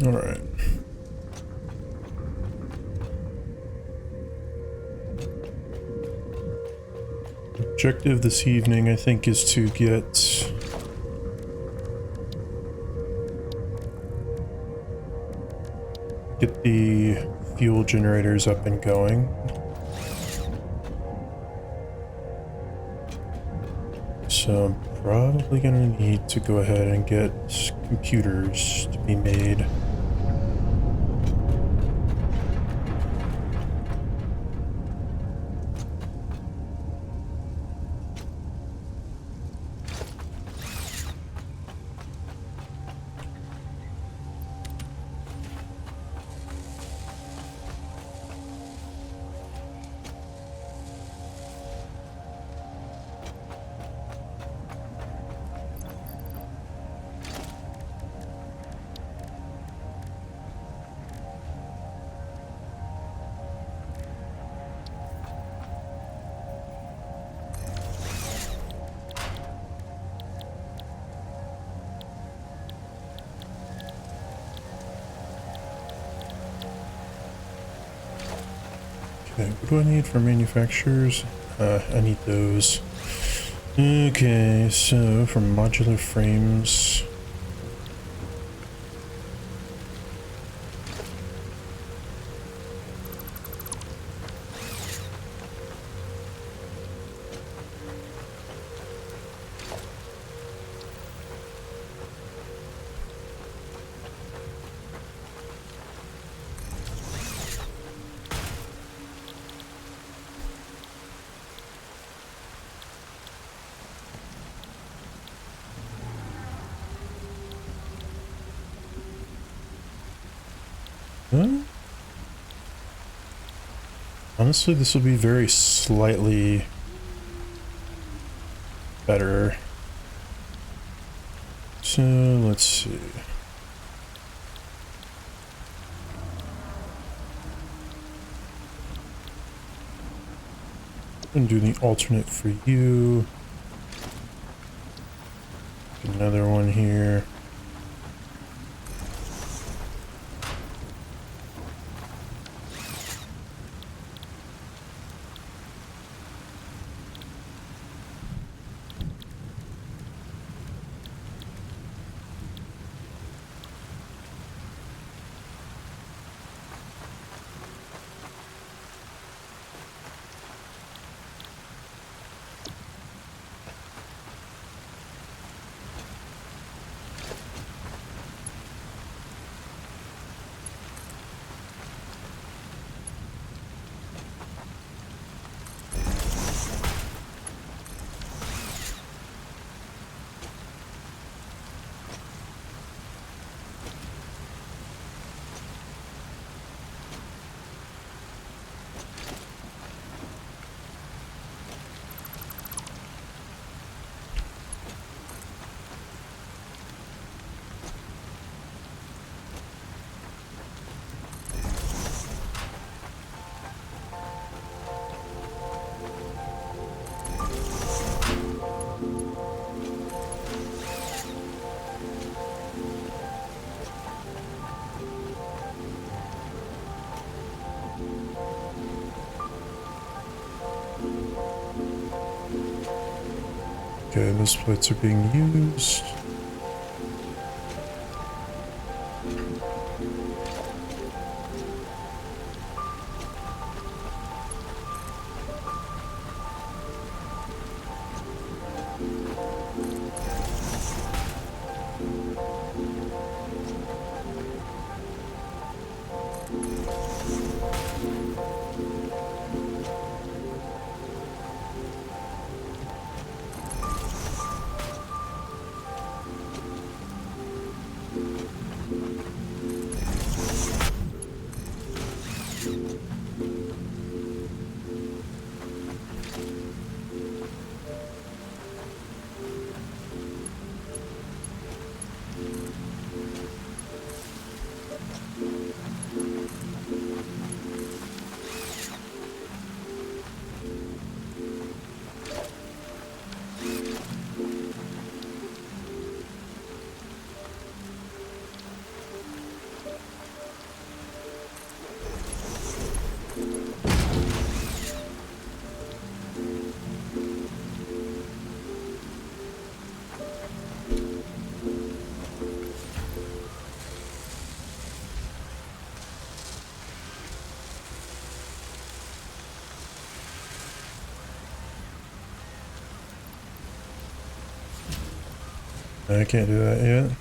All right. Objective this evening, I think, is to get the fuel generators up and going. So I'm probably gonna need to go ahead and get computers to be made. Okay, what do I need for manufacturers? I need those. Okay, so for modular frames. Huh? Honestly, this will be very slightly better. So let's see. And do the alternate for you. Another one here. Okay, those plates are being used. I can't do that yet.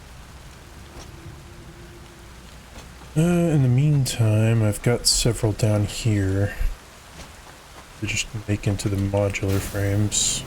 In the meantime, I've got several down here to just make into the modular frames.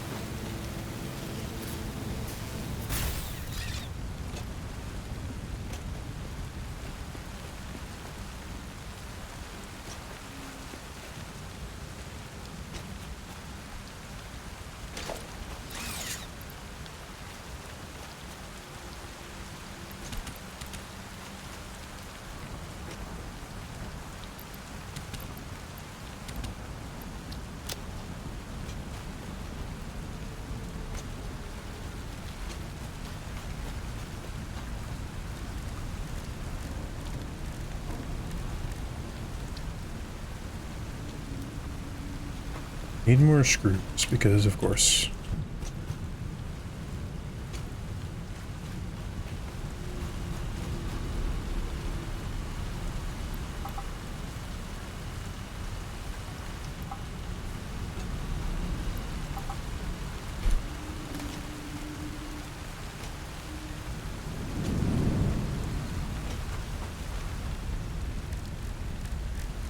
Need more screws, because of course.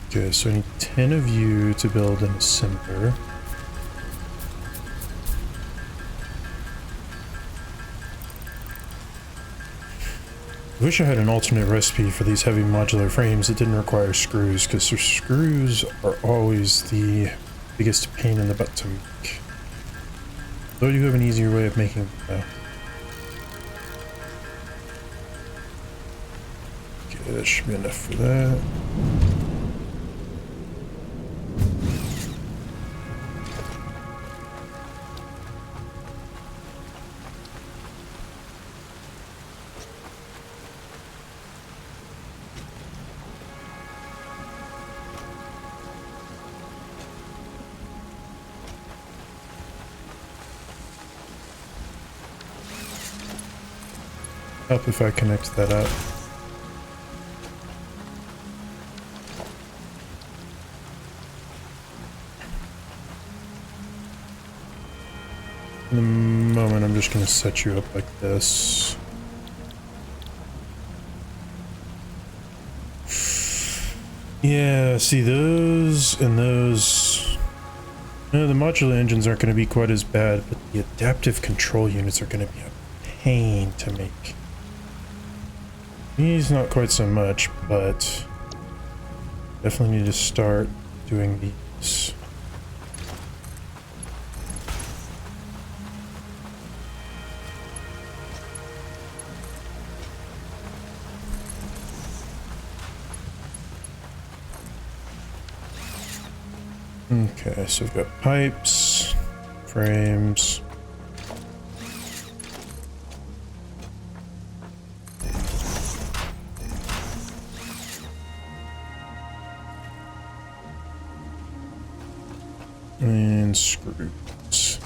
Okay, so I need 10 of you to build an assembler. I wish I had an alternate recipe for these heavy modular frames that didn't require screws, because their screws are always the biggest pain in the butt to make. Though you have an easier way of making them. Okay, that should be enough for that. Help if I connect that up. In the moment, I'm just going to set you up like this. Yeah, see those and those. No, the modular engines aren't going to be quite as bad, but the adaptive control units are going to be a pain to make. These not quite so much, but definitely need to start doing these. Okay, so we've got pipes, frames. And screws.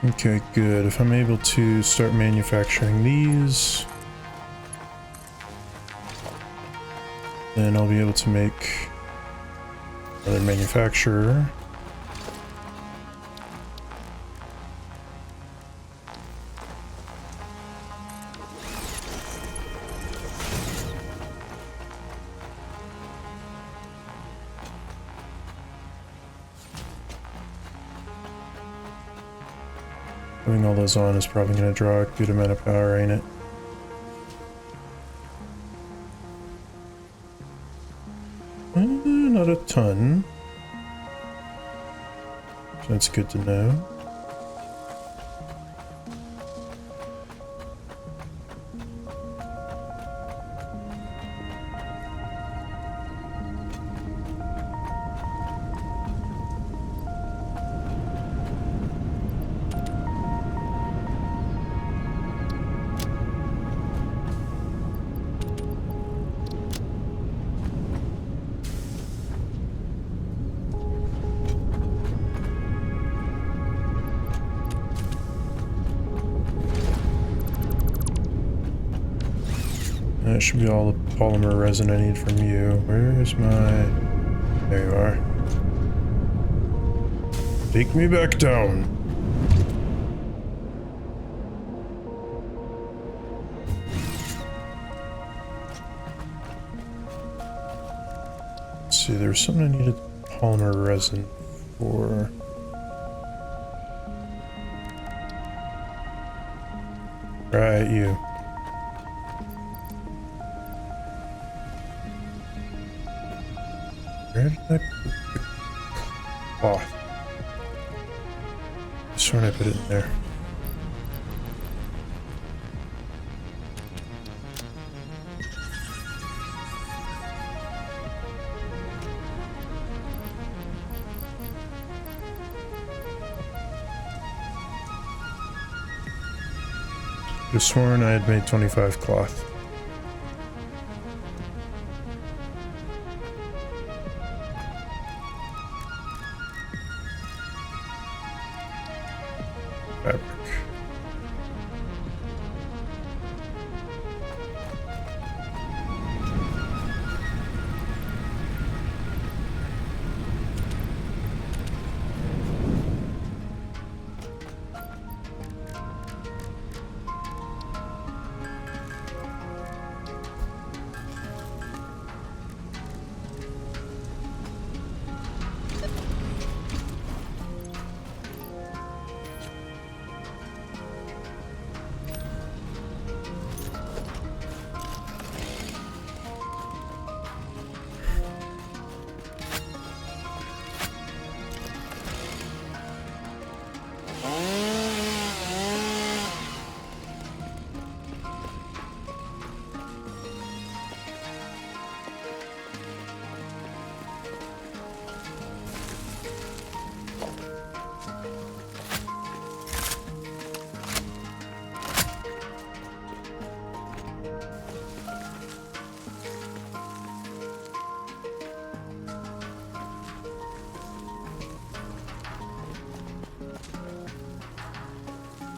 Okay, good. If I'm able to start manufacturing these, then I'll be able to make another manufacturer. Putting all those on is probably going to draw a good amount of power, ain't it? Not a ton. So that's good to know. That should be all the polymer resin I need from you. Where's my... There you are. Take me back down. Let's see, there was something I needed polymer resin for. Right, you. Where did I put the cloth? I swear I put it in there. I could have sworn I had made 25 cloth. Fabric.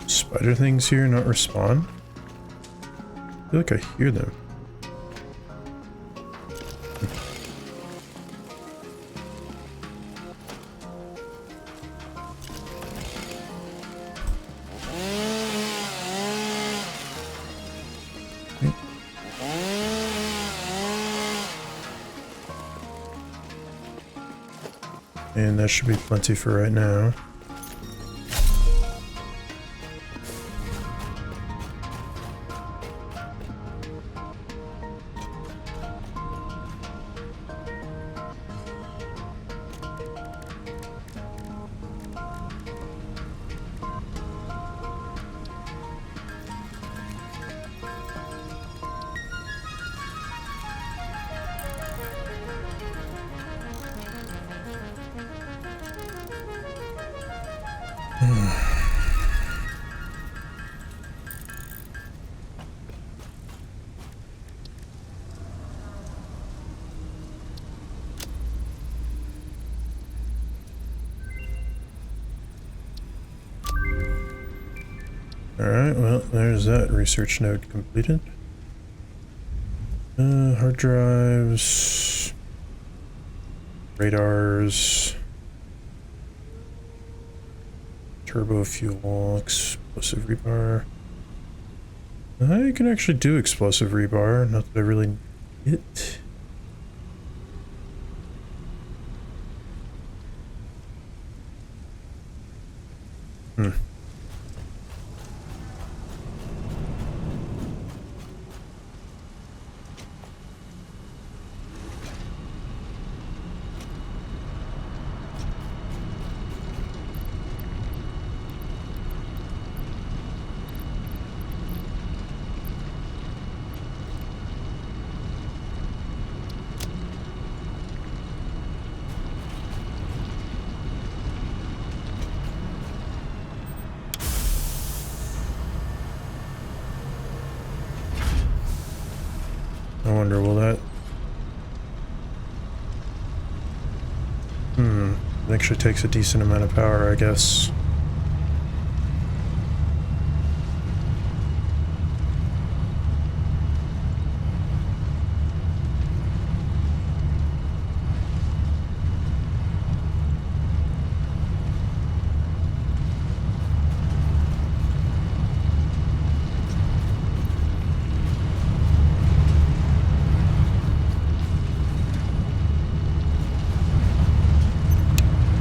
Spider things here not respawn? I feel like I hear them. And that should be plenty for right now. Alright, well, there's that research node completed. Hard drives, radars, turbo fuel, explosive rebar. I can actually do explosive rebar, not that I really need it. I wonder, will that... It actually takes a decent amount of power, I guess.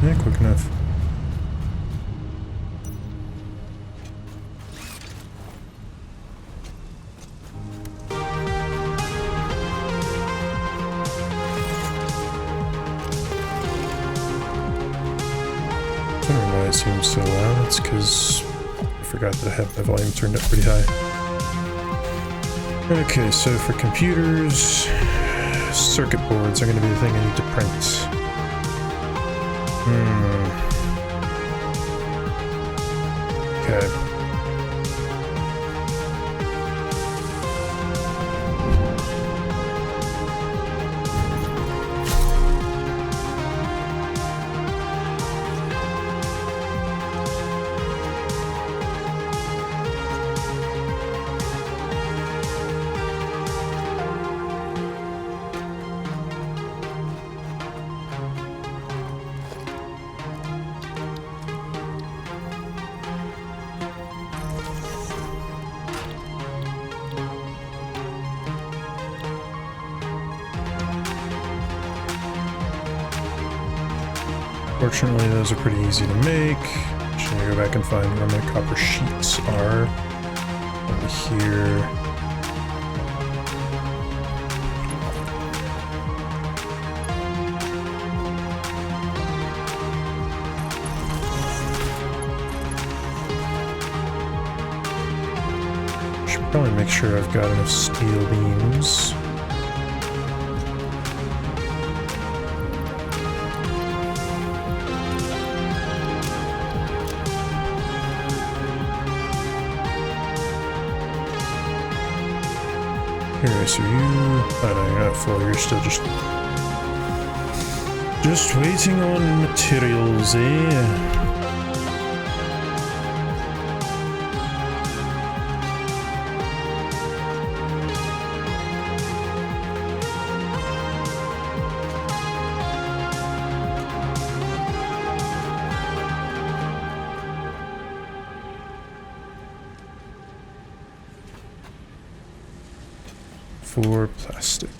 Yeah, quick enough. I don't know why it seems so loud. It's because I forgot that I have my volume turned up pretty high. Okay, so for computers, circuit boards are going to be the thing I need to print. Okay. Fortunately, those are pretty easy to make. Should I go back and find where my copper sheets are? Over here. Should probably make sure I've got enough steel beams. Here, so you... Oh no, you're not full, you're still just waiting on materials, eh? For plastic.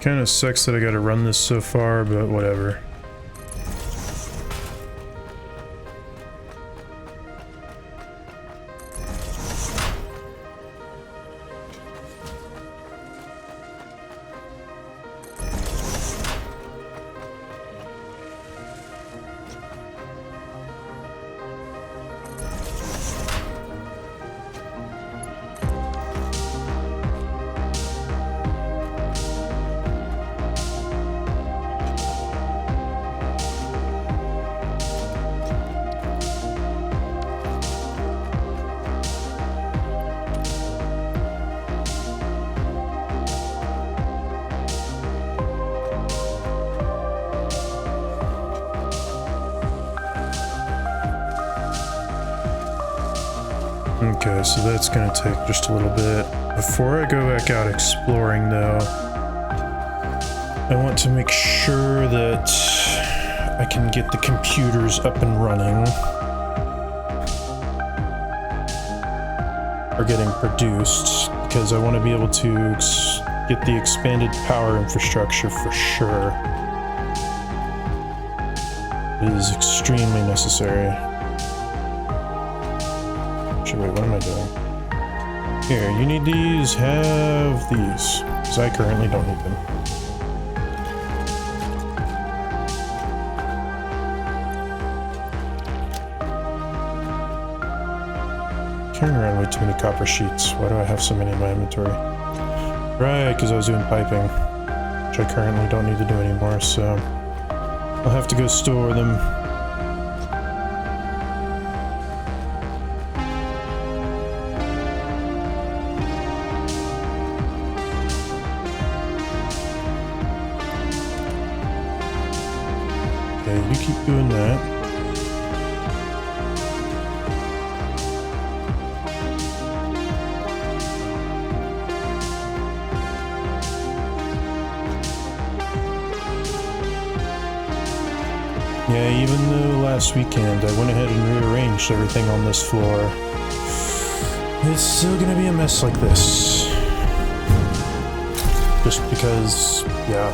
Kind of sucks that I gotta run this so far, but whatever. Okay, so that's gonna take just a little bit. Before I go back out exploring though, I want to make sure that I can get the computers up and running. Or getting produced, because I want to be able to get the expanded power infrastructure for sure. It is extremely necessary. Actually, wait, what am I doing? Here, you need these, have these, because I currently don't need them. Carrying around way too many copper sheets. Why do I have so many in my inventory? Right, because I was doing piping, which I currently don't need to do anymore, so I'll have to go store them. Okay, you keep doing that. Yeah, even though last weekend I went ahead and rearranged everything on this floor, it's still gonna be a mess like this. Just because, yeah.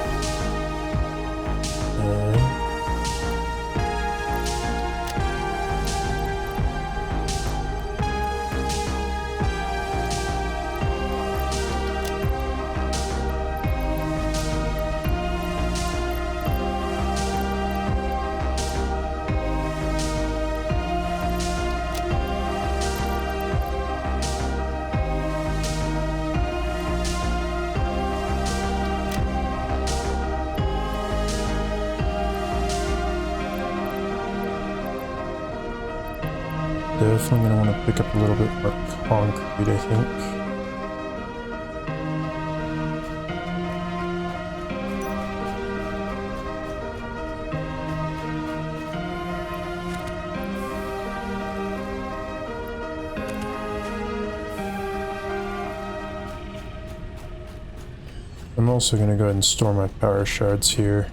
Definitely going to want to pick up a little bit more concrete, I think. I'm also going to go ahead and store my power shards here.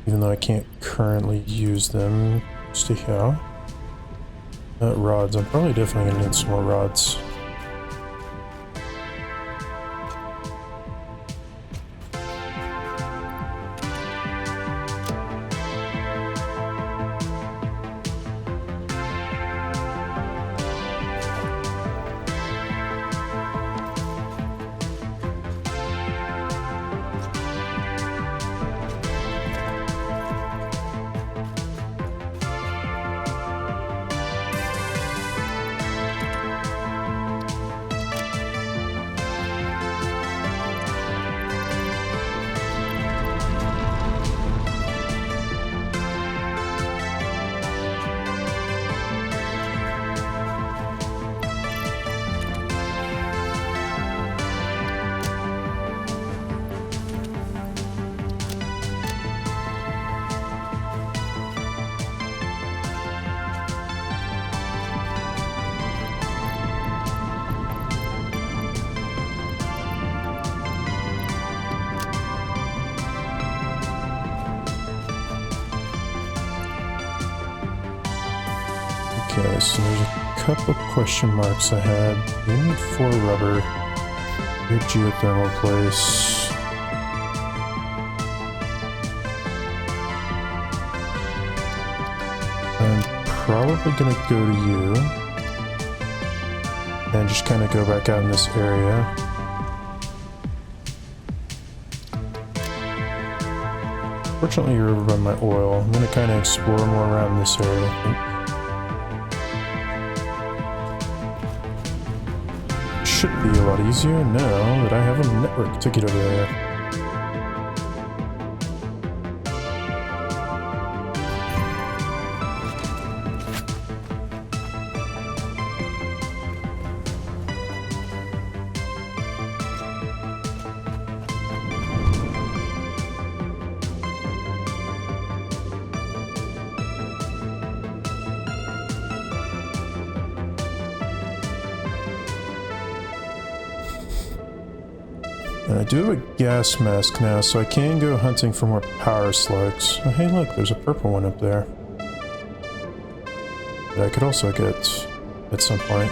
Even though I can't currently use them. Stay here. Rods. I'm probably definitely going to need some more rods. Okay, so there's a couple question marks I had. We need 4 rubber. Your geothermal place. I'm probably gonna go to you. And just kind of go back out in this area. Fortunately, you're over by my oil. I'm gonna kind of explore more around this area, I think. Should be a lot easier now that I have a network to get over there. And I do have a gas mask now, so I can go hunting for more power slugs. Oh, hey look, there's a purple one up there. That I could also get at some point.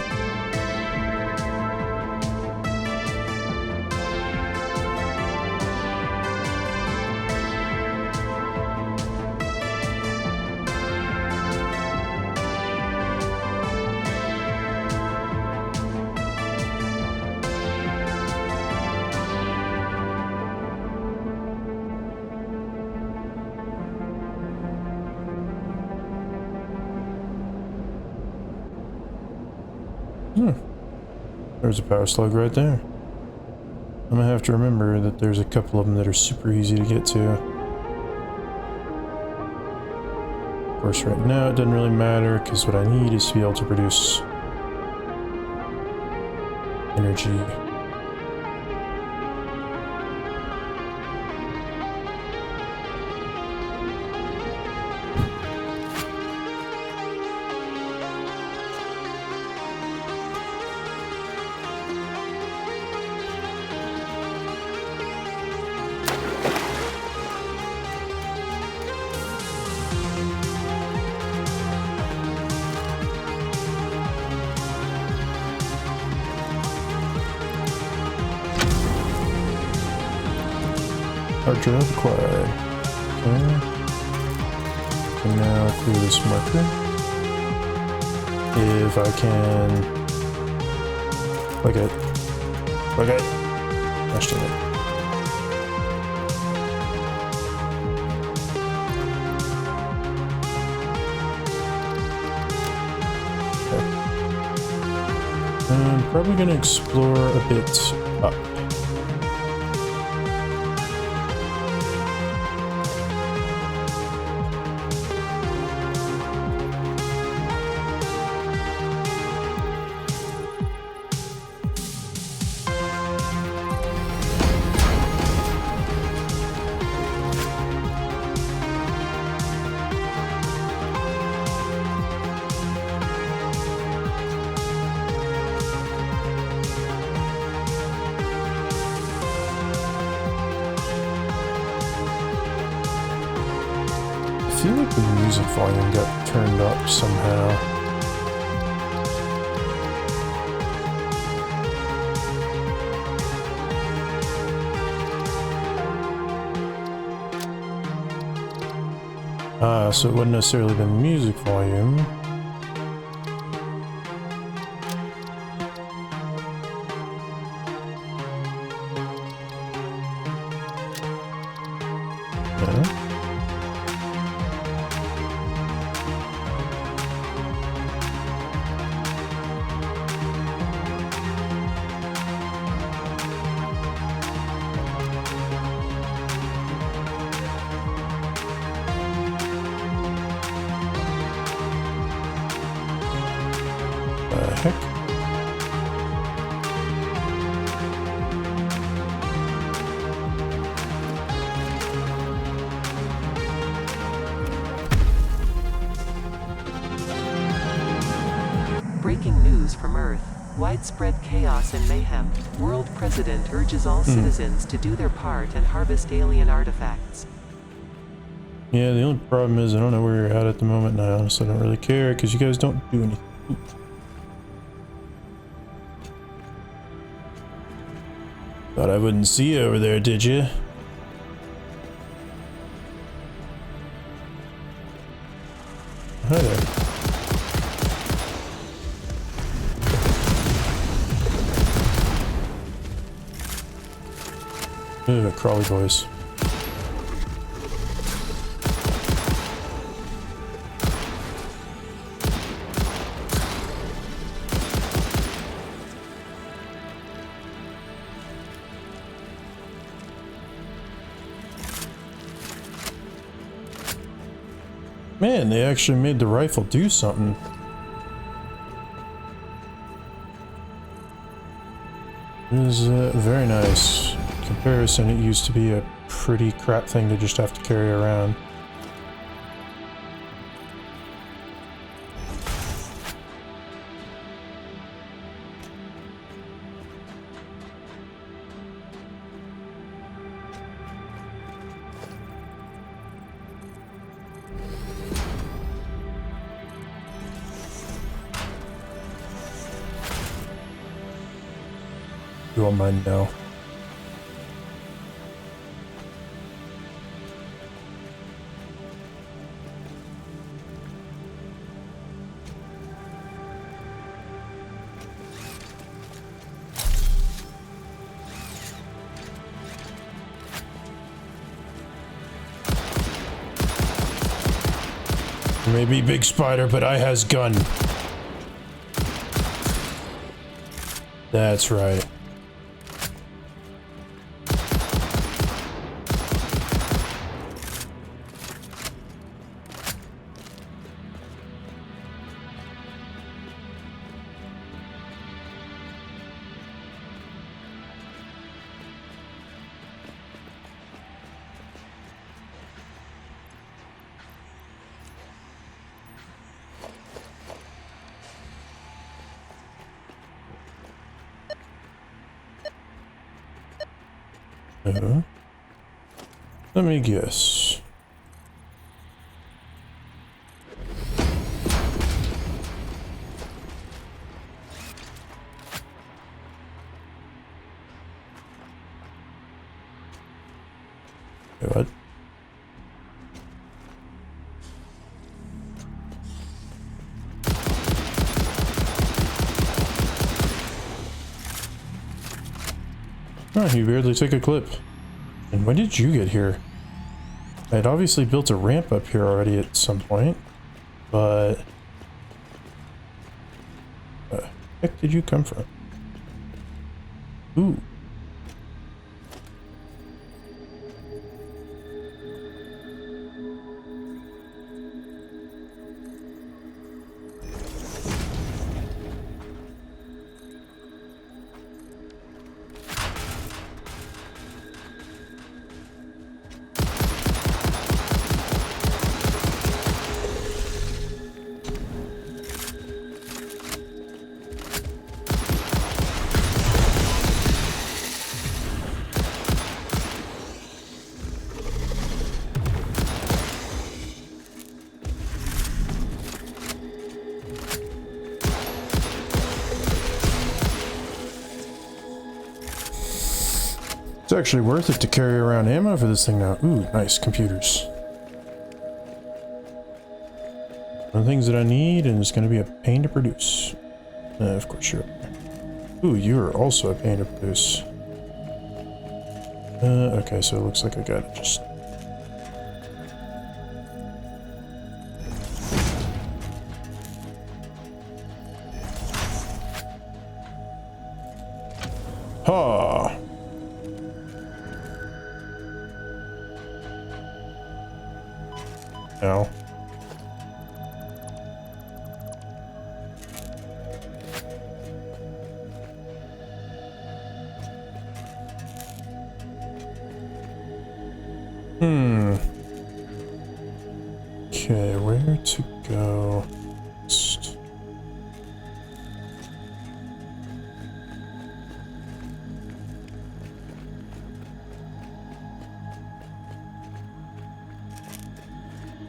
There's a power slug right there. I'm gonna have to remember that there's a couple of them that are super easy to get to. Of course, right now it doesn't really matter because what I need is to be able to produce energy. Hard drive acquired. Okay. Can now clear this marker. If I can... Look at it. Look at it. Gosh dang it. Okay. I'm probably going to explore a bit up. I feel like the music volume got turned up somehow. So it wouldn't necessarily be the music volume. Yeah. Heck? Breaking news from Earth. Widespread chaos and mayhem. World President urges all citizens to do their part and harvest alien artifacts. Yeah, the only problem is I don't know where you're at the moment now, so I don't really care because you guys don't do anything. Ooh. Thought I wouldn't see you over there, did you? Hi there. Ooh, crawly boys. Man, they actually made the rifle do something. It is very nice. In comparison, it used to be a pretty crap thing to just have to carry around. You won't mind now. Maybe big spider, but I has gun. That's right. Let me guess. Wait, what? Oh, he barely took a clip. And when did you get here? I'd obviously built a ramp up here already at some point, but where the heck did you come from? Ooh. It's actually worth it to carry around ammo for this thing now. Ooh, nice computers. One of the things that I need, and it's going to be a pain to produce. Of course you're up there. Ooh, you're also a pain to produce. Okay, so it looks like I gotta just... Ha! Ow. Okay, where to go next?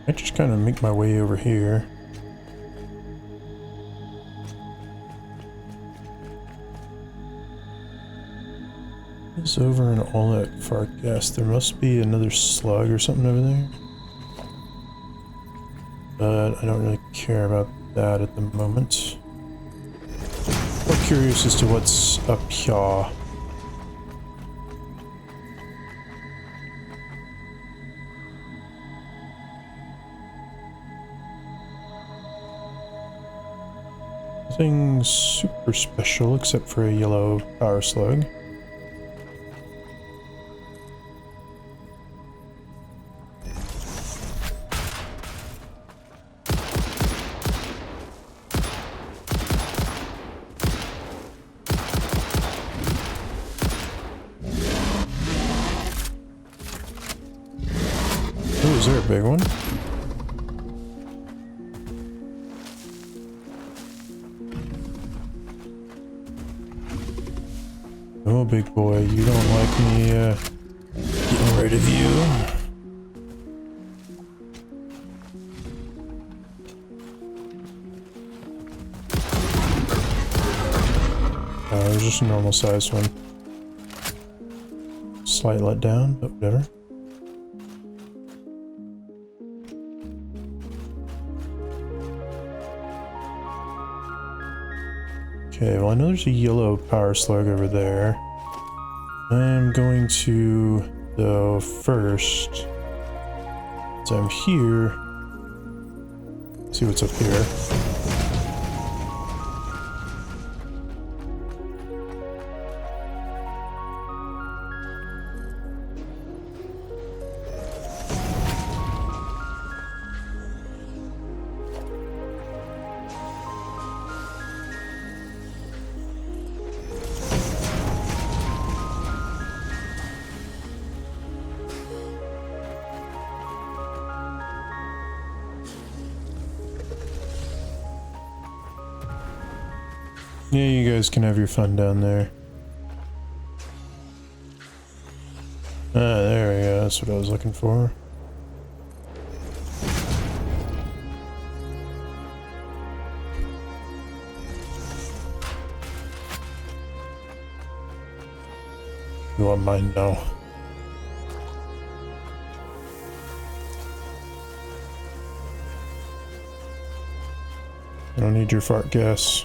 I just kind of make my way over here. It's over in all that far gas. There must be another slug or something over there. But I don't really care about that at the moment. More curious as to what's up here. Nothing super special except for a yellow power slug. Oh, is there a big one? Oh, big boy, you don't like me getting rid of you. It was just a normal sized one. Slight letdown, but whatever. Okay, well I know there's a yellow power slug over there. I'm going to, though, first, as I'm here, see what's up here. Yeah, you guys can have your fun down there. Ah, there we go. That's what I was looking for. You want mine now? I don't need your fart gas.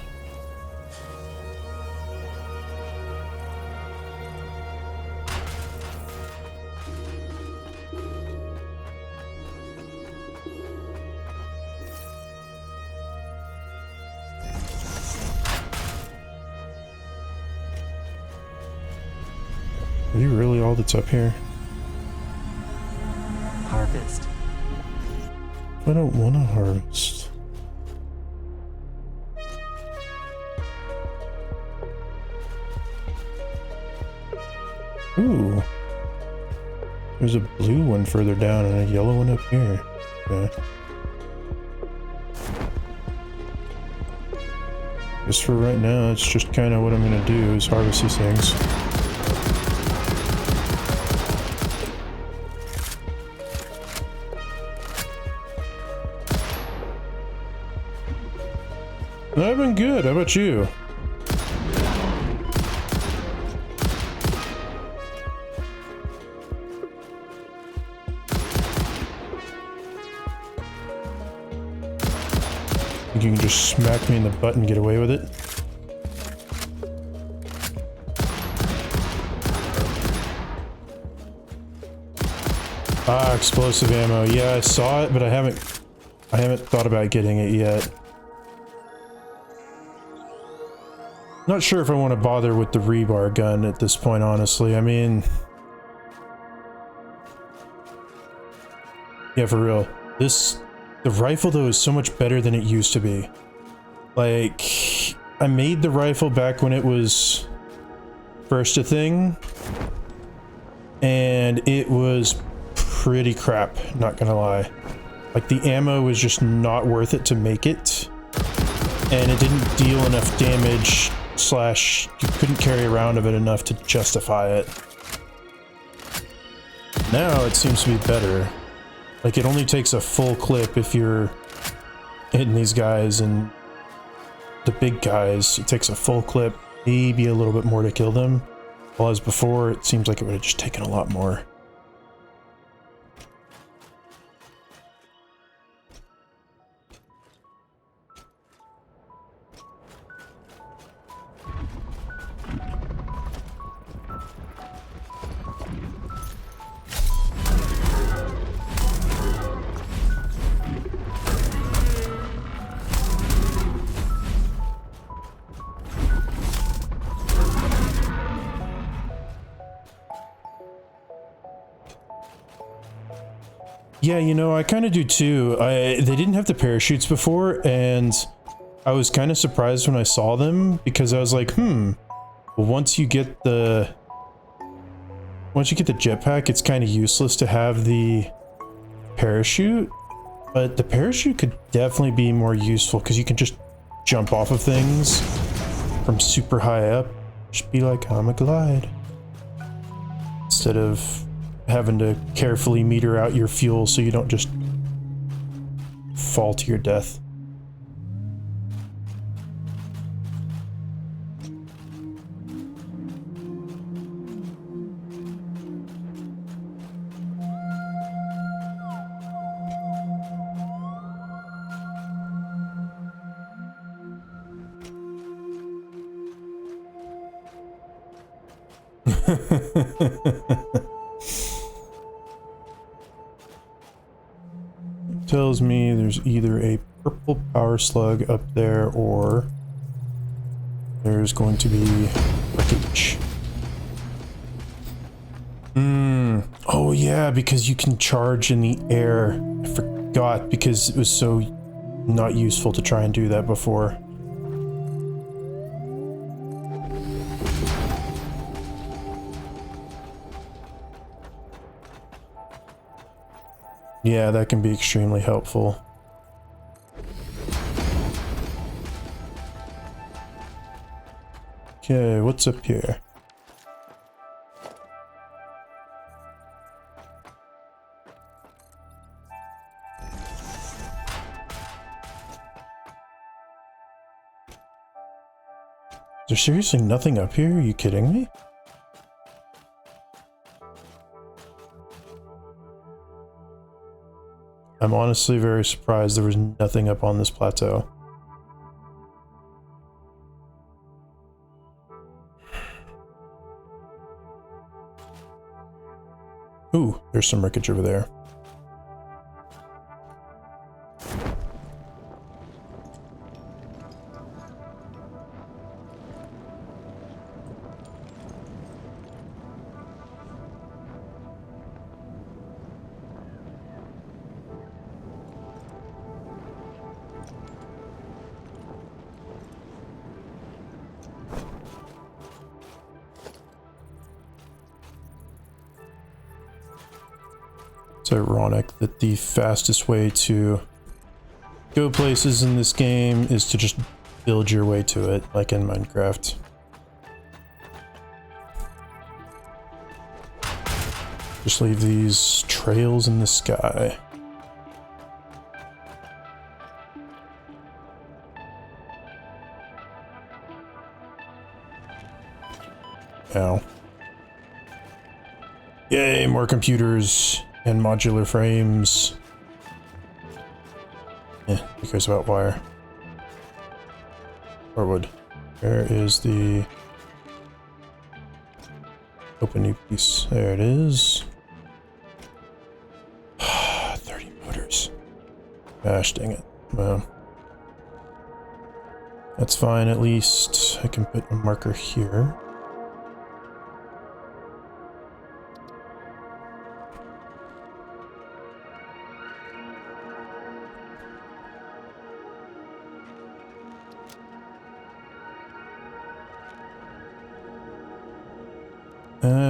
Are you really all that's up here? Harvest. I don't want to harvest. Ooh. There's a blue one further down and a yellow one up here. Okay. Just for right now, it's just kind of what I'm going to do is harvest these things. I've been good. How about you? Think you can just smack me in the butt and get away with it? Ah, explosive ammo. Yeah, I saw it, but I haven't thought about getting it yet. Not sure if I want to bother with the rebar gun at this point, honestly. I mean... Yeah, for real. The rifle, though, is so much better than it used to be. Like, I made the rifle back when it was first a thing, and it was pretty crap, not gonna lie. Like, the ammo was just not worth it to make it, and it didn't deal enough damage, slash, you couldn't carry around of it enough to justify it. Now it seems to be better. Like, it only takes a full clip if you're hitting these guys, and the big guys, it takes a full clip, maybe a little bit more to kill them. While as before, it seems like it would have just taken a lot more. Yeah, you know, I kind of do too. They didn't have the parachutes before, and I was kind of surprised when I saw them, because I was like, well, once you get the jetpack, it's kind of useless to have the parachute, but the parachute could definitely be more useful because you can just jump off of things from super high up. Just be like, I'm a glide. Instead of having to carefully meter out your fuel so you don't just fall to your death. Tells me there's either a purple power slug up there or there's going to be wreckage. Oh yeah, because you can charge in the air. I forgot because it was so not useful to try and do that before. Yeah, that can be extremely helpful. Okay, what's up here? Is there seriously nothing up here? Are you kidding me? I'm honestly very surprised there was nothing up on this plateau. Ooh, there's some wreckage over there. It's ironic that the fastest way to go places in this game is to just build your way to it, like in Minecraft. Just leave these trails in the sky. Ow. Yay, more computers and modular frames. Who cares about wire? Or wood. Where is the open new piece? There it is. 30 motors. Gosh dang it. Well, that's fine, at least I can put a marker here.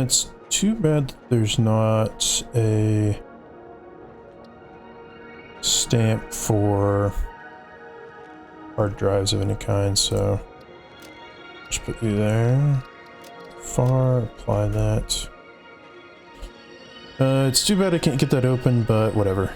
It's too bad that there's not a stamp for hard drives of any kind, so just put you there. Far, apply that. It's too bad I can't get that open, but whatever.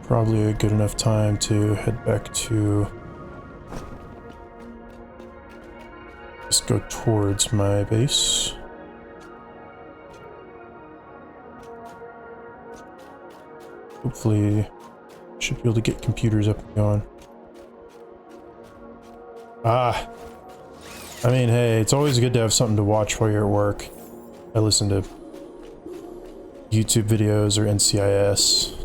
Probably a good enough time to head back to... Just go towards my base. Hopefully, should be able to get computers up and going. Ah! I mean, hey, it's always good to have something to watch while you're at work. I listen to YouTube videos or NCIS.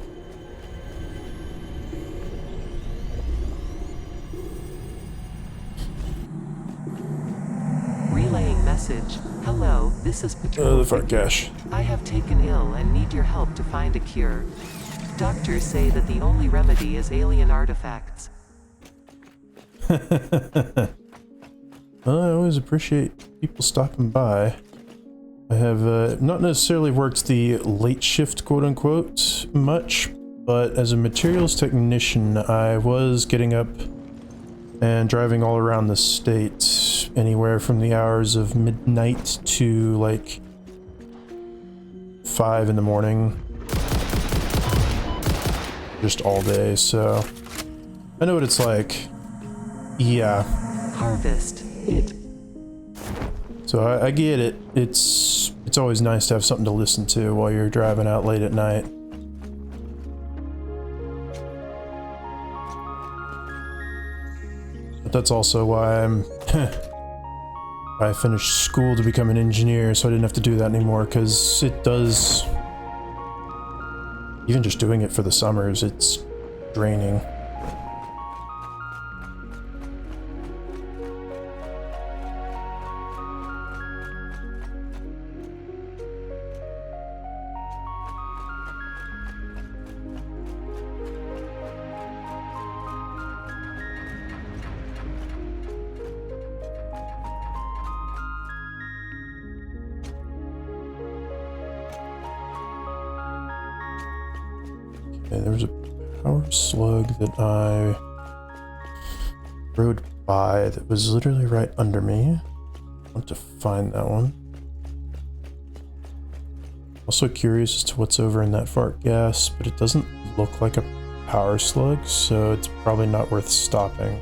Hello, this is Patrol. Oh, the front cache. I have taken ill and need your help to find a cure. Doctors say that the only remedy is alien artifacts. Well, I always appreciate people stopping by. I have not necessarily worked the late shift, quote unquote, much, but as a materials technician, I was getting up and driving all around the state, anywhere from the hours of midnight to like 5 in the morning, just all day. So I know what it's like. Yeah. Harvest it. So I get it. It's always nice to have something to listen to while you're driving out late at night. But that's also why I finished school to become an engineer, so I didn't have to do that anymore, because it does... Even just doing it for the summers, it's draining. Okay, there was a power slug that I rode by that was literally right under me. I want to find that one. Also curious as to what's over in that fart gas, but it doesn't look like a power slug, so it's probably not worth stopping.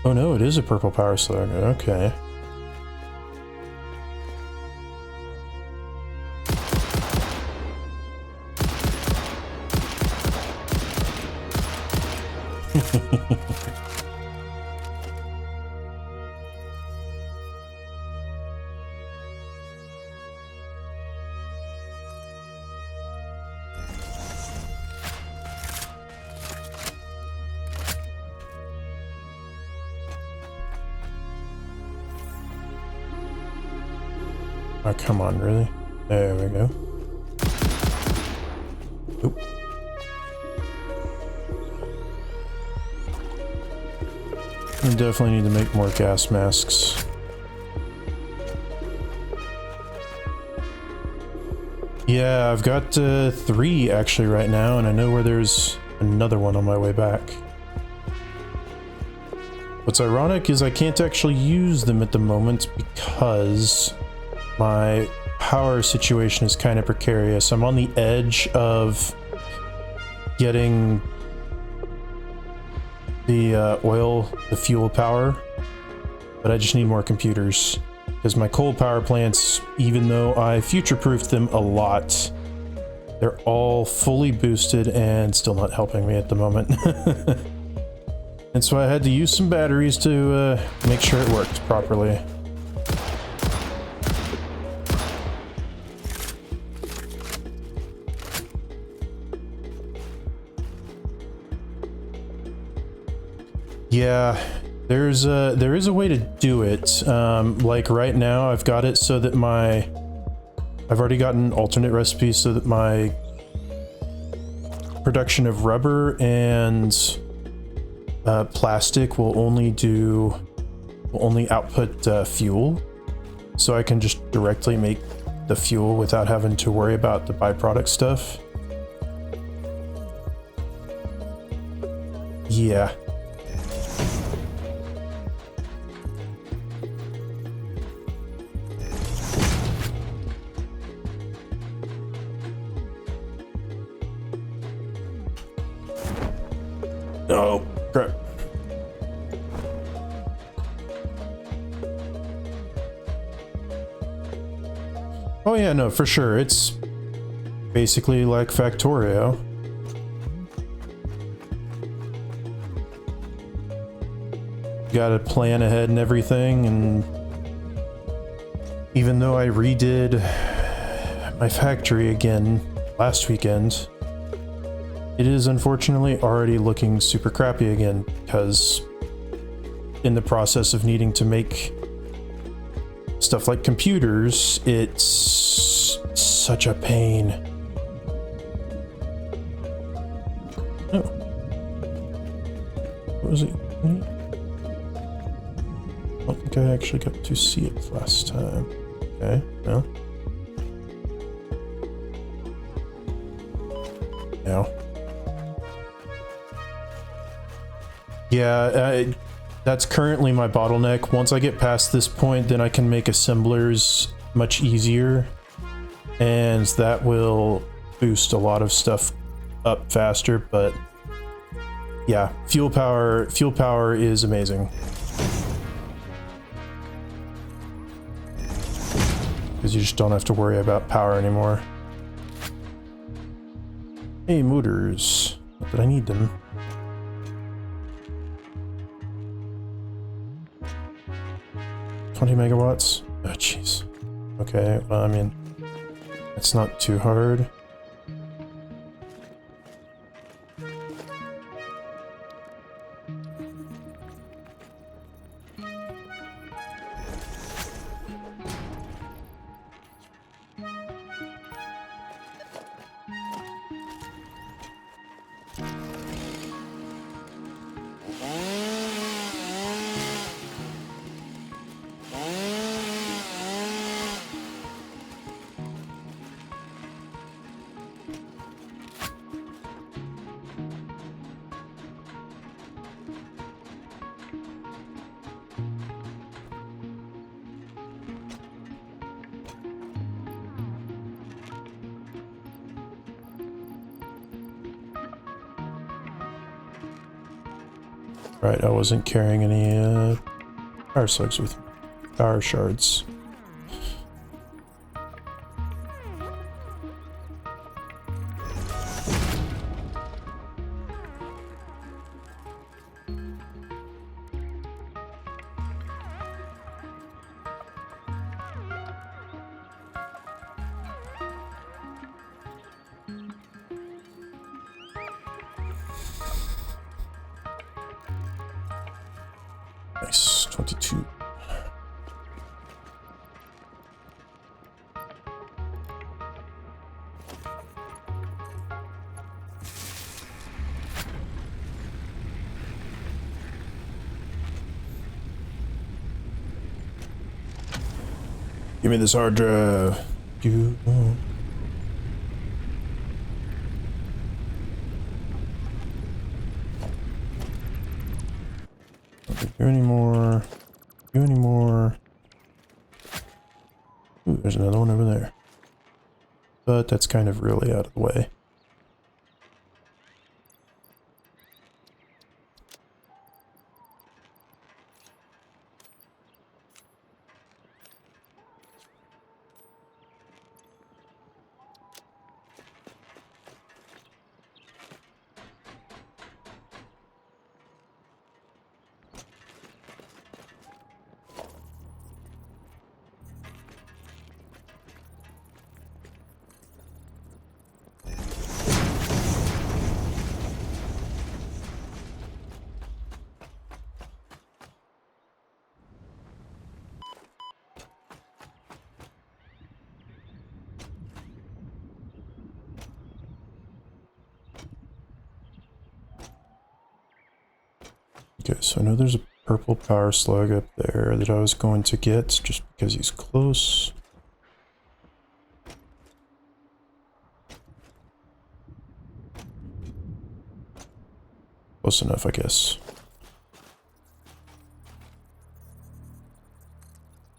Oh no, it is a purple power slug. Okay. Oh, come on, really? There we go. Oop. I definitely need to make more gas masks. Yeah, I've got 3 actually right now, and I know where there's another one on my way back. What's ironic is I can't actually use them at the moment because my power situation is kind of precarious. I'm on the edge of getting the the fuel power, but I just need more computers because my coal power plants, even though I future-proofed them a lot, they're all fully boosted and still not helping me at the moment. And so I had to use some batteries to make sure it worked properly. Yeah, there is a way to do it. Like right now, I've got it so that I've already gotten alternate recipes so that my production of rubber and plastic will only output fuel, so I can just directly make the fuel without having to worry about the byproduct stuff. Yeah. Oh, crap. Oh yeah, no, for sure. It's basically like Factorio. Gotta plan ahead and everything, and even though I redid my factory again last weekend, it is unfortunately already looking super crappy again, because in the process of needing to make stuff like computers, it's such a pain. Oh. What was it? I don't think I actually got to see it last time. Okay, no. Now. Yeah, that's currently my bottleneck. Once I get past this point, then I can make assemblers much easier, and that will boost a lot of stuff up faster. But yeah, fuel power is amazing, because you just don't have to worry about power anymore. Hey, motors, not that I need them. 20 megawatts? Oh, jeez. Okay, well, I mean, it's not too hard. Right, I wasn't carrying any power slugs with me. Power shards. Nice, 22. Give me this hard drive. You. Do any more? Do any more? Ooh, there's another one over there. But that's kind of really out of the way. Okay, so I know there's a purple power slug up there that I was going to get just because he's close. Close enough, I guess.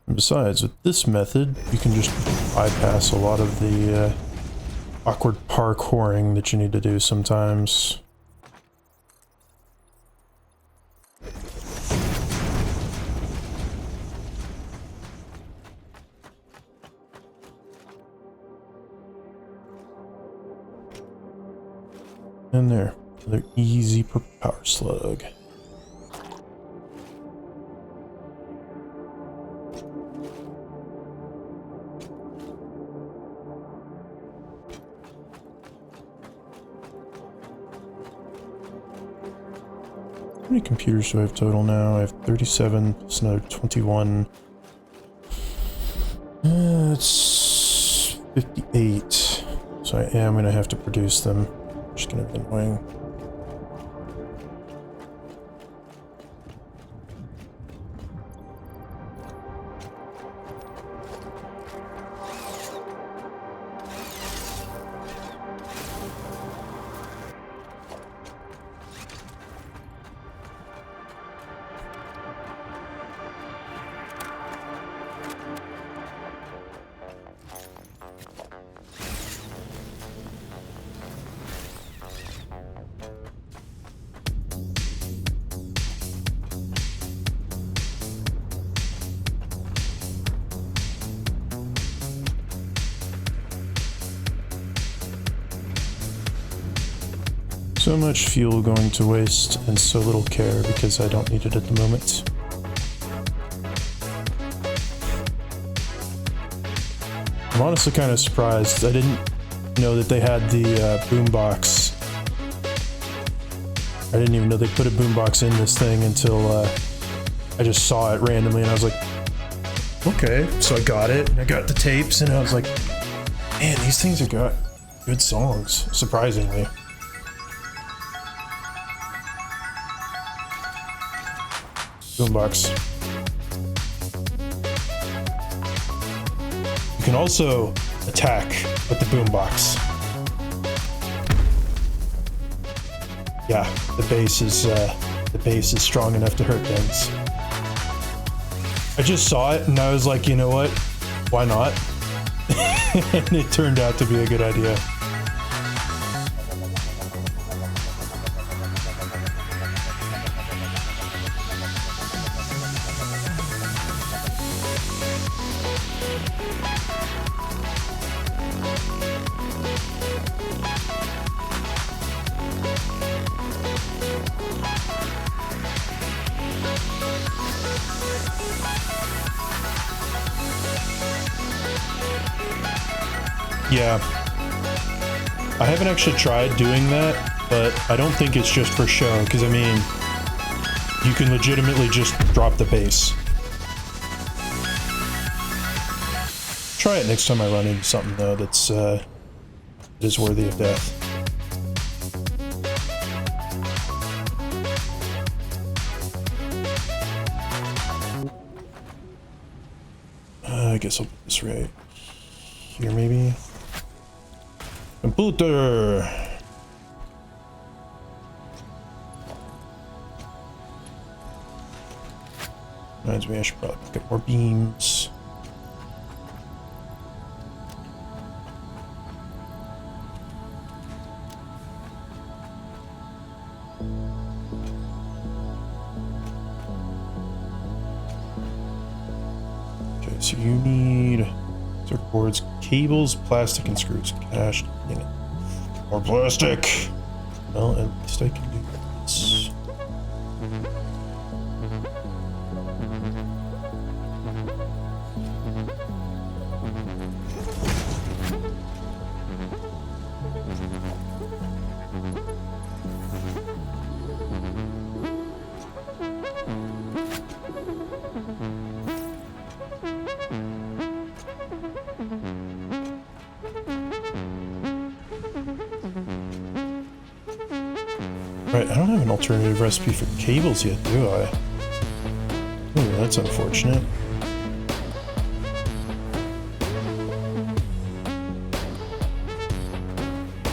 And besides, with this method, you can just bypass a lot of the awkward parkouring that you need to do sometimes. And there, another easy power slug. How many computers do I have total now? I have 37 plus another 21. It's 58. So I am going to have to produce them. Just gonna be annoying. So much fuel going to waste and so little care because I don't need it at the moment. I'm honestly kind of surprised. I didn't know that they had the boombox. I didn't even know they put a boombox in this thing until I just saw it randomly and I was like, okay. So I got it and I got the tapes and I was like, man, these things have got good songs, surprisingly. Boombox. You can also attack with the boombox. Yeah, the bass is strong enough to hurt things. I just saw it and I was like, you know what? Why not? And it turned out to be a good idea. Yeah, I haven't actually tried doing that, but I don't think it's just for show, because I mean, you can legitimately just drop the bass. Try it next time I run into something though that's is worthy of death. I guess I'll put this right here, maybe. Computer. Reminds me I should probably get more beams. Okay, so you need circuit boards, cables, plastic, and screws. Gosh, dang it. More plastic. Well, at least I can do this. Right, I don't have an alternative recipe for cables yet, do I? Ooh, that's unfortunate.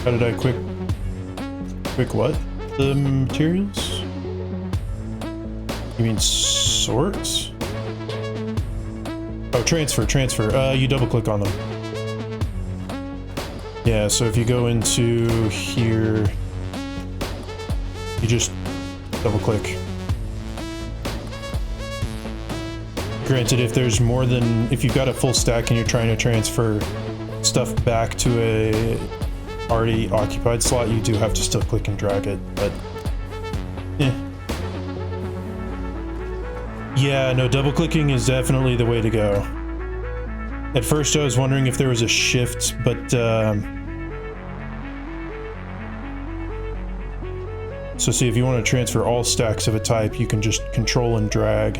How did I quick what? The materials? You mean sorts? Oh, transfer. You double click on them. Yeah, so if you go into here, you just double click. Granted, if there's more than, if you've got a full stack and you're trying to transfer stuff back to a already occupied slot, you do have to still click and drag it, but yeah, no, double clicking is definitely the way to go. At first I was wondering if there was a shift, but so see, if you want to transfer all stacks of a type, you can just control and drag,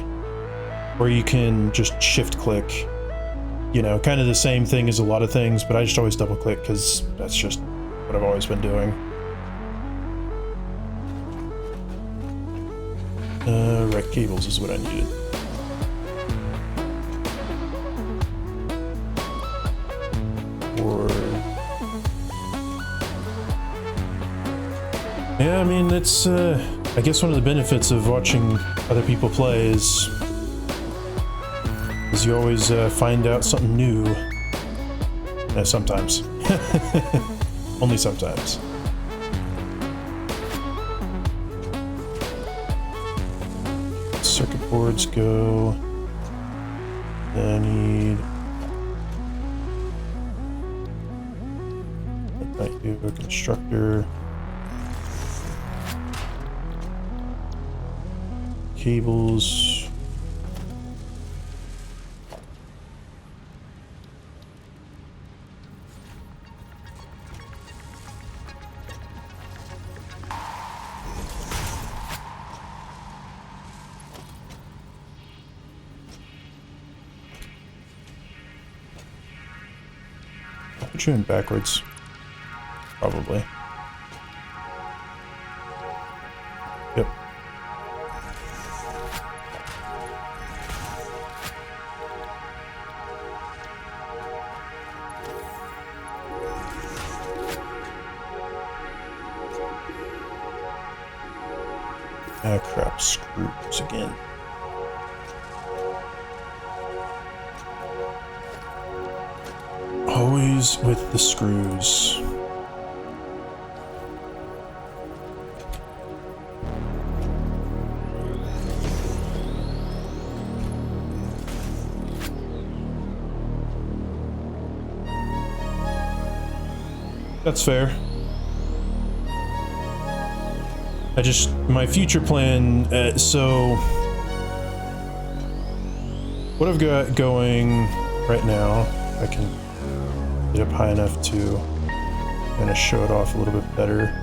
or you can just shift click. You know, kind of the same thing as a lot of things, but I just always double click because that's just what I've always been doing. Right, cables is what I needed. Yeah, I mean, it's, I guess one of the benefits of watching other people play is you always find out something new. Sometimes. Only sometimes. Circuit boards go. I need... That might do a constructor. cables. Put you in backwards. Probably. Yep. Ah, crap, screws again. Always with the screws. That's fair. My future plan, so what I've got going right now, I can get up high enough to kind of show it off a little bit better.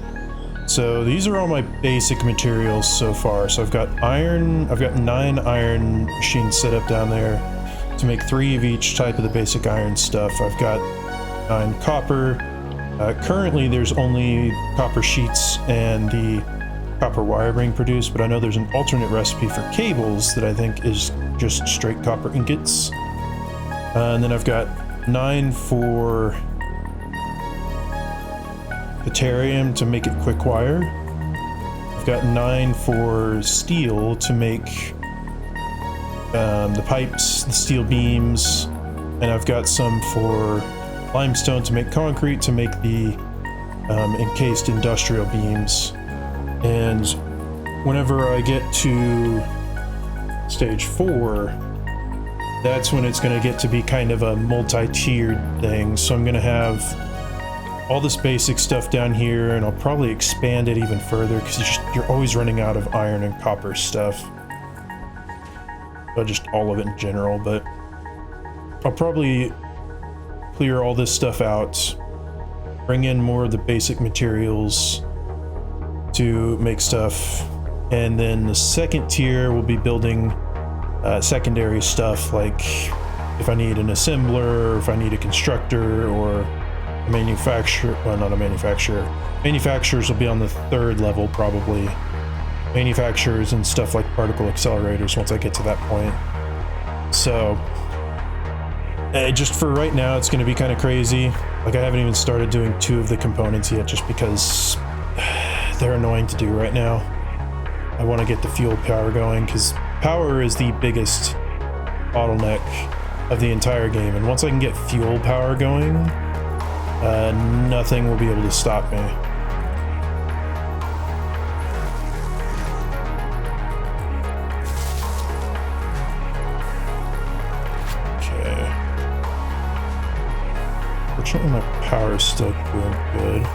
So these are all my basic materials so far. So I've got iron, I've got 9 iron machines set up down there to make 3 of each type of the basic iron stuff. I've got 9 copper. Currently there's only copper sheets and the copper wire being produced, but I know there's an alternate recipe for cables that I think is just straight copper ingots. And then I've got 9 for deuterium to make it quick wire. I've got 9 for steel to make the pipes, the steel beams, and I've got some for limestone to make concrete to make the encased industrial beams. And whenever I get to stage 4, that's when it's going to get to be kind of a multi-tiered thing. So I'm going to have all this basic stuff down here, and I'll probably expand it even further because you're always running out of iron and copper stuff. But just all of it in general, but I'll probably clear all this stuff out, bring in more of the basic materials to make stuff, and then the second tier will be building secondary stuff, like if I need an assembler, or if I need a constructor, or a manufacturer. Well, not a manufacturer. Manufacturers will be on the 3rd level probably. Manufacturers and stuff like particle accelerators once I get to that point. So just for right now, it's going to be kind of crazy. Like, I haven't even started doing 2 of the components yet, just because they're annoying to do right now. I want to get the fuel power going, because power is the biggest bottleneck of the entire game, and once I can get fuel power going, nothing will be able to stop me. Fortunately, my power is still doing good.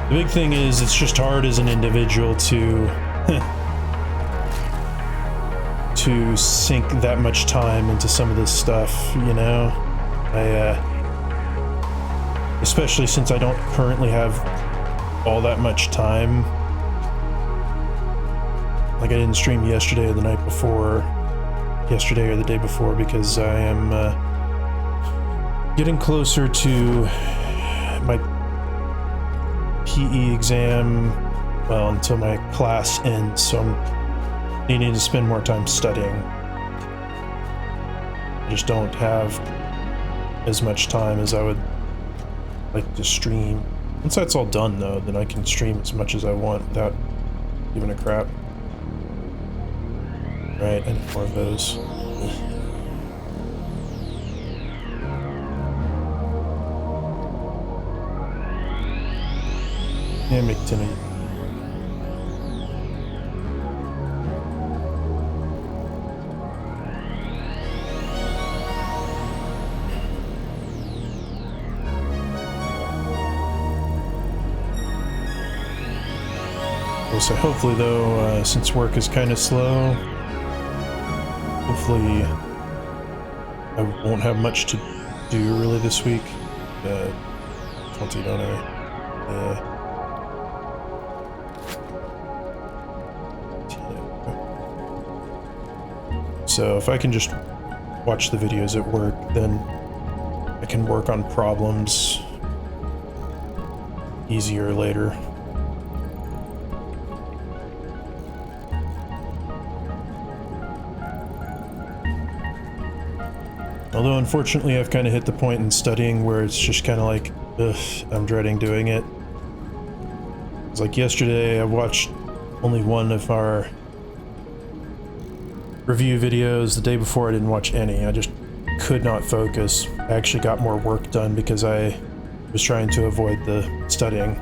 The big thing is, it's just hard as an individual to to sink that much time into some of this stuff, you know? Especially since I don't currently have all that much time. Like, I didn't stream yesterday or the night before, yesterday or the day before, because I am getting closer to my PE exam, well, until my class ends, so I'm needing to spend more time studying. I just don't have as much time as I would like to stream. Once that's all done, though, then I can stream as much as I want without giving a crap. Right, I need more of those. Yeah, make 10 of you. will say hopefully though, since work is kind of slow, hopefully I won't have much to do really this week. 20, don't I? Yeah. So if I can just watch the videos at work, then I can work on problems easier later. Although unfortunately I've kind of hit the point in studying where it's just kind of like, ugh, I'm dreading doing it. It's like yesterday I watched only one of our review videos. The day before I didn't watch any. I just could not focus. I actually got more work done because I was trying to avoid the studying.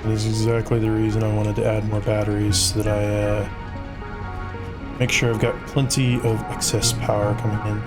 That is exactly the reason I wanted to add more batteries, so that I make sure I've got plenty of excess power coming in.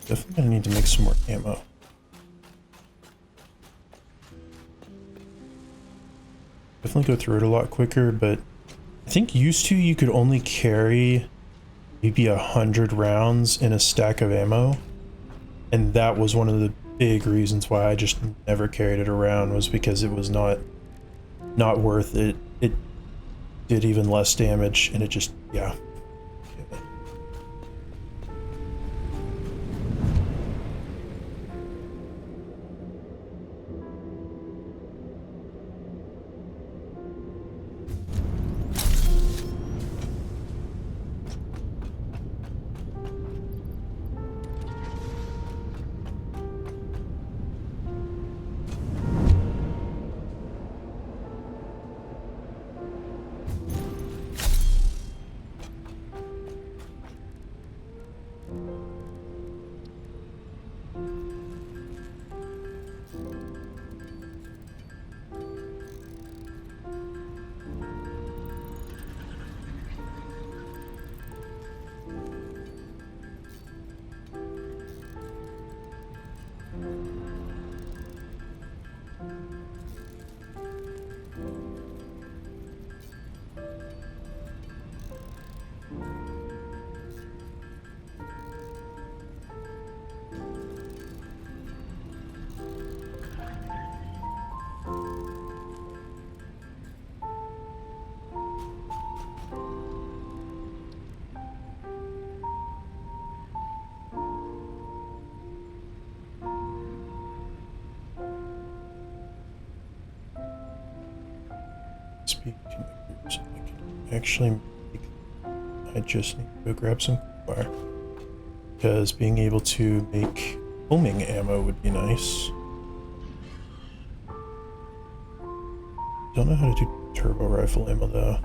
Definitely gonna need to make some more ammo. Definitely go through it a lot quicker, but I think used to you could only carry maybe 100 rounds in a stack of ammo, and that was one of the big reasons why I just never carried it around, was because it was not worth it. It did even less damage, and it just, yeah. Actually, I just need to go grab some fire, because being able to make homing ammo would be nice. Don't know how to do turbo rifle ammo though.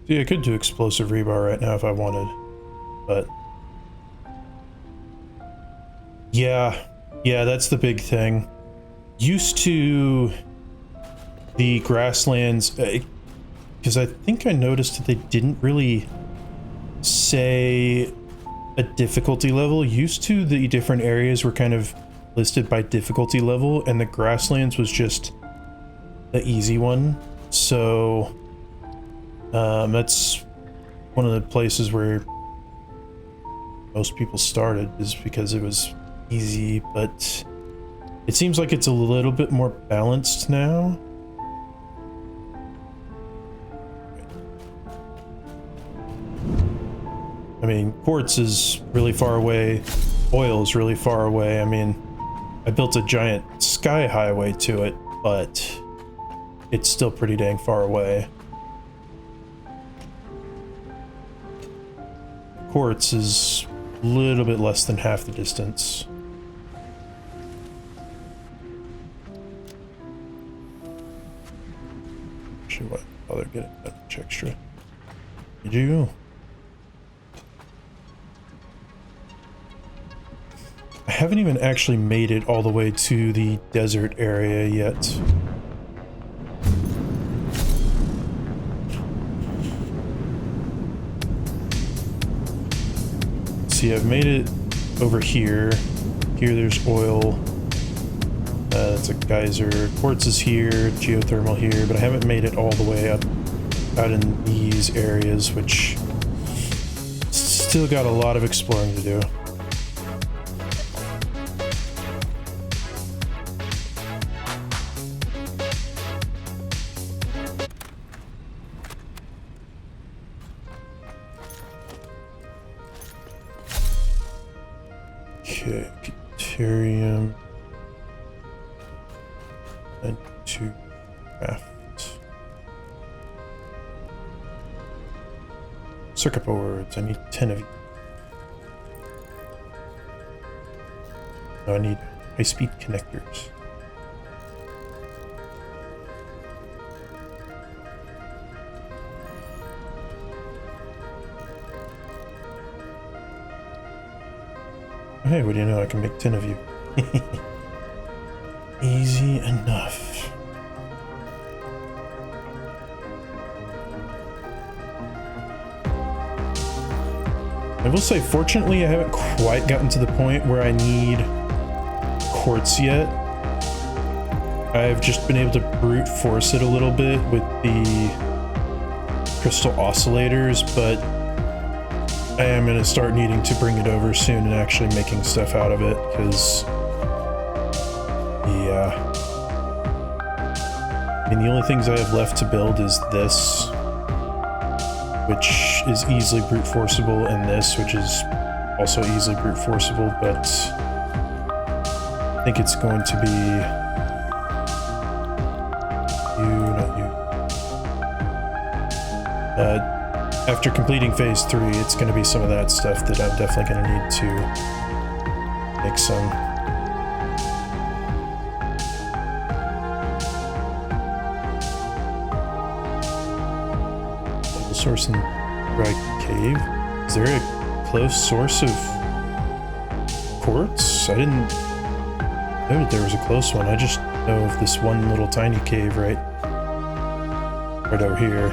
See, I could do explosive rebar right now if I wanted, but yeah, that's the big thing. Used to the grasslands, because I think I noticed that they didn't really say a difficulty level. Used to, the different areas were kind of listed by difficulty level, and the grasslands was just the easy one. So that's one of the places where most people started, is because it was easy, but it seems like it's a little bit more balanced now. I mean, quartz is really far away, oil is really far away. I mean, I built a giant sky highway to it, but it's still pretty dang far away. Quartz is a little bit less than half the distance. Actually, what? Oh, they're getting that much extra. Did you? I haven't even actually made it all the way to the desert area yet. See, I've made it over here. Here there's oil. That's a geyser. Quartz is here, geothermal here, but I haven't made it all the way up out in these areas, which still got a lot of exploring to do. Okay, deuterium. And to craft. Circuit boards, I need 10 of you. No, I need high-speed connectors. Hey, what do you know? I can make 10 of you. Easy enough. I will say, fortunately, I haven't quite gotten to the point where I need quartz yet. I've just been able to brute force it a little bit with the crystal oscillators, but I am going to start needing to bring it over soon and actually making stuff out of it, because, yeah. I mean, the only things I have left to build is this, which is easily brute forceable, and this, which is also easily brute forceable, but I think it's going to be you, not you. After completing phase 3, it's going to be some of that stuff that I'm definitely going to need to make some. Double source in dry cave. Is there a close source of quartz? I didn't know that there was a close one. I just know of this one little tiny cave right over here.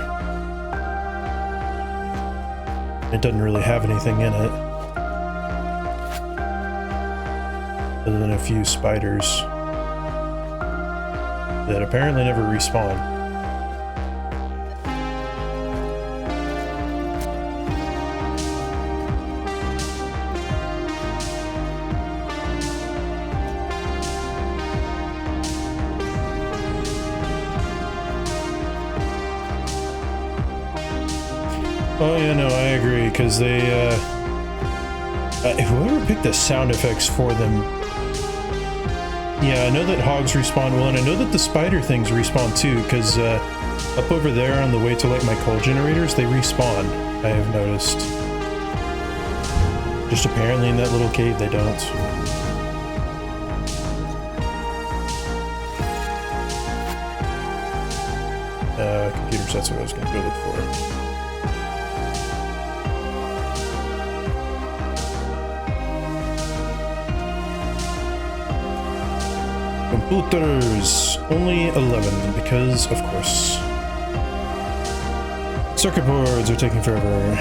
It doesn't really have anything in it, other than a few spiders that apparently never respawn. Oh yeah, no, I agree, because they, whoever picked the sound effects for them, yeah, I know that hogs respawn well, and I know that the spider things respawn too, because up over there on the way to like my coal generators, they respawn, I have noticed. Just apparently in that little cave they don't. Computers, that's what I was going to go look for. Computers, only 11, because of course. Circuit boards are taking forever.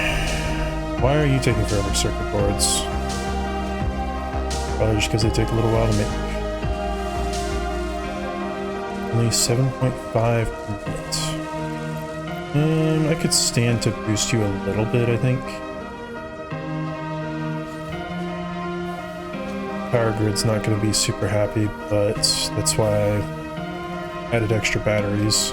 Why are you taking forever, circuit boards? Probably just because they take a little while to make. Only 7.5 per minute. I could stand to boost you a little bit, I think. Power grid's not going to be super happy, but that's why I added extra batteries.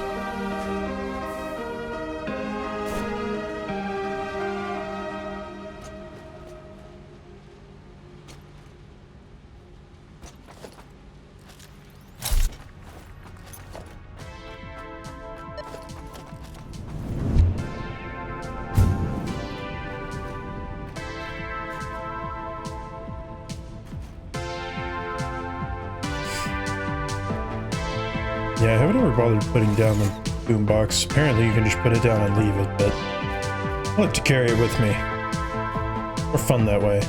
Yeah, I haven't ever bothered putting down the boombox. Apparently you can just put it down and leave it, but I like to carry it with me. More fun that way.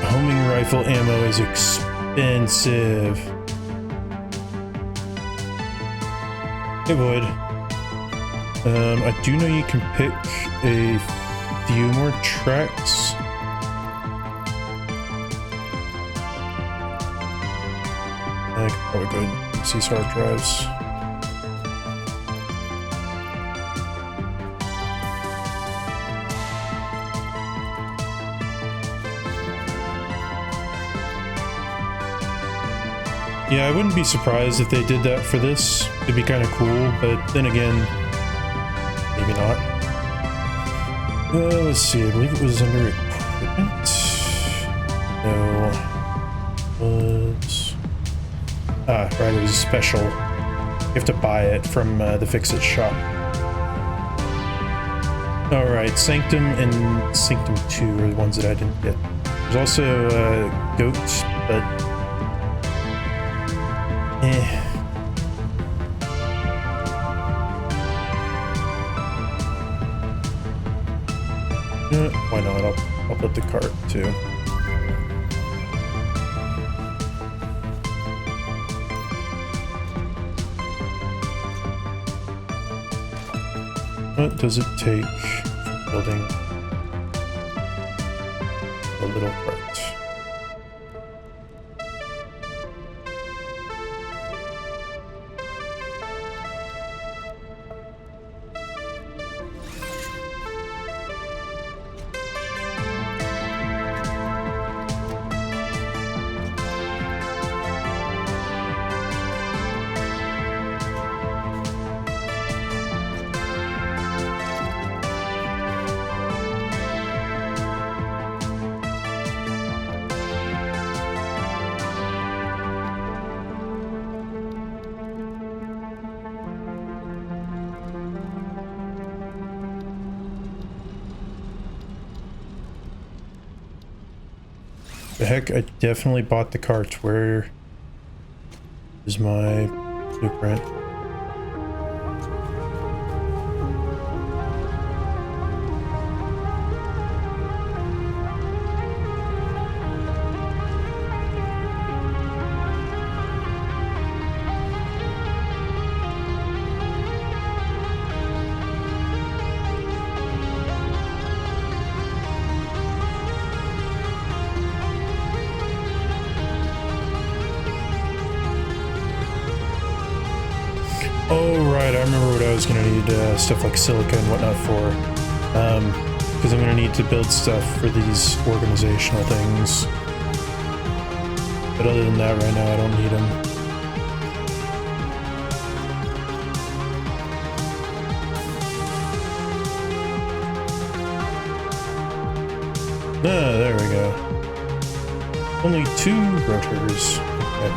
Homing rifle ammo is expensive. It would. I do know you can pick a few more tracks. I could probably go ahead and seize hard drives. Yeah, I wouldn't be surprised if they did that for this. It'd be kind of cool, but then again, maybe not. Let's see, I believe it was under equipment. No. Was... Ah, right, it was a special. You have to buy it from the Fix-It shop. Alright, Sanctum and Sanctum 2 are the ones that I didn't get. There's also Goats, but... Why not? I'll put the cart too. What does it take for building a little cart? The heck, I definitely bought the cart. Where is my blueprint? Oh, right, I remember what I was going to need stuff like silica and whatnot for. Because I'm going to need to build stuff for these organizational things. But other than that, right now, I don't need them. Ah, there we go. Only 2 rotors. Okay.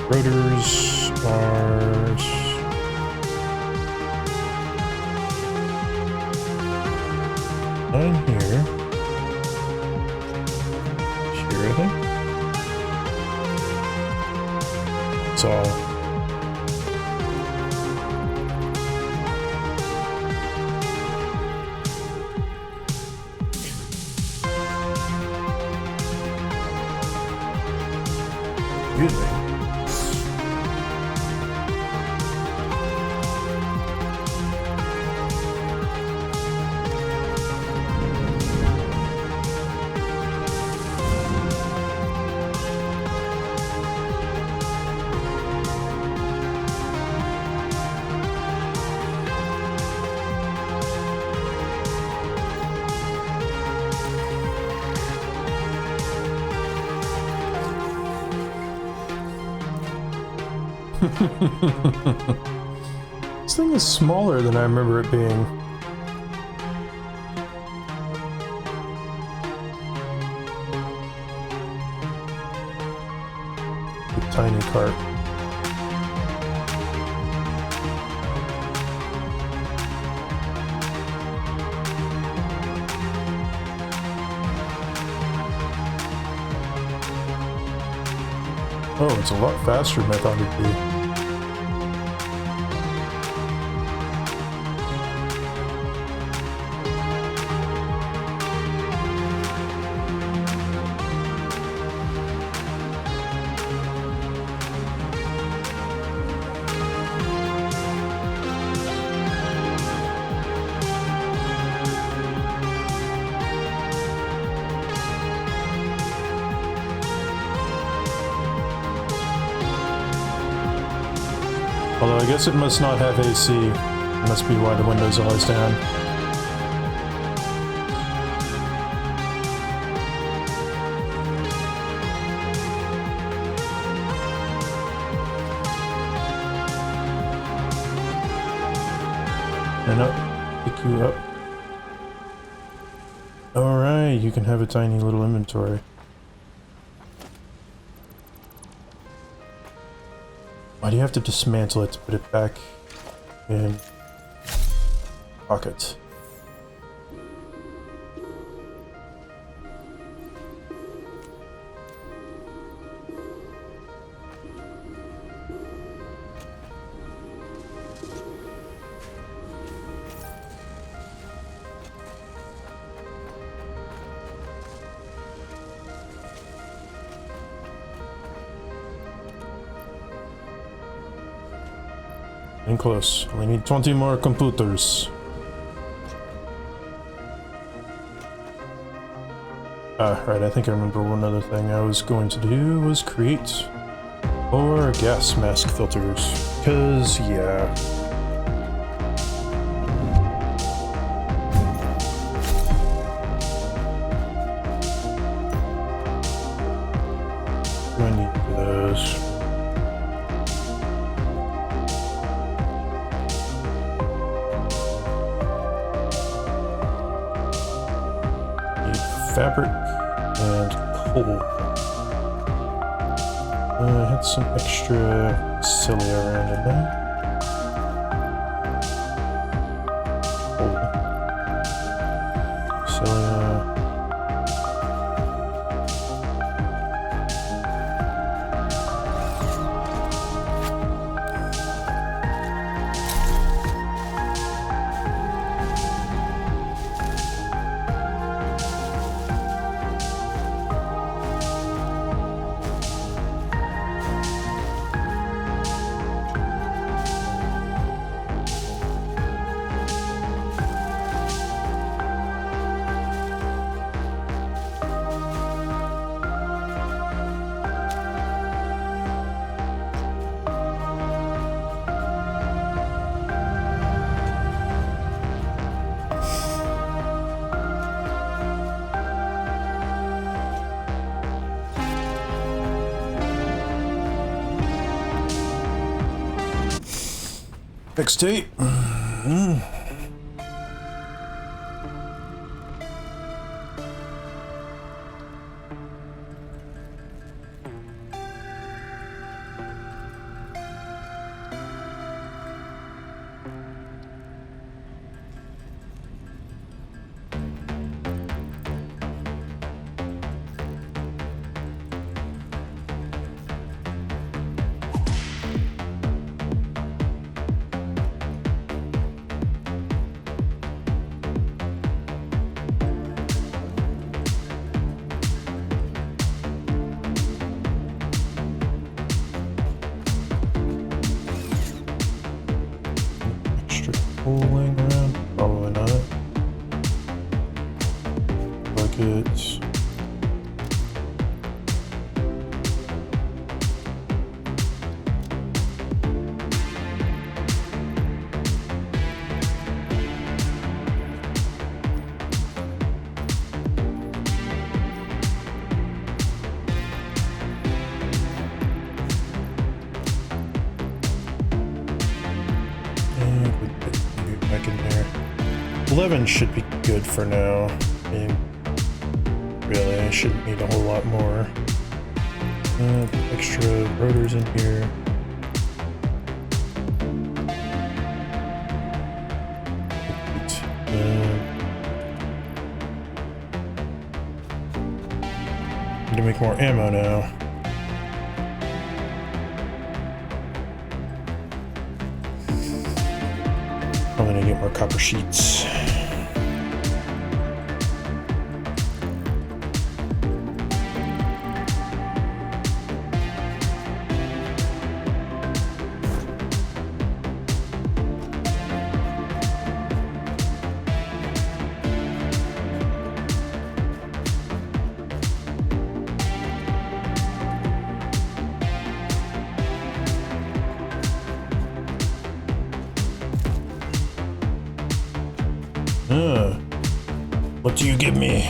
Rotors are... on here. Here, I think. That's all. Really? This thing is smaller than I remember it being. A tiny cart. Oh, it's a lot faster than I thought it'd be. Although I guess it must not have AC. Must be why the window's always down. And up, pick you up. Alright, you can have a tiny little inventory. Why do you have to dismantle it to put it back in pocket? And close. We need 20 more computers. Right, I think I remember one other thing I was going to do was create more gas mask filters. Cause, yeah. Do I need those? Fabric and coal. I had some extra cilia around in there. Coal. Cilia. Next date. 11 should be good for now. I mean, really, I shouldn't need a whole lot more. Extra rotors in here. Need to make more ammo now. Probably need to get more copper sheets. What do you give me?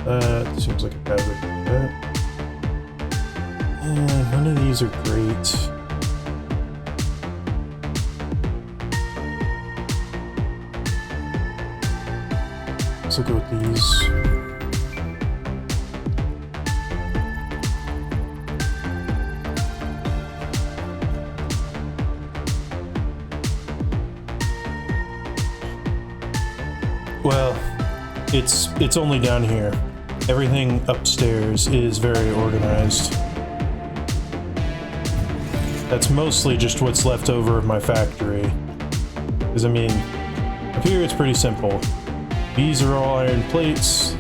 That seems like a bad way to do that. Yeah, none of these are great. Let's go with these. Well, it's only down here. Everything upstairs is very organized. That's mostly just what's left over of my factory. Because, I mean, up here it's pretty simple. These are all iron plates.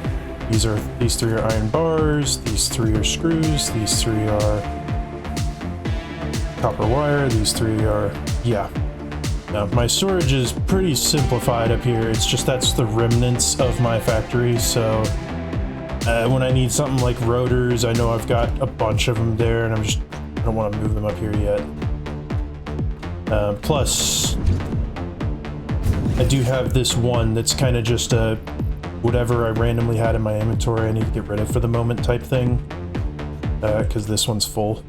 These three are iron bars. These three are screws. These three are copper wire. These three are, yeah. Now, my storage is pretty simplified up here. It's just that's the remnants of my factory, so when I need something like rotors, I know I've got a bunch of them there, and I don't want to move them up here yet. Plus, I do have this one that's kind of just a whatever I randomly had in my inventory I need to get rid of for the moment type thing, because this one's full,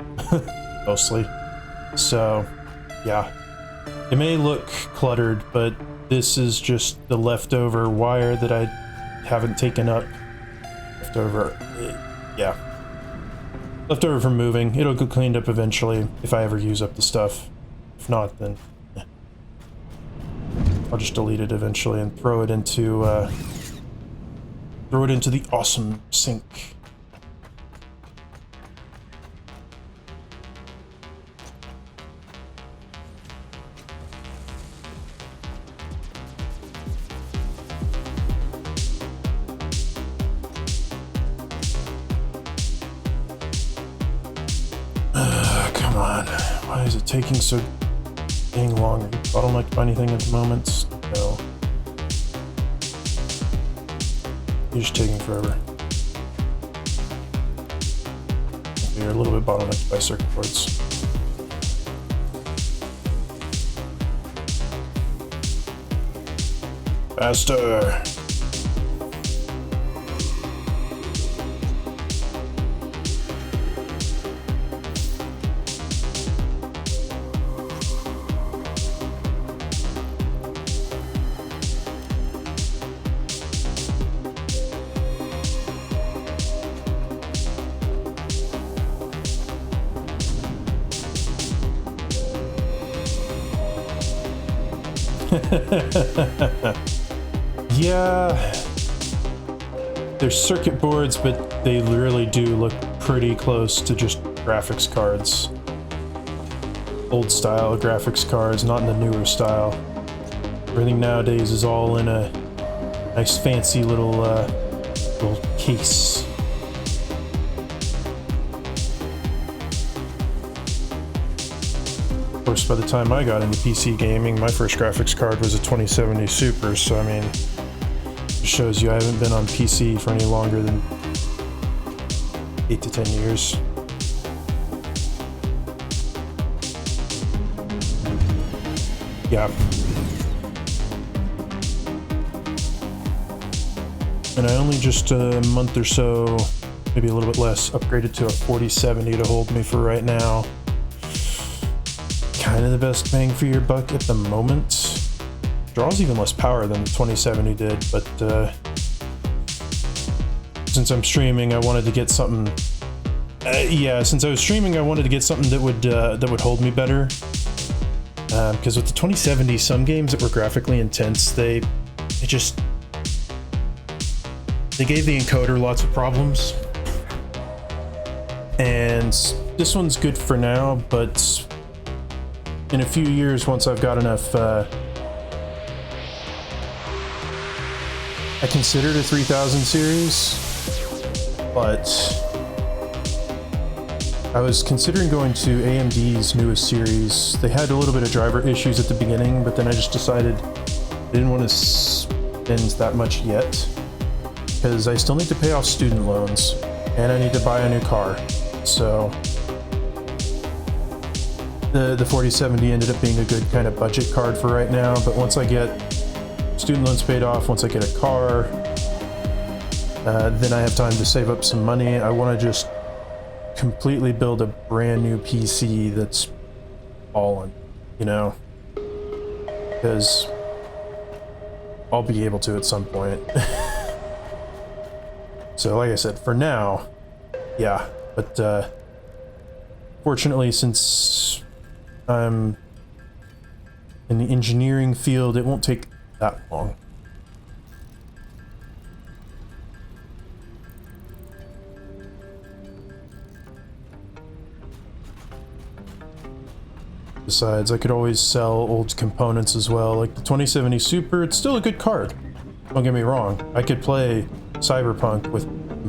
mostly. So, yeah. It may look cluttered, but this is just the leftover wire that I haven't taken up. Leftover, yeah. Leftover from moving. It'll get cleaned up eventually if I ever use up the stuff. If not, then I'll just delete it eventually and throw it into the awesome sink. Come on. Why is it taking so dang long? Are you bottlenecked by anything at the moment? No. You're just taking forever. You're a little bit bottlenecked by circuit boards. Faster! Yeah, they're circuit boards, but they really do look pretty close to just graphics cards. Old style graphics cards, not in the newer style. Everything nowadays is all in a nice fancy little case. Of course, by the time I got into PC gaming, my first graphics card was a 2070 Super, so I mean, it shows you I haven't been on PC for any longer than 8 to 10 years. Yeah. And I only just a month or so, maybe a little bit less, upgraded to a 4070 to hold me for right now. Kind of the best bang for your buck at the moment. Draws even less power than the 2070 did, but since I'm streaming, I wanted to get something. Since I was streaming, I wanted to get something that would hold me better. Because with the 2070, some games that were graphically intense, they gave the encoder lots of problems. And this one's good for now, but in a few years, once I've got enough, I considered a 3000 series, but I was considering going to AMD's newest series. They had a little bit of driver issues at the beginning, but then I just decided I didn't want to spend that much yet, because I still need to pay off student loans, and I need to buy a new car. So the 4070 ended up being a good kind of budget card for right now, but once I get student loans paid off, once I get a car, then I have time to save up some money. I want to just completely build a brand new PC that's all in, you know, because I'll be able to at some point. So like I said, for now, yeah, but fortunately, since I'm in the engineering field, it won't take that long. Besides, I could always sell old components as well, like the 2070 Super. It's still a good card, don't get me wrong. I could play Cyberpunk with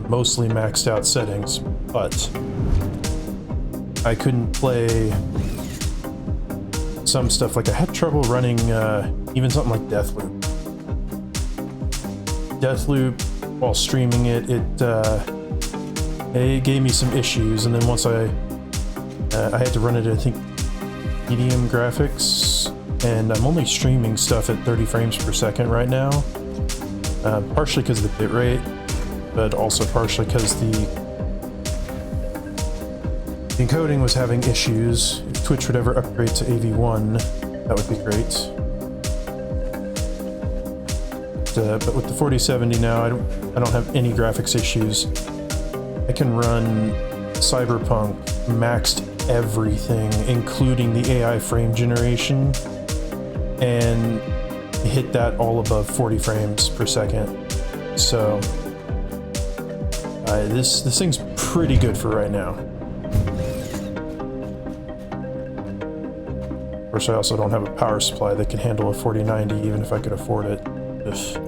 mostly maxed out settings, but I couldn't play some stuff. Like I had trouble running even something like Deathloop. Deathloop, while streaming it gave me some issues, and then once I had to run it, I think, medium graphics, and I'm only streaming stuff at 30 frames per second right now, partially because of the bitrate, but also partially because the encoding was having issues. If Twitch would ever upgrade to AV1, that would be great. But with the 4070 now, I don't have any graphics issues. I can run Cyberpunk maxed everything, including the AI frame generation, and hit that all above 40 frames per second. So this thing's pretty good for right now. Of course, I also don't have a power supply that can handle a 4090, even if I could afford it. Ugh.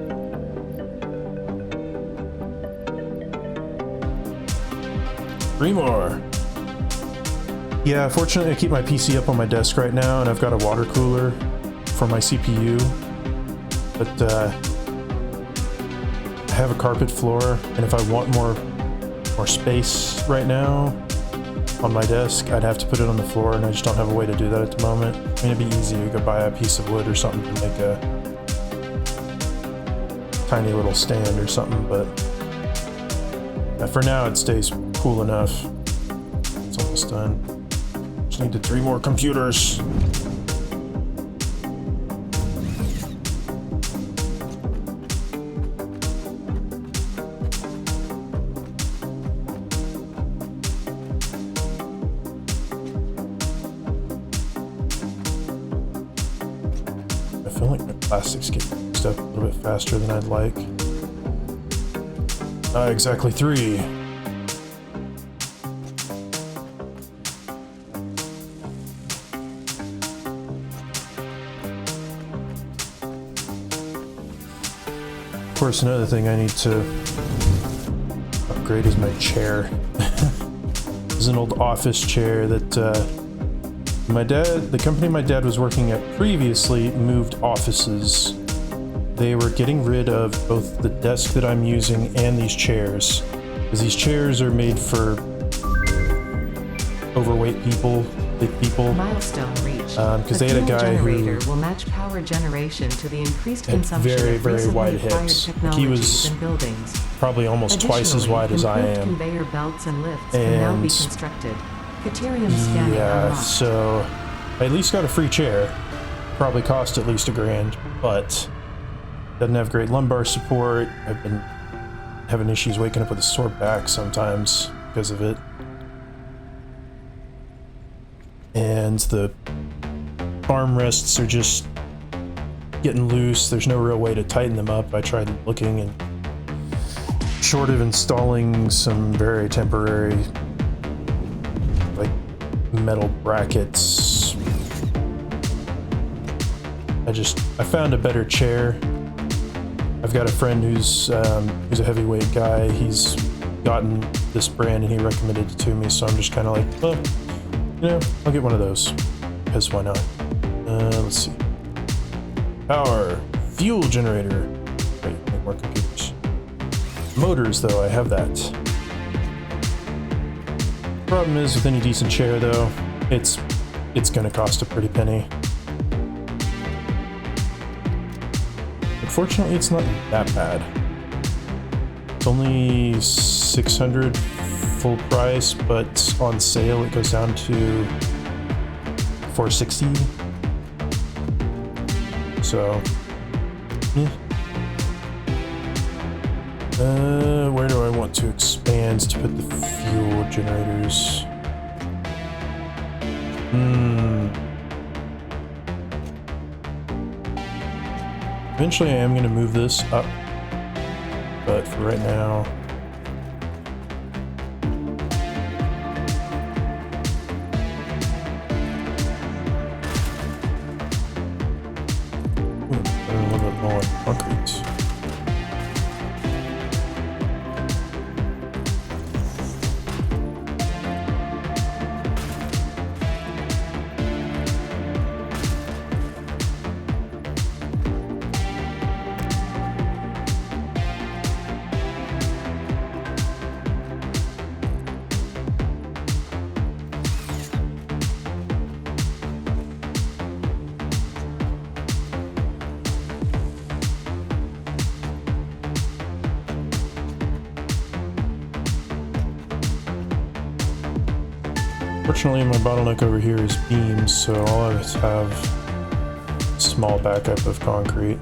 3 more. Yeah, fortunately I keep my PC up on my desk right now, and I've got a water cooler for my CPU, but I have a carpet floor, and if I want more space right now on my desk, I'd have to put it on the floor, and I just don't have a way to do that at the moment. I mean, it'd be easy to go buy a piece of wood or something to make a tiny little stand or something, but for now it stays cool enough. It's almost done. Just needed 3 more computers. I feel like my plastics get used up a little bit faster than I'd like. Exactly 3. Of course, another thing I need to upgrade is my chair. This is an old office chair that the company my dad was working at previously moved offices. They were getting rid of both the desk that I'm using and these chairs, because these chairs are made for overweight people the people. Milestone reached. Because they had a fuel guy generator who will match power generation to the increased had consumption very, of very recently wide acquired hips. He technologies was and buildings. probably almost twice as wide as I improved am. Conveyor belts and lifts can now be And constructed. Caterium scanning yeah, unlocked. so I at least got a free chair. Probably cost at least $1,000, but doesn't have great lumbar support. I've been having issues waking up with a sore back sometimes because of it. And the armrests are just getting loose. There's no real way to tighten them up. I tried looking, and short of installing some very temporary like metal brackets, I found a better chair. I've got a friend who's a heavyweight guy. He's gotten this brand and he recommended it to me, so I'm just kind of like, well, you know, I'll get one of those, because why not? Let's see. Power, fuel generator. Wait, make more computers. Motors, though, I have that. Problem is, with any decent chair, though, it's gonna cost a pretty penny. Fortunately, it's not that bad. It's only $600 full price, but on sale it goes down to $460. So, where do I want to expand to put the fuel generators? Eventually I am going to move this up, but for right now, a little bit more concrete. Fortunately, my bottleneck over here is beams, so I'll always have a small backup of concrete.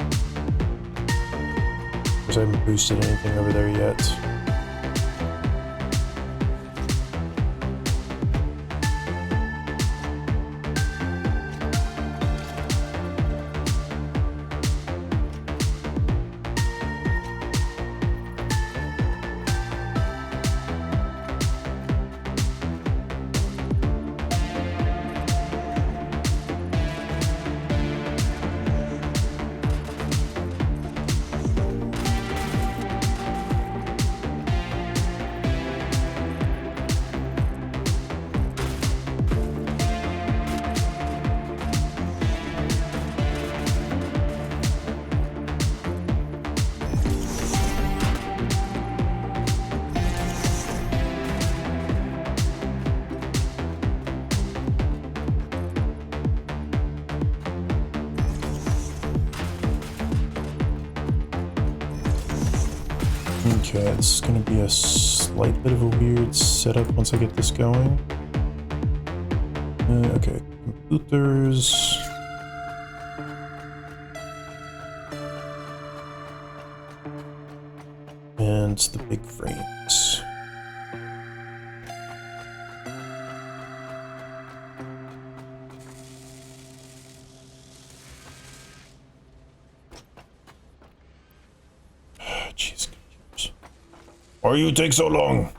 Because I haven't boosted anything over there yet. Okay, this is going to be a slight bit of a weird setup once I get this going. Okay, computers. And the big frames. Jeez. Why you take so long?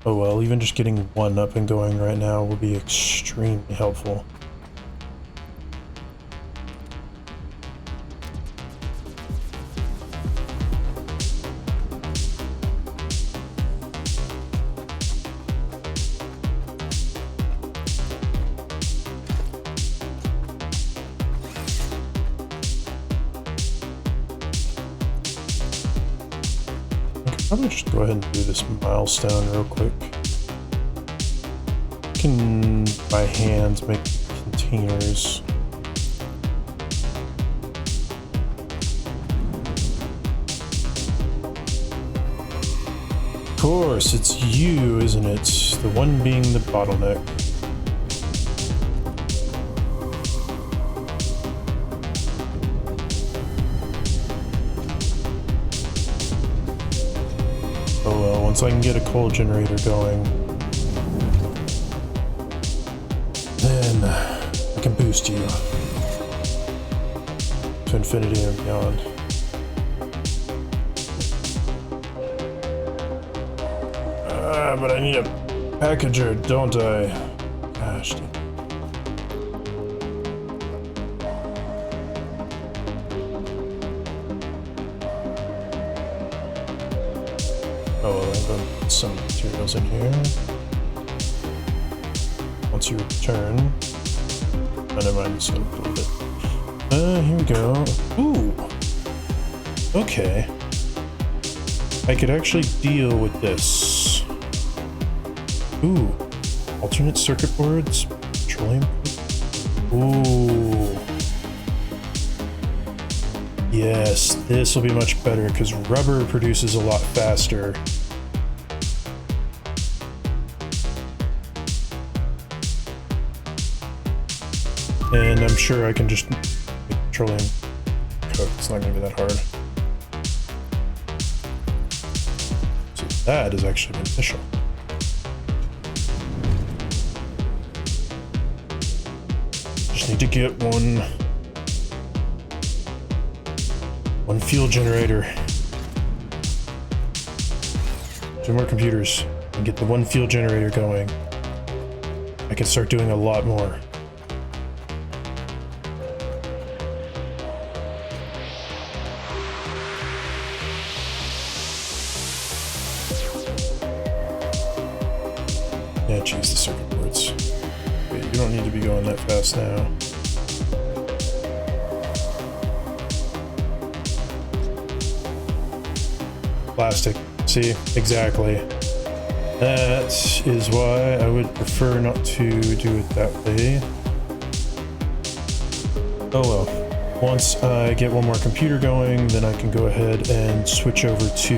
Oh well, even just getting one up and going right now will be extremely helpful. I'm gonna just go ahead and do this milestone real quick. can by hand make containers. Of course, it's you, isn't it? The one being the bottleneck. Oh well, once I can get a coal generator going, then I can boost you to infinity and beyond. But I need a packager, don't I? Gosh. Oh, I'm going to put some materials in here. Once you return. Oh, never mind, just gonna put it. Here we go. Ooh. Okay. I could actually deal with this. Ooh, alternate circuit boards, petroleum. Ooh. Yes, this will be much better because rubber produces a lot faster. And I'm sure I can just make petroleum coke. It's not going to be that hard. So that is actually beneficial. Need to get one fuel generator. 2 more computers and get the one fuel generator going. I can start doing a lot more. Yeah, geez, the circuit boards. Wait, you don't need to be going that fast now. Plastic. See, exactly. That is why I would prefer not to do it that way. Oh well. Once I get one more computer going, then I can go ahead and switch over to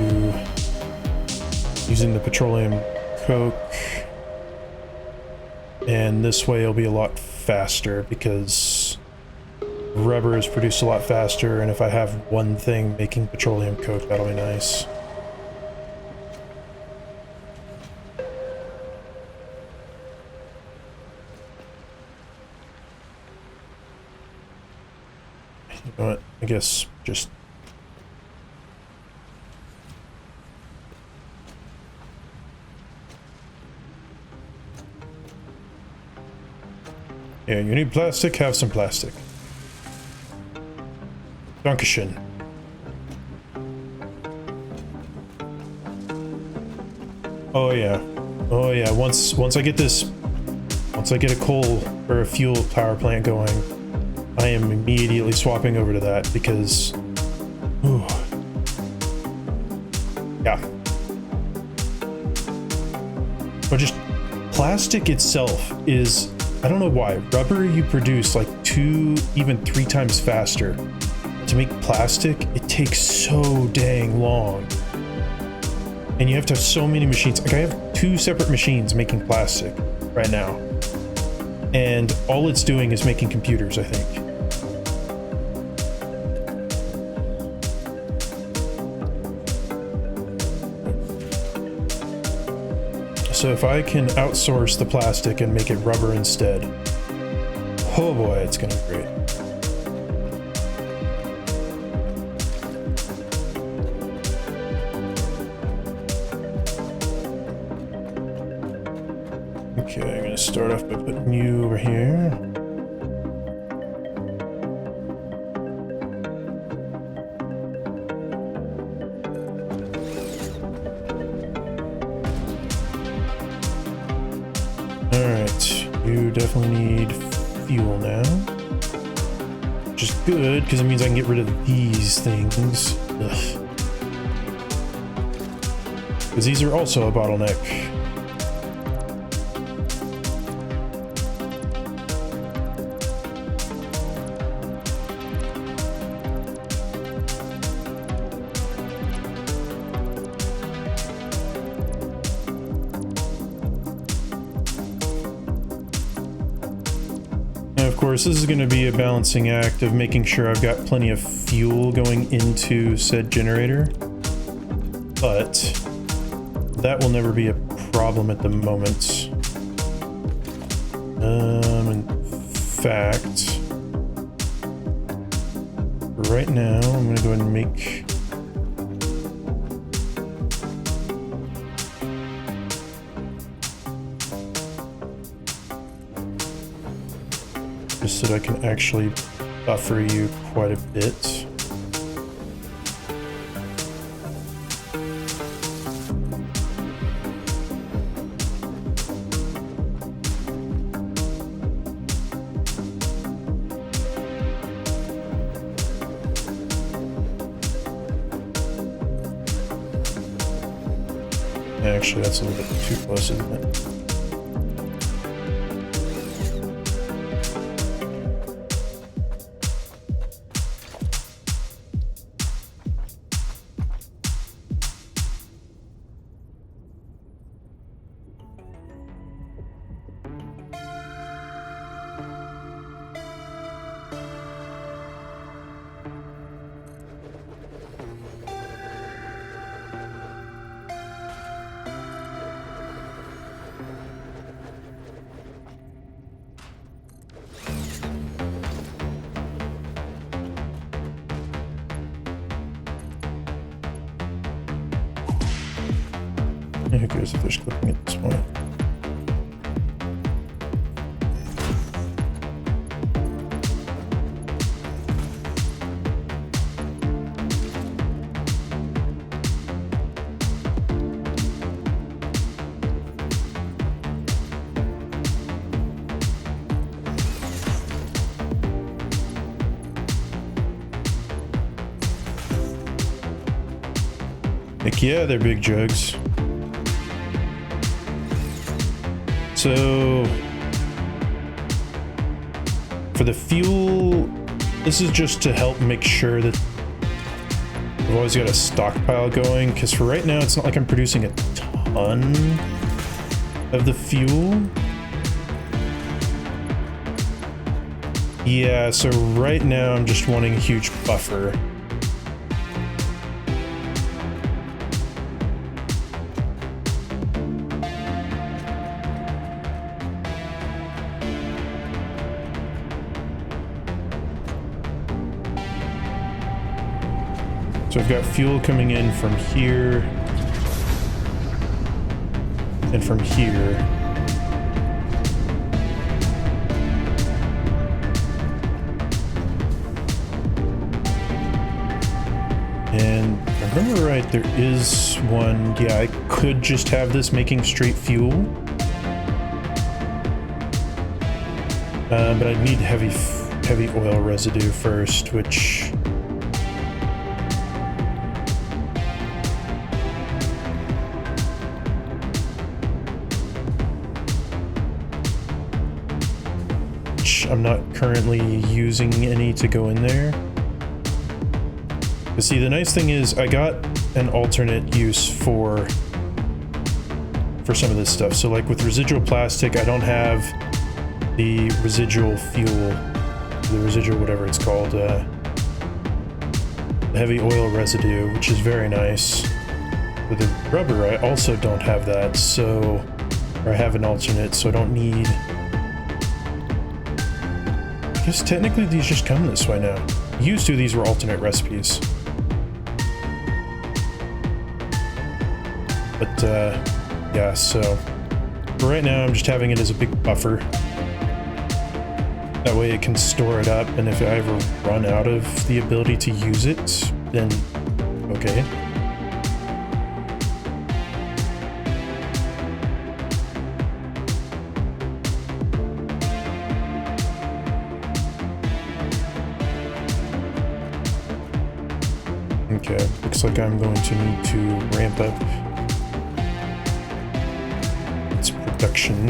using the petroleum coke. And this way it'll be a lot faster because rubber is produced a lot faster, and if I have one thing making petroleum coke, that'll be nice. You know what? I guess just... Yeah, you need plastic? Have some plastic. Dankeschön. Oh yeah. Oh yeah, once I get this... Once I get a coal or a fuel power plant going, I am immediately swapping over to that because... Ooh. Yeah. But just... Plastic itself is... I don't know why. Rubber you produce like 2, even 3 times faster. To make plastic, it takes so dang long. And you have to have so many machines. Like I have 2 separate machines making plastic right now. And all it's doing is making computers, I think. So if I can outsource the plastic and make it rubber instead, oh boy, it's gonna be great. Okay, I'm gonna start off by putting you over here. Definitely need fuel now, which is good because it means I can get rid of these things. Because these are also a bottleneck. course, this is going to be a balancing act of making sure I've got plenty of fuel going into said generator. But that will never be a problem at the moment. In fact, right now, I'm going to go ahead and make... just so that I can actually buffer you quite a bit. Actually, that's a little bit too close, isn't it? Who cares if there's clipping at this point? Heck yeah, they're big jugs. So for the fuel, this is just to help make sure that I've always got a stockpile going, because for right now it's not like I'm producing a ton of the fuel. Yeah, so right now I'm just wanting a huge buffer. So I've got fuel coming in from here and from here. And if I remember right, there is one. Yeah, I could just have this making straight fuel. But I'd need heavy oil residue first, which... I'm not currently using any to go in there. But see, the nice thing is I got an alternate use for some of this stuff. So like with residual plastic, I don't have the residual fuel, the residual whatever it's called, the heavy oil residue, which is very nice. With the rubber, I also don't have that, so, or I have an alternate, so I don't need... I guess technically these just come this way now. Used to, these were alternate recipes. But, yeah, so for right now I'm just having it as a big buffer. That way it can store it up, and if I ever run out of the ability to use it, then okay. Okay, looks like I'm going to need to ramp up its production.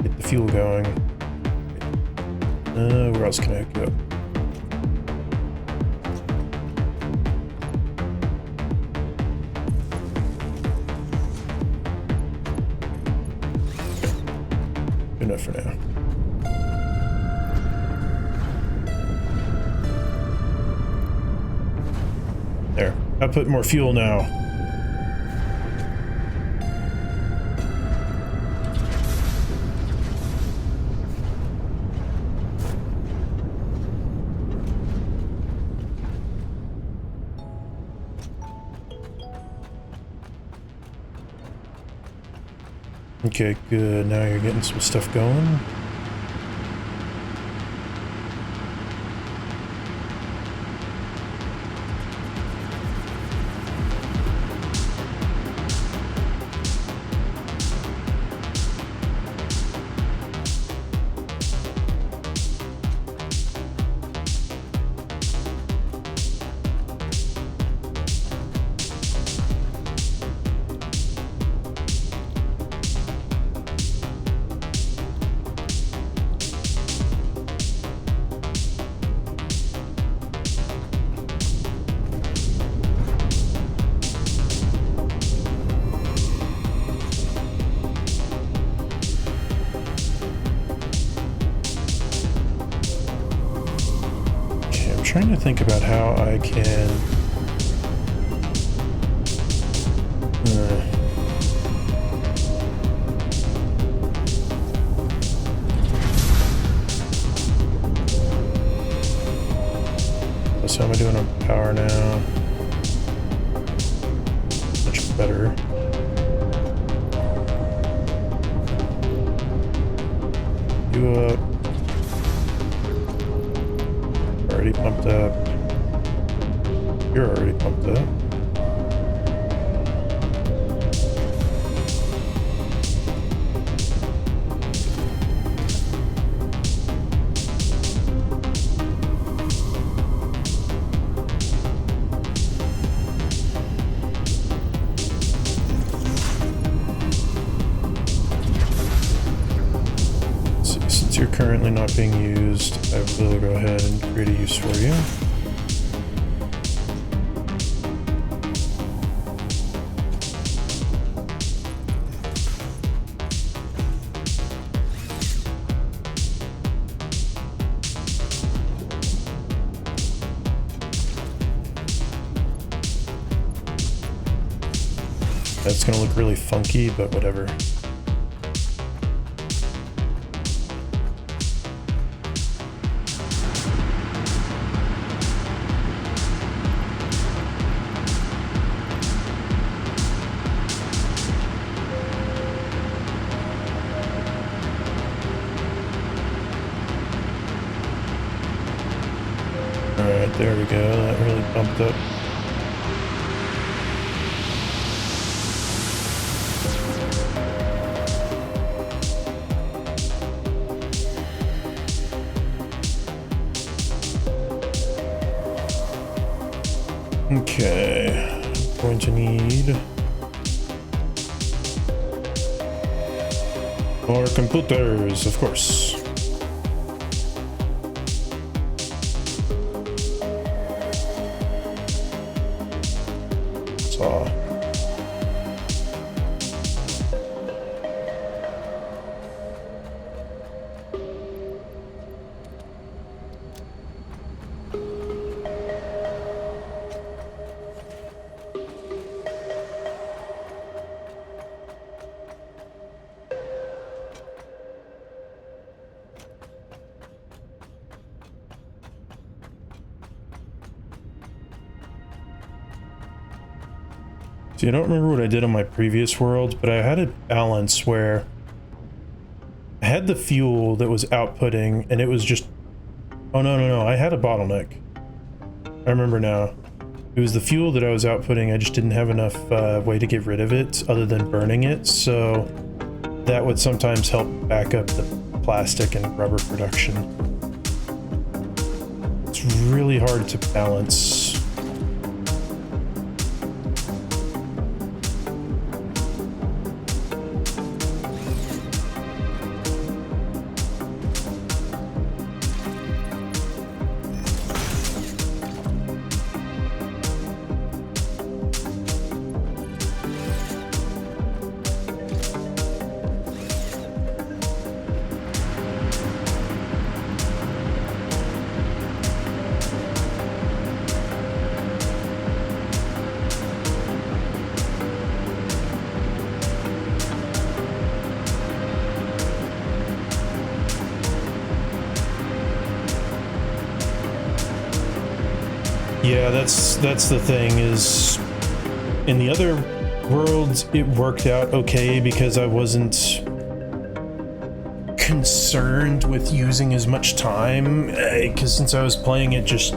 Get the fuel going. Where else can I hook it up? Good enough for now. Output more fuel now. Okay, good. Now you're getting some stuff going. Trying to think about how I can so how am I doing on power now? Much better. You up. Already pumped up. You're already pumped up. Since you're currently not being used, I will go ahead and create a use for you. That's gonna look really funky, but whatever. Alright, there we go. That really bumped up. Okay, I'm going to need more computers, of course. Saw. See, I don't remember what I did on my previous world, but I had a balance where I had the fuel that was outputting and it was just, oh no, I had a bottleneck. I remember now. It was the fuel that I was outputting, I just didn't have enough way to get rid of it other than burning it, so that would sometimes help back up the plastic and rubber production. It's really hard to balance. that's the thing is, in the other worlds it worked out okay because I wasn't concerned with using as much time, because since I was playing it just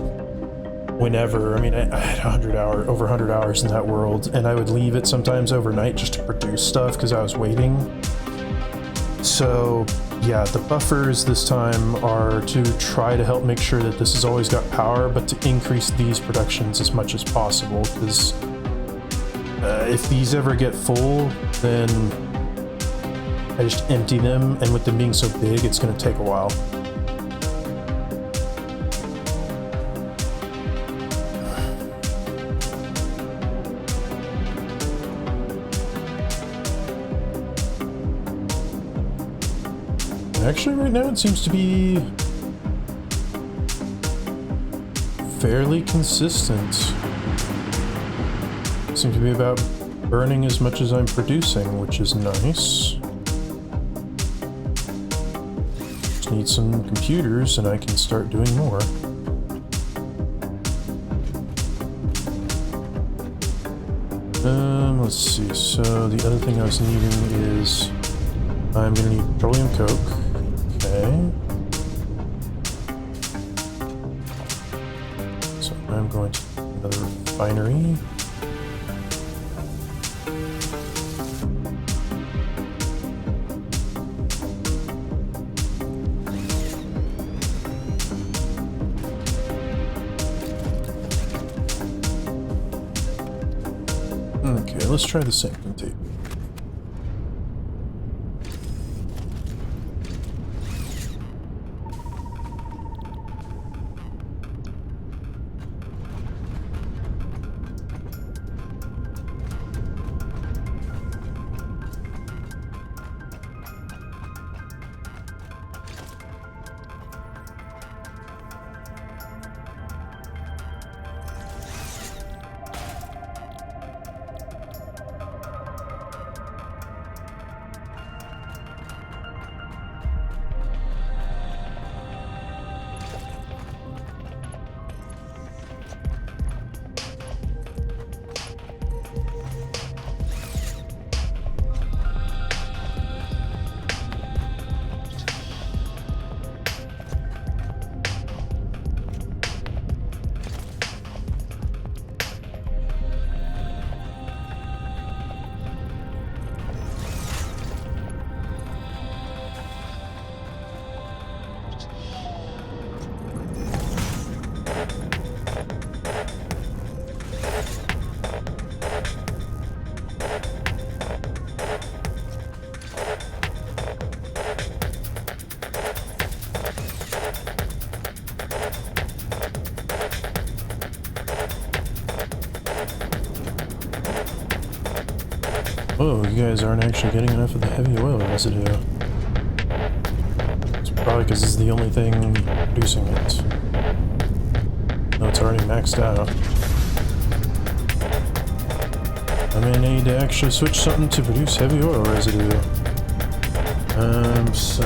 whenever. I mean, I had over 100 hours in that world, and I would leave it sometimes overnight just to produce stuff because I was waiting. So yeah, the buffers this time are to try to help make sure that this has always got power, but to increase these productions as much as possible, because if these ever get full, then I just empty them, and with them being so big, it's going to take a while. Actually, right now it seems to be fairly consistent. Seems to be about burning as much as I'm producing, which is nice. Just need some computers and I can start doing more. Let's see. So the other thing I was needing is I'm gonna need petroleum coke. Okay. So I'm going to another refinery. Okay, let's try the sampling tape. Oh, you guys aren't actually getting enough of the heavy oil residue. It's probably because this is the only thing producing it. No, it's already maxed out. I may need to actually switch something to produce heavy oil residue. So...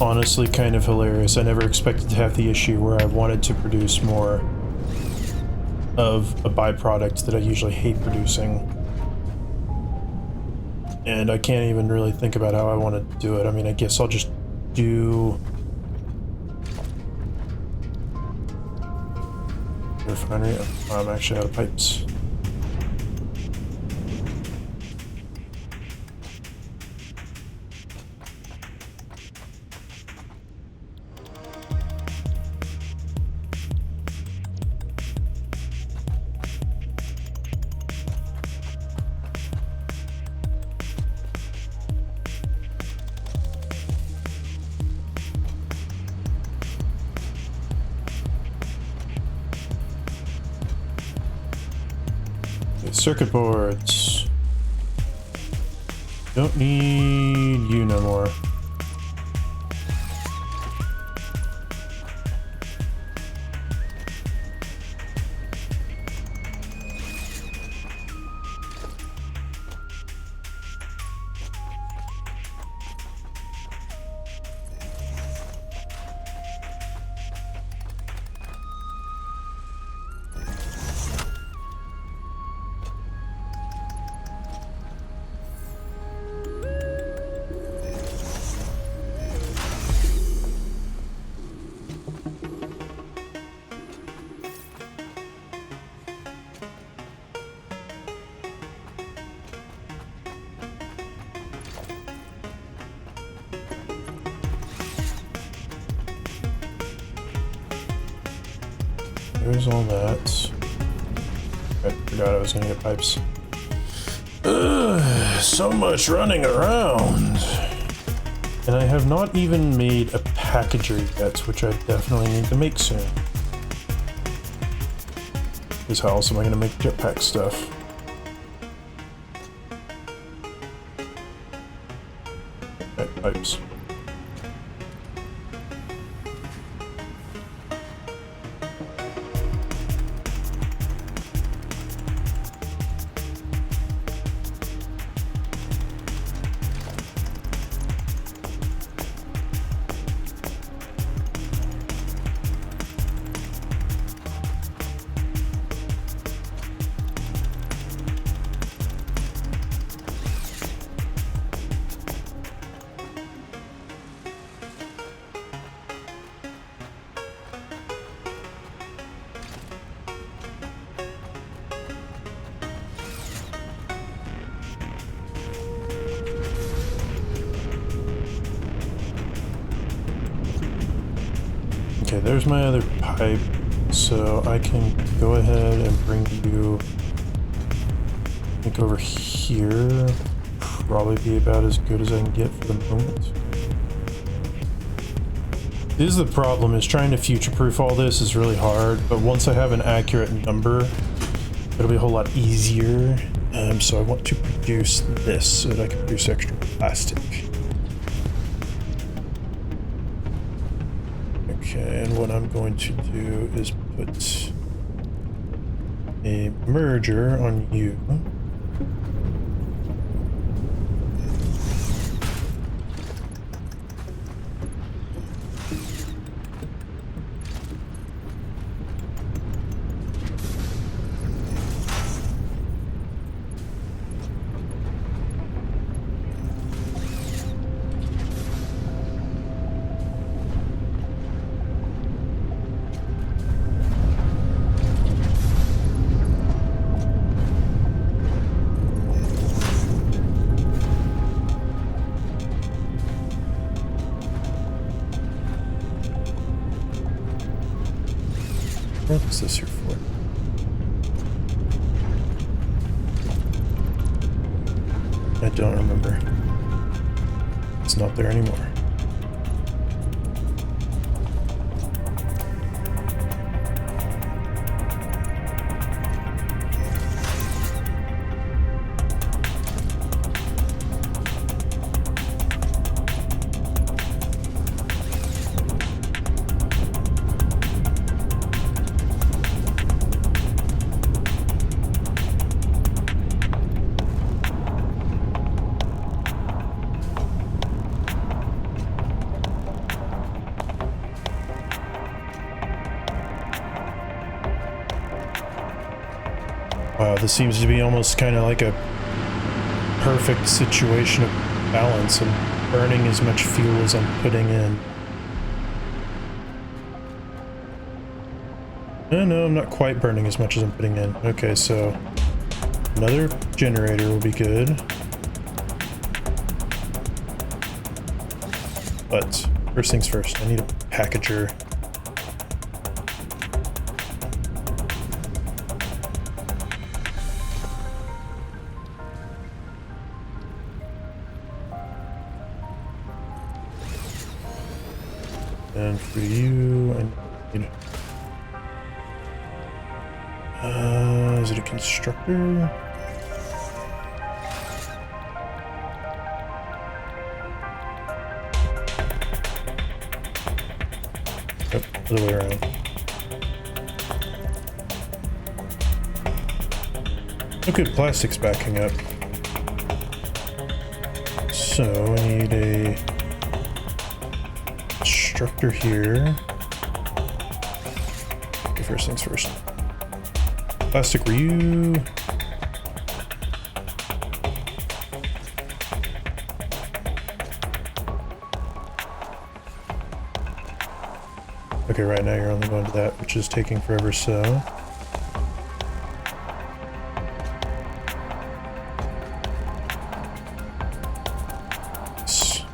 honestly kind of hilarious. I never expected to have the issue where I wanted to produce more of a byproduct that I usually hate producing. And I can't even really think about how I want to do it. I mean, I guess I'll just do... refinery. Oh, I'm actually out of pipes. Circuit boards. Don't need you no more. There's all that. I forgot I was gonna get pipes. Ugh, so much running around. And I have not even made a packager yet, which I definitely need to make soon. Because how else am I gonna make jetpack stuff? Okay, pipes. Okay, there's my other pipe, so I can go ahead and bring you, I think, over here. Probably be about as good as I can get for the moment. This is the problem, is trying to future-proof all this is really hard, but once I have an accurate number, it'll be a whole lot easier. So I want to produce this so that I can produce extra plastic. Okay, and what I'm going to do is put a merger on you. What's this here for? I don't remember. It's not there anymore. this seems to be almost kind of like a perfect situation of balance. I'm burning as much fuel as I'm putting in. No, I'm not quite burning as much as I'm putting in. Okay, so another generator will be good. But first things first, I need a packager. And for you, I need... is it a constructor? Yep, other way around. Okay, plastic's backing up. So I need a constructor here. Okay, first things first. Plastic, were you? Okay, right now you're only going to that, which is taking forever, so. Yes.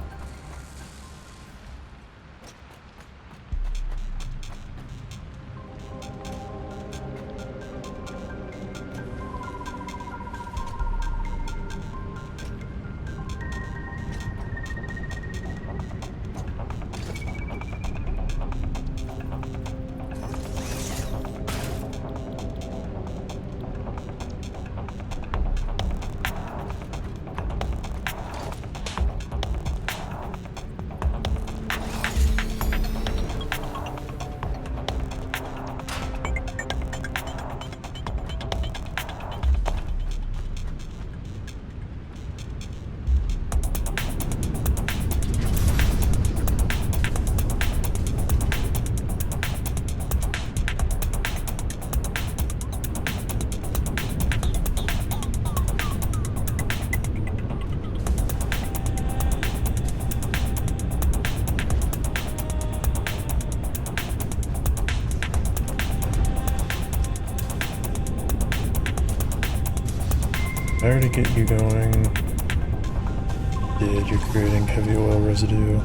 I already get you going. Did you're creating heavy oil residue?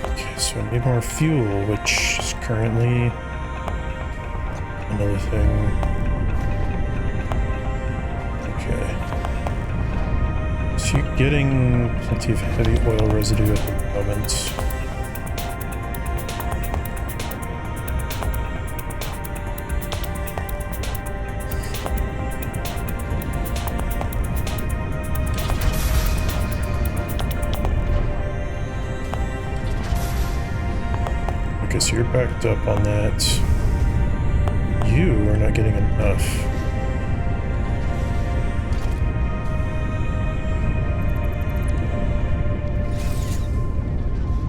Okay, so I need more fuel, which is currently another thing. So you're getting plenty of heavy oil residue at the moment. Okay, so you're backed up on that. You are not getting enough.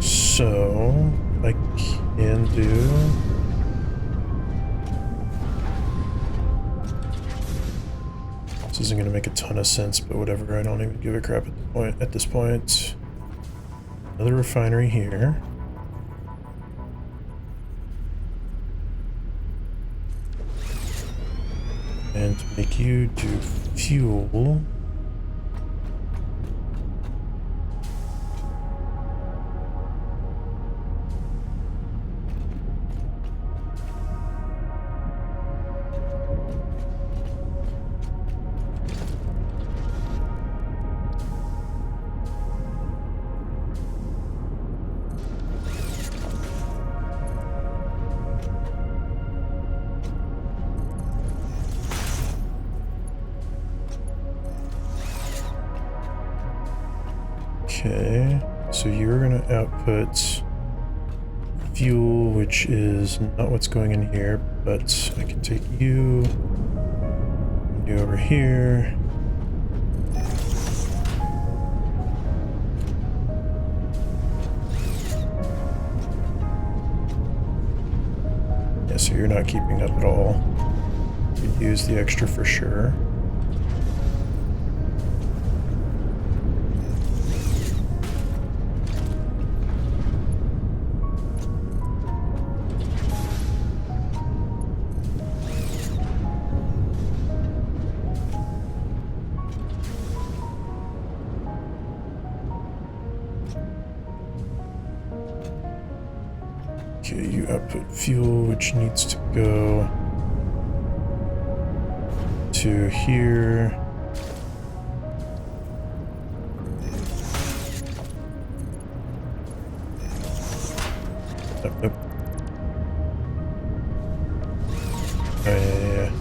So, I can do... This isn't going to make a ton of sense, but whatever, I don't even give a crap at this point. Another refinery here. And to make you do fuel... Okay, so you're going to output fuel, which is not what's going in here, but I can take you over here. you're not keeping up at all. Could use the extra for sure. Okay, you output fuel, which needs to go to here. Nope. Oh, yeah.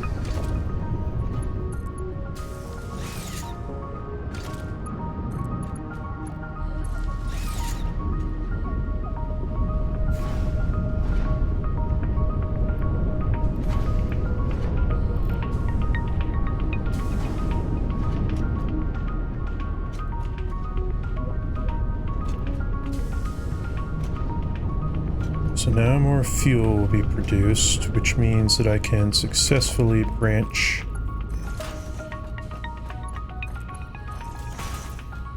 So now more fuel will be produced, which means that I can successfully branch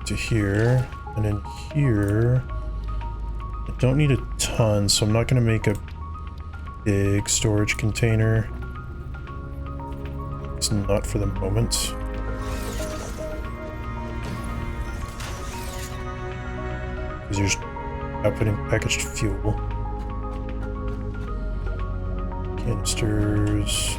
to here, and then here. I don't need a ton, so I'm not going to make a big storage container. It's not for the moment. Because you're just outputting packaged fuel. Canisters.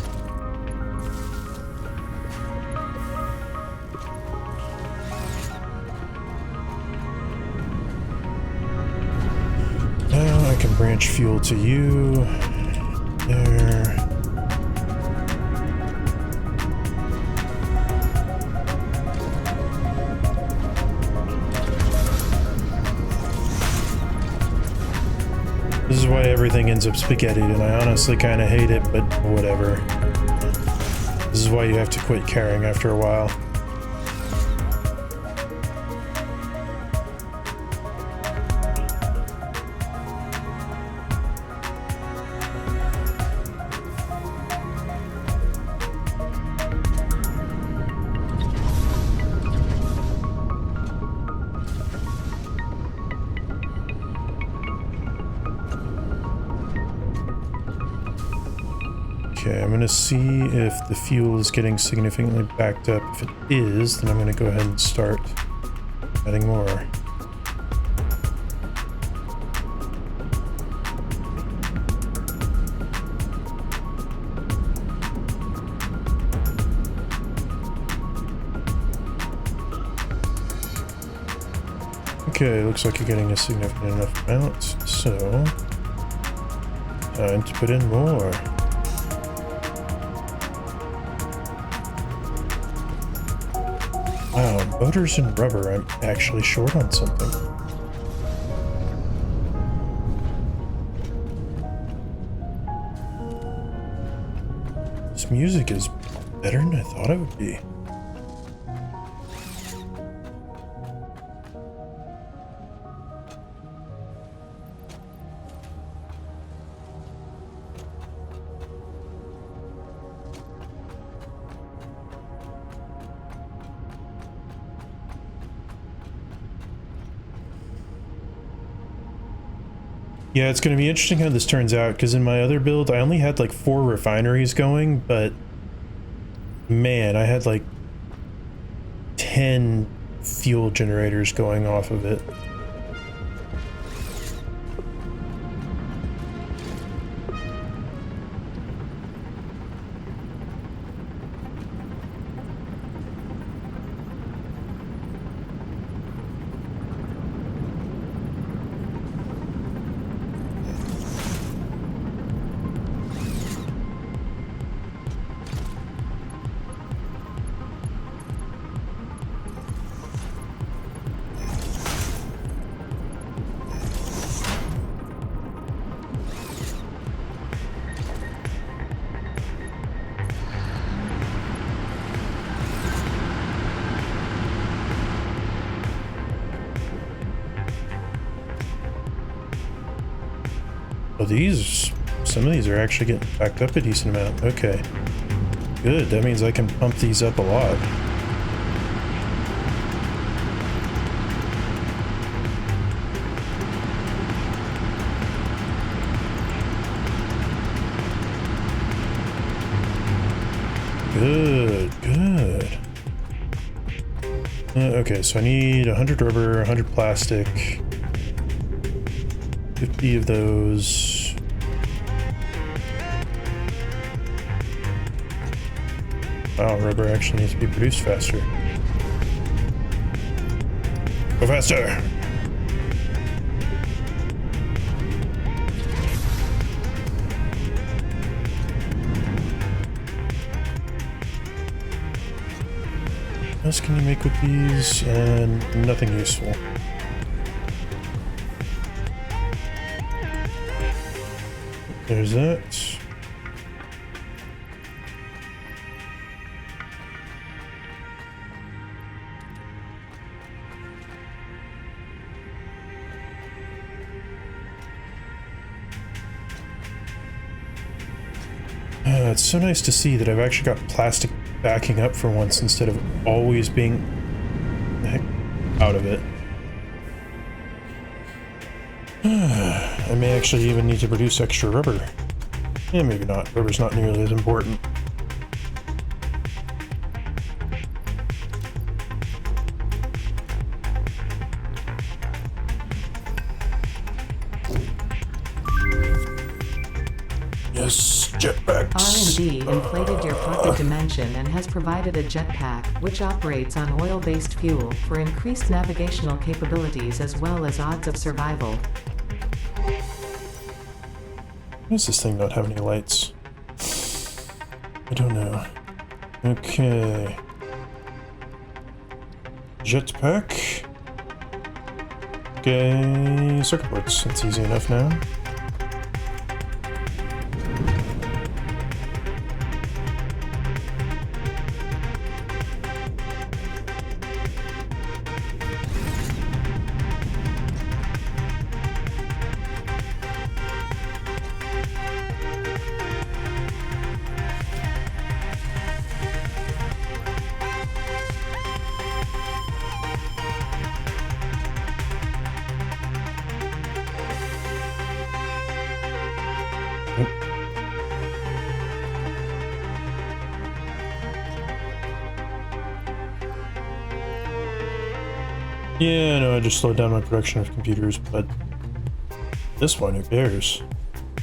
Now I can branch fuel to you. There. This is why everything ends up spaghettied, and I honestly kind of hate it, but whatever. This is why you have to quit caring after a while. Okay, I'm gonna see if the fuel is getting significantly backed up. If it is, then I'm gonna go ahead and start adding more. Okay, looks like you're getting a significant enough amount, so time to put in more. Wow, motors and rubber, I'm actually short on something. This music is better than I thought it would be. Yeah, it's going to be interesting how this turns out, because in my other build, I only had like 4 refineries going, but man, I had like 10 fuel generators going off of it. Well, these some of these are actually getting backed up a decent amount. Okay. Good, that means I can pump these up a lot. Good, good. Okay, so I need 100 rubber, 100 plastic, 50 of those. Wow, rubber actually needs to be produced faster. Go faster! What else can you make with these? And nothing useful. There's that. It's so nice to see that I've actually got plastic backing up for once instead of always being the heck out of it. I may actually even need to produce extra rubber. Yeah, maybe not. Rubber's not nearly as important. Yes, jetpacks. R&D inflated your pocket dimension and has provided a jetpack, which operates on oil-based fuel, for increased navigational capabilities as well as odds of survival. Why does this thing not have any lights? I don't know. Okay. Jetpack. Okay, circuit boards. That's easy enough now. Yeah, no, I just slowed down my production of computers, but this one, who cares?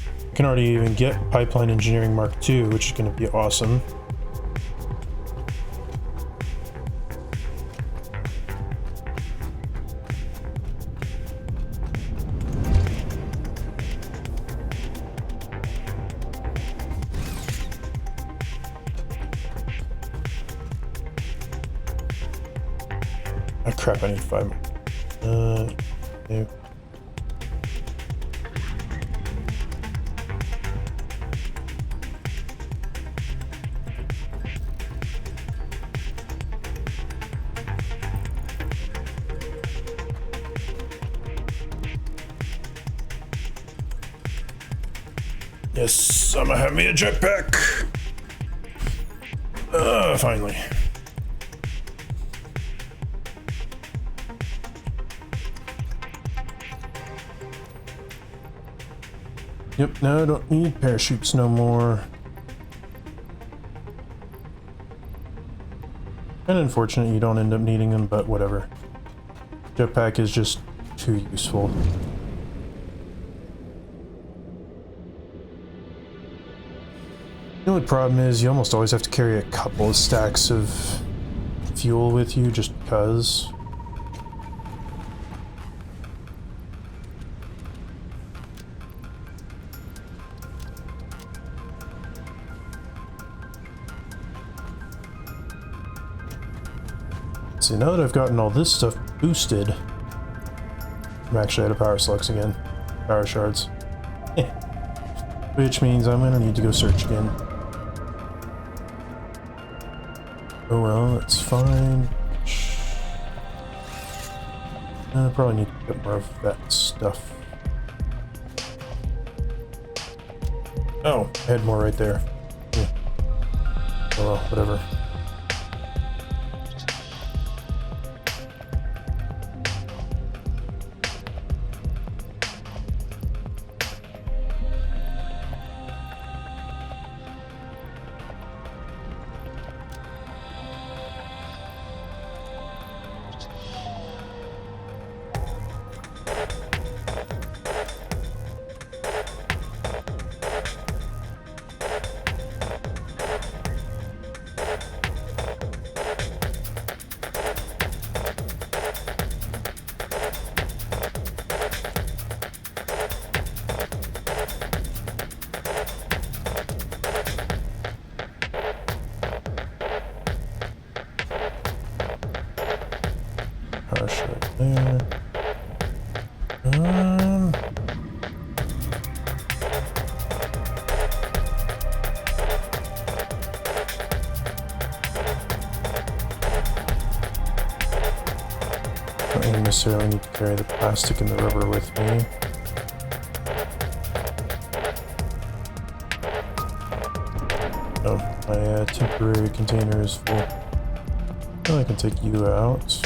I can already even get Pipeline Engineering Mark II, which is going to be awesome. Oh crap, I need 5 more. No. Yes, I'm gonna have me a jetpack. Finally. Yep, no, I don't need parachutes no more. And unfortunately, you don't end up needing them, but whatever. Jetpack is just too useful. The only problem is you almost always have to carry a couple of stacks of fuel with you just because. See, now that I've gotten all this stuff boosted, I'm actually out of power slugs again. Power shards. Which means I'm gonna need to go search again. Oh well, that's fine. I probably need to get more of that stuff. Oh, I had more right there. Yeah. Oh well, whatever. Hush right there. Don't necessarily need to carry the plastic and the rubber with me. Oh, my temporary container is full. Well, I can take you out.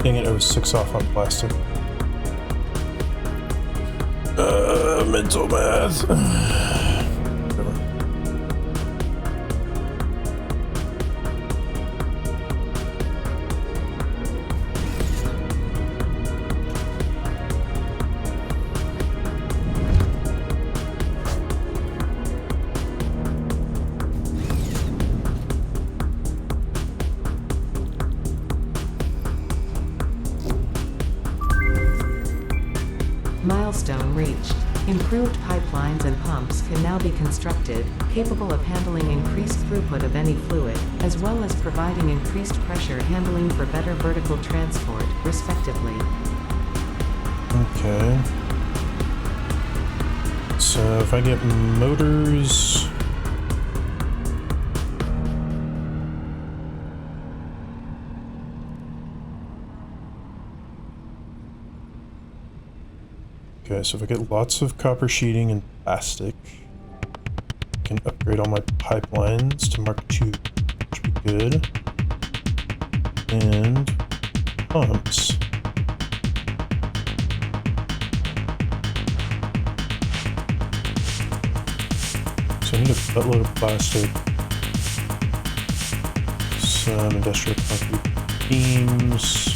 Dang it, I was 6 off on plastic. Mental math. Whatever. Milestone reached. Improved pipelines and pumps can now be constructed, capable of handling increased throughput of any fluid, as well as providing increased pressure handling for better vertical transport, respectively. Okay. So if I get motors... Okay, so if I get lots of copper sheeting and plastic, I can upgrade all my pipelines to Mark II, which would be good. And pumps. So I need a buttload of plastic, some industrial concrete beams.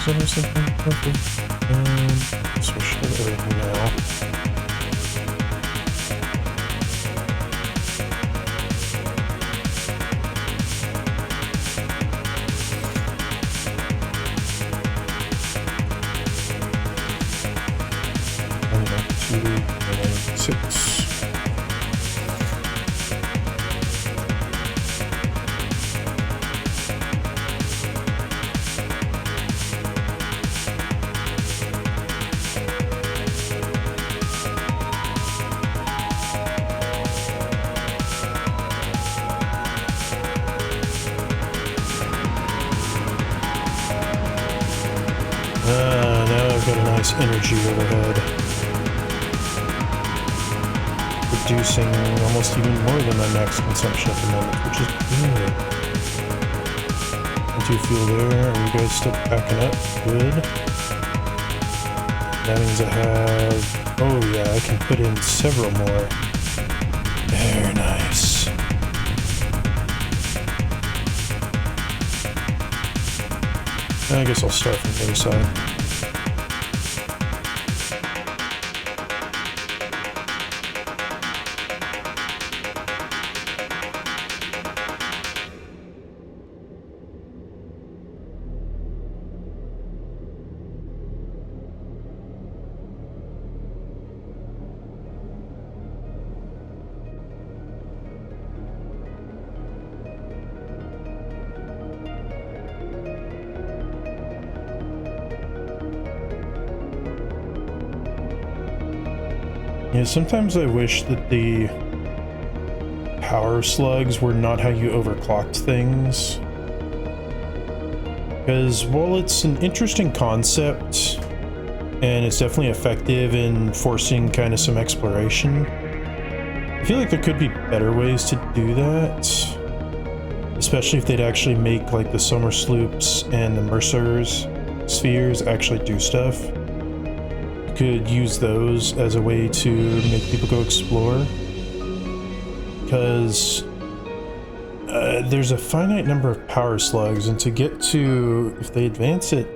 Or something. Okay. Switch to everything now. And 2, 6. Now I've got a nice energy overhead. Producing almost even more than my max consumption at the moment, which is good. Plenty of fuel there. Are you guys still packing up? Good. That means I have... Oh yeah, I can put in several more. Very nice. I guess I'll start from the other side. Yeah, sometimes I wish that the power slugs were not how you overclocked things. Because while it's an interesting concept, and it's definitely effective in forcing kind of some exploration, I feel like there could be better ways to do that. Especially if they'd actually make like the summer sloops and the Mercer's spheres actually do stuff. Could use those as a way to make people go explore, because there's a finite number of power slugs, and to get to, if they advance it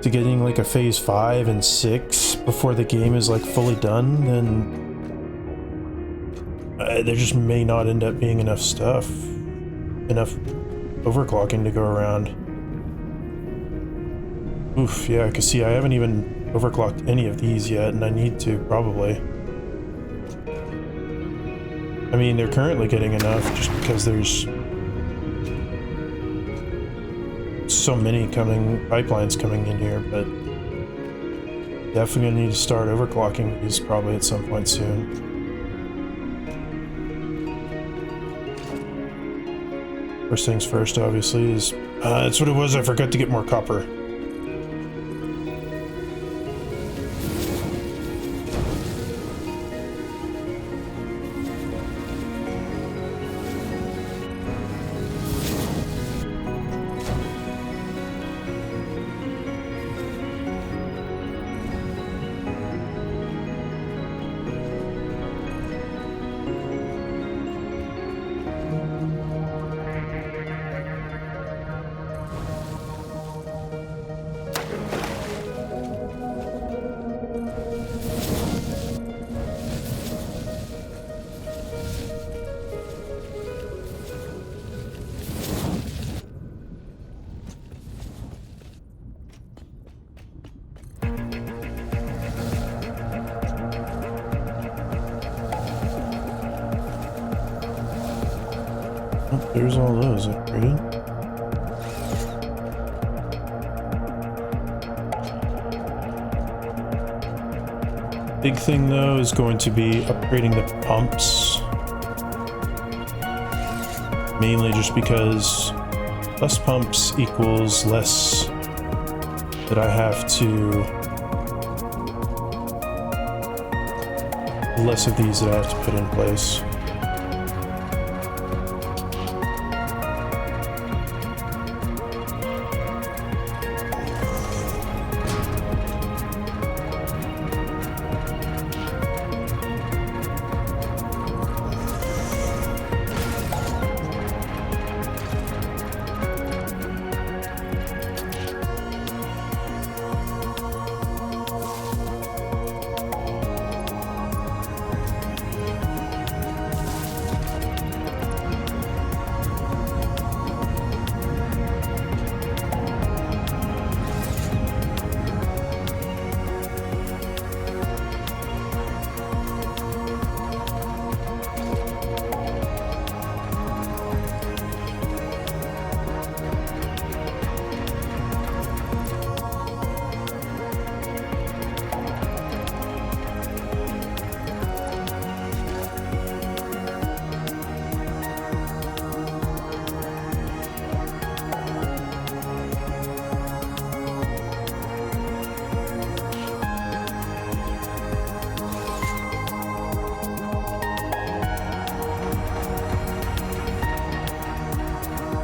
to getting like a phase 5 and 6 before the game is like fully done, then there just may not end up being enough stuff, enough overclocking to go around. Oof, yeah, because see, I haven't even overclocked any of these yet, and I need to, probably. I mean, they're currently getting enough just because there's so many pipelines coming in here, but definitely gonna need to start overclocking these probably at some point soon. First things first, obviously, is that's what it was. I forgot to get more copper. Oh, there's all those upgraded. Big thing though is going to be upgrading the pumps. Mainly just because less pumps equals less that I have to... less of these that I have to put in place.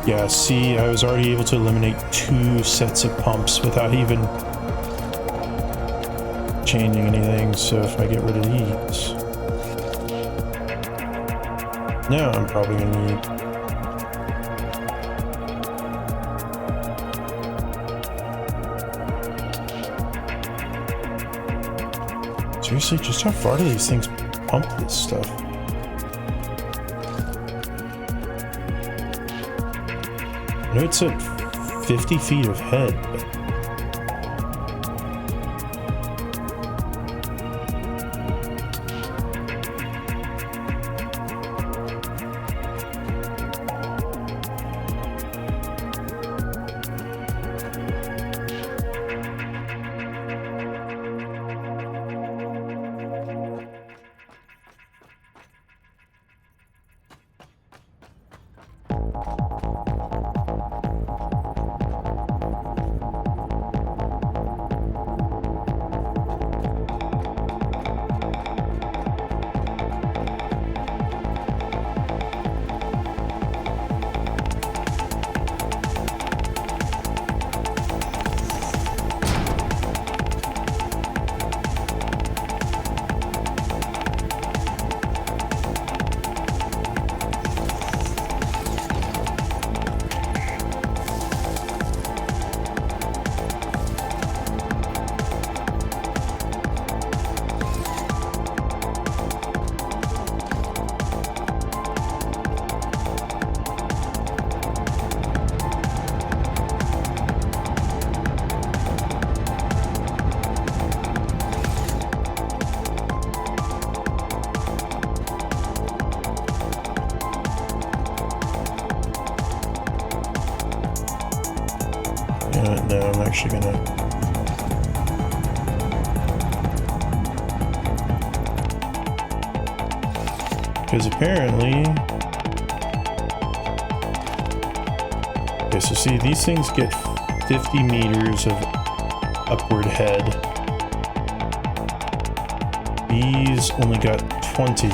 Yeah, see, I was already able to eliminate 2 sets of pumps without even changing anything, so if I get rid of these... now I'm probably gonna need... seriously, just how far do these things pump this stuff? I know it's at 50 feet of head, but... because apparently... Okay, so see, these things get 50 meters of upward head. These only got 20.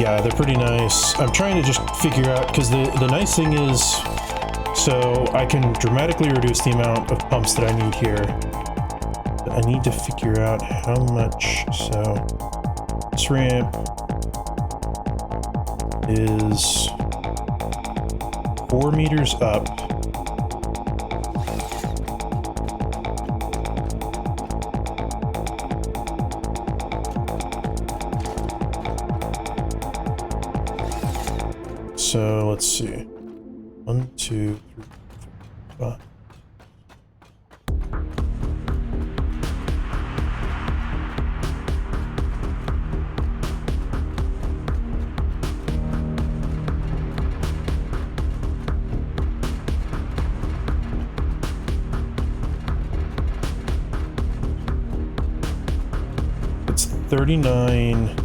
Yeah, they're pretty nice. I'm trying to just figure out, because the nice thing is, so I can dramatically reduce the amount of pumps that I need here. But I need to figure out how much. So this ramp is 4 meters up. So let's see. 1, 2, 3, 4, 5. It's 39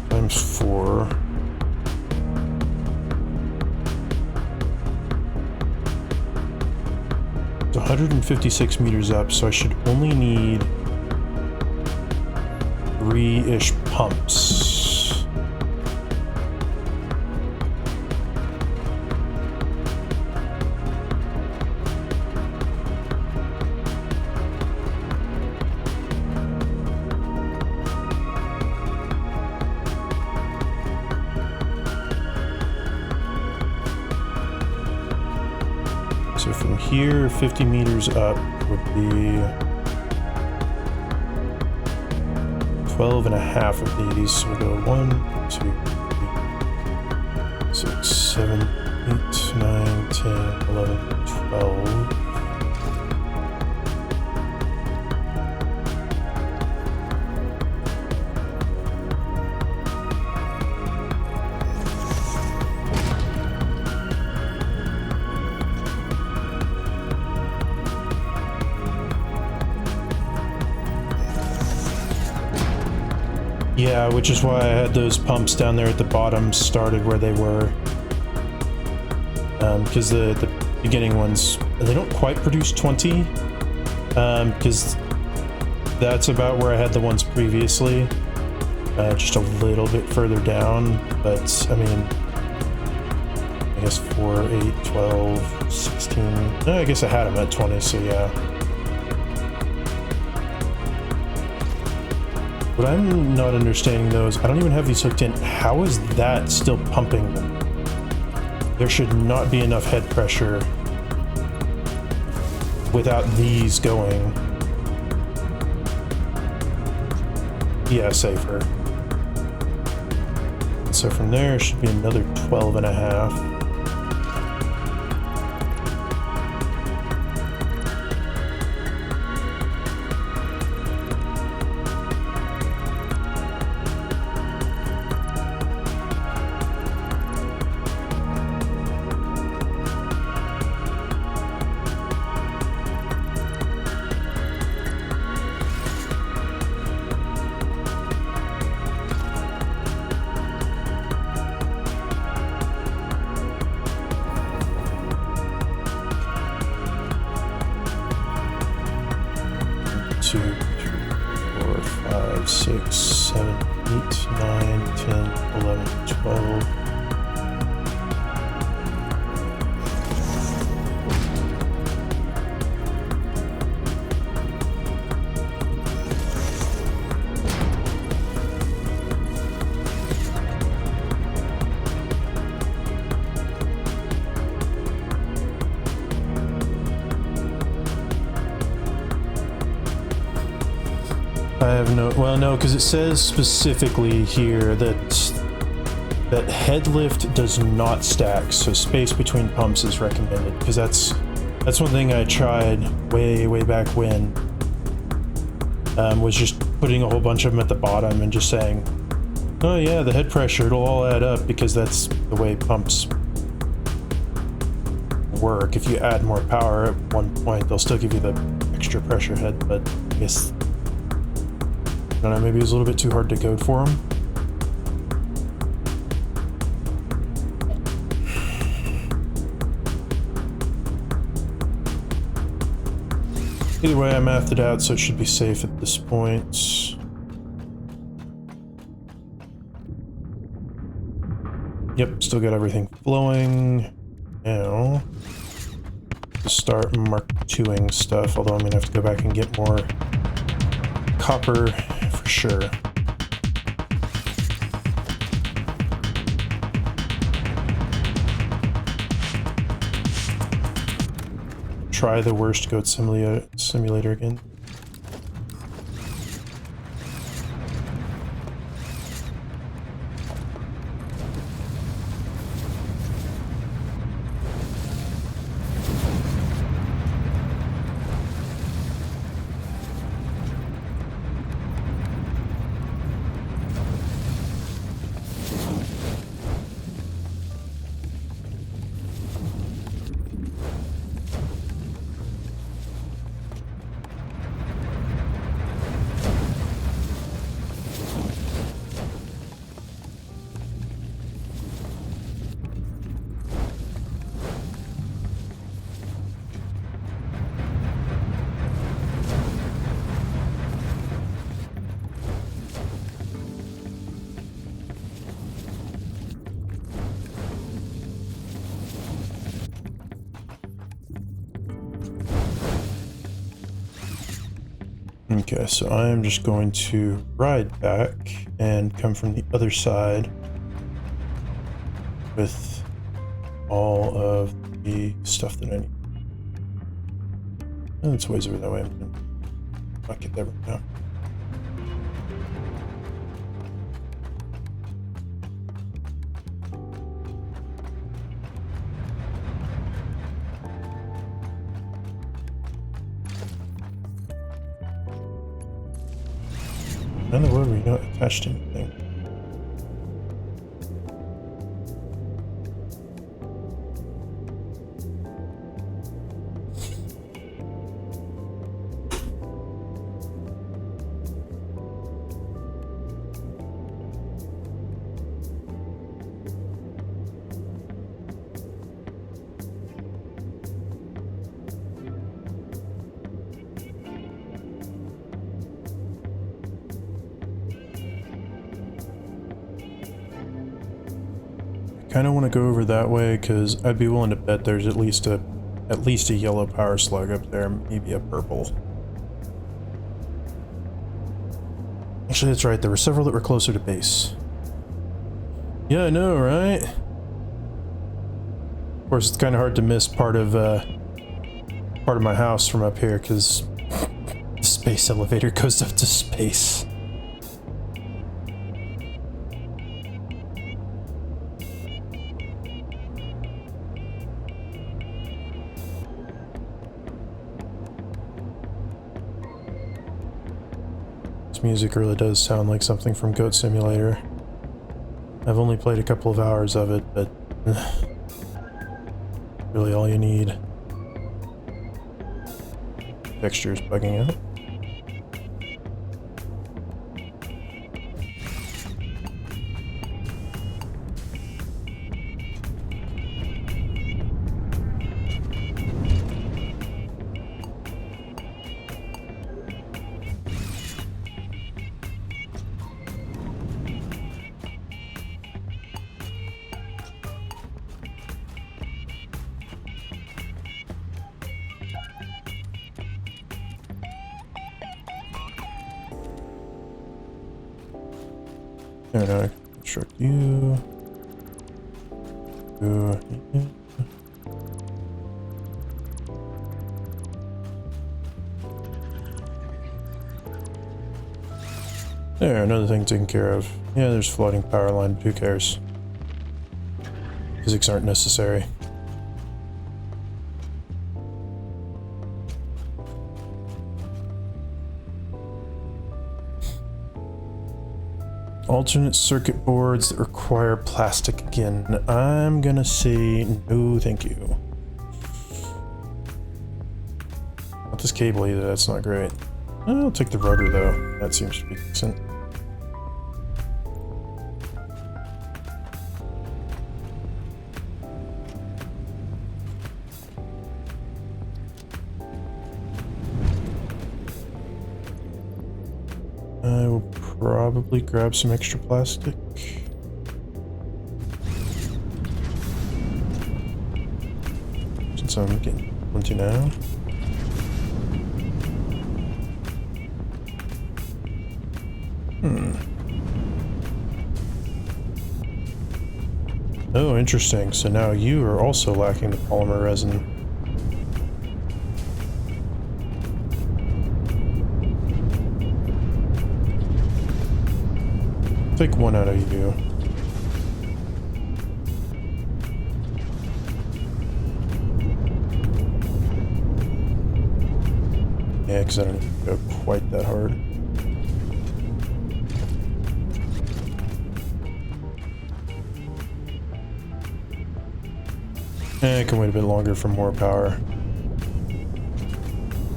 times 4. It's 156 meters up, so I should only need 3-ish pumps. So from here, 50 meters up would be 12 and a half of these. So we'll go 1, 2, 3, 6, 7, 8, 9, 10, 11, 12. Yeah, which is why I had those pumps down there at the bottom started where they were. Because the beginning ones, they don't quite produce 20. Because that's about where I had the ones previously. Just a little bit further down. But, I mean, I guess 4, 8, 12, 16. I guess I had them at 20, so yeah. What I'm not understanding though is I don't even have these hooked in. How is that still pumping them? There should not be enough head pressure without these going. Yeah, safer. So from there should be another 12 and a half. Two, 3, 4, 5, 6, 7, 8, 9, 10, 11, 12. I have no, well, no, because it says specifically here that head lift does not stack, so space between pumps is recommended, because that's one thing I tried way back when, was just putting a whole bunch of them at the bottom and just saying, oh yeah, the head pressure, it'll all add up, because that's the way pumps work. If you add more power at one point, they'll still give you the extra pressure head, but guess, I don't know, maybe it was a little bit too hard to code for them. Either way, I mathed it out, so it should be safe at this point. Yep, still got everything flowing. Now, to start Mark IIing stuff, although I'm gonna have to go back and get more copper for sure. Try the worst goat simulator again. Okay, so I am just going to ride back and come from the other side with all of the stuff that I need. And it's ways over that way. I'm gonna not get that right now. In the world where you're not attached to anything. Kind of want to go over that way because I'd be willing to bet there's at least a yellow power slug up there, maybe a purple. Actually, that's right. There were several that were closer to base. Yeah, I know, right? Of course, it's kind of hard to miss part of my house from up here because the space elevator goes up to space. Music really does sound like something from Goat Simulator. I've only played a couple of hours of it, but really all you need. Texture's bugging out. There, now I can construct you. There, another thing taken care of. Yeah, there's floating power line, who cares? Physics aren't necessary. Alternate circuit boards that require plastic again. I'm gonna say no, thank you. Not this cable either, that's not great. I'll take the rudder though. That seems to be decent. I will probably grab some extra plastic. Since I'm getting plenty now. Oh, interesting. So now you are also lacking the polymer resin. Take one out of you. Yeah, because I don't need to go quite that hard. I can wait a bit longer for more power. I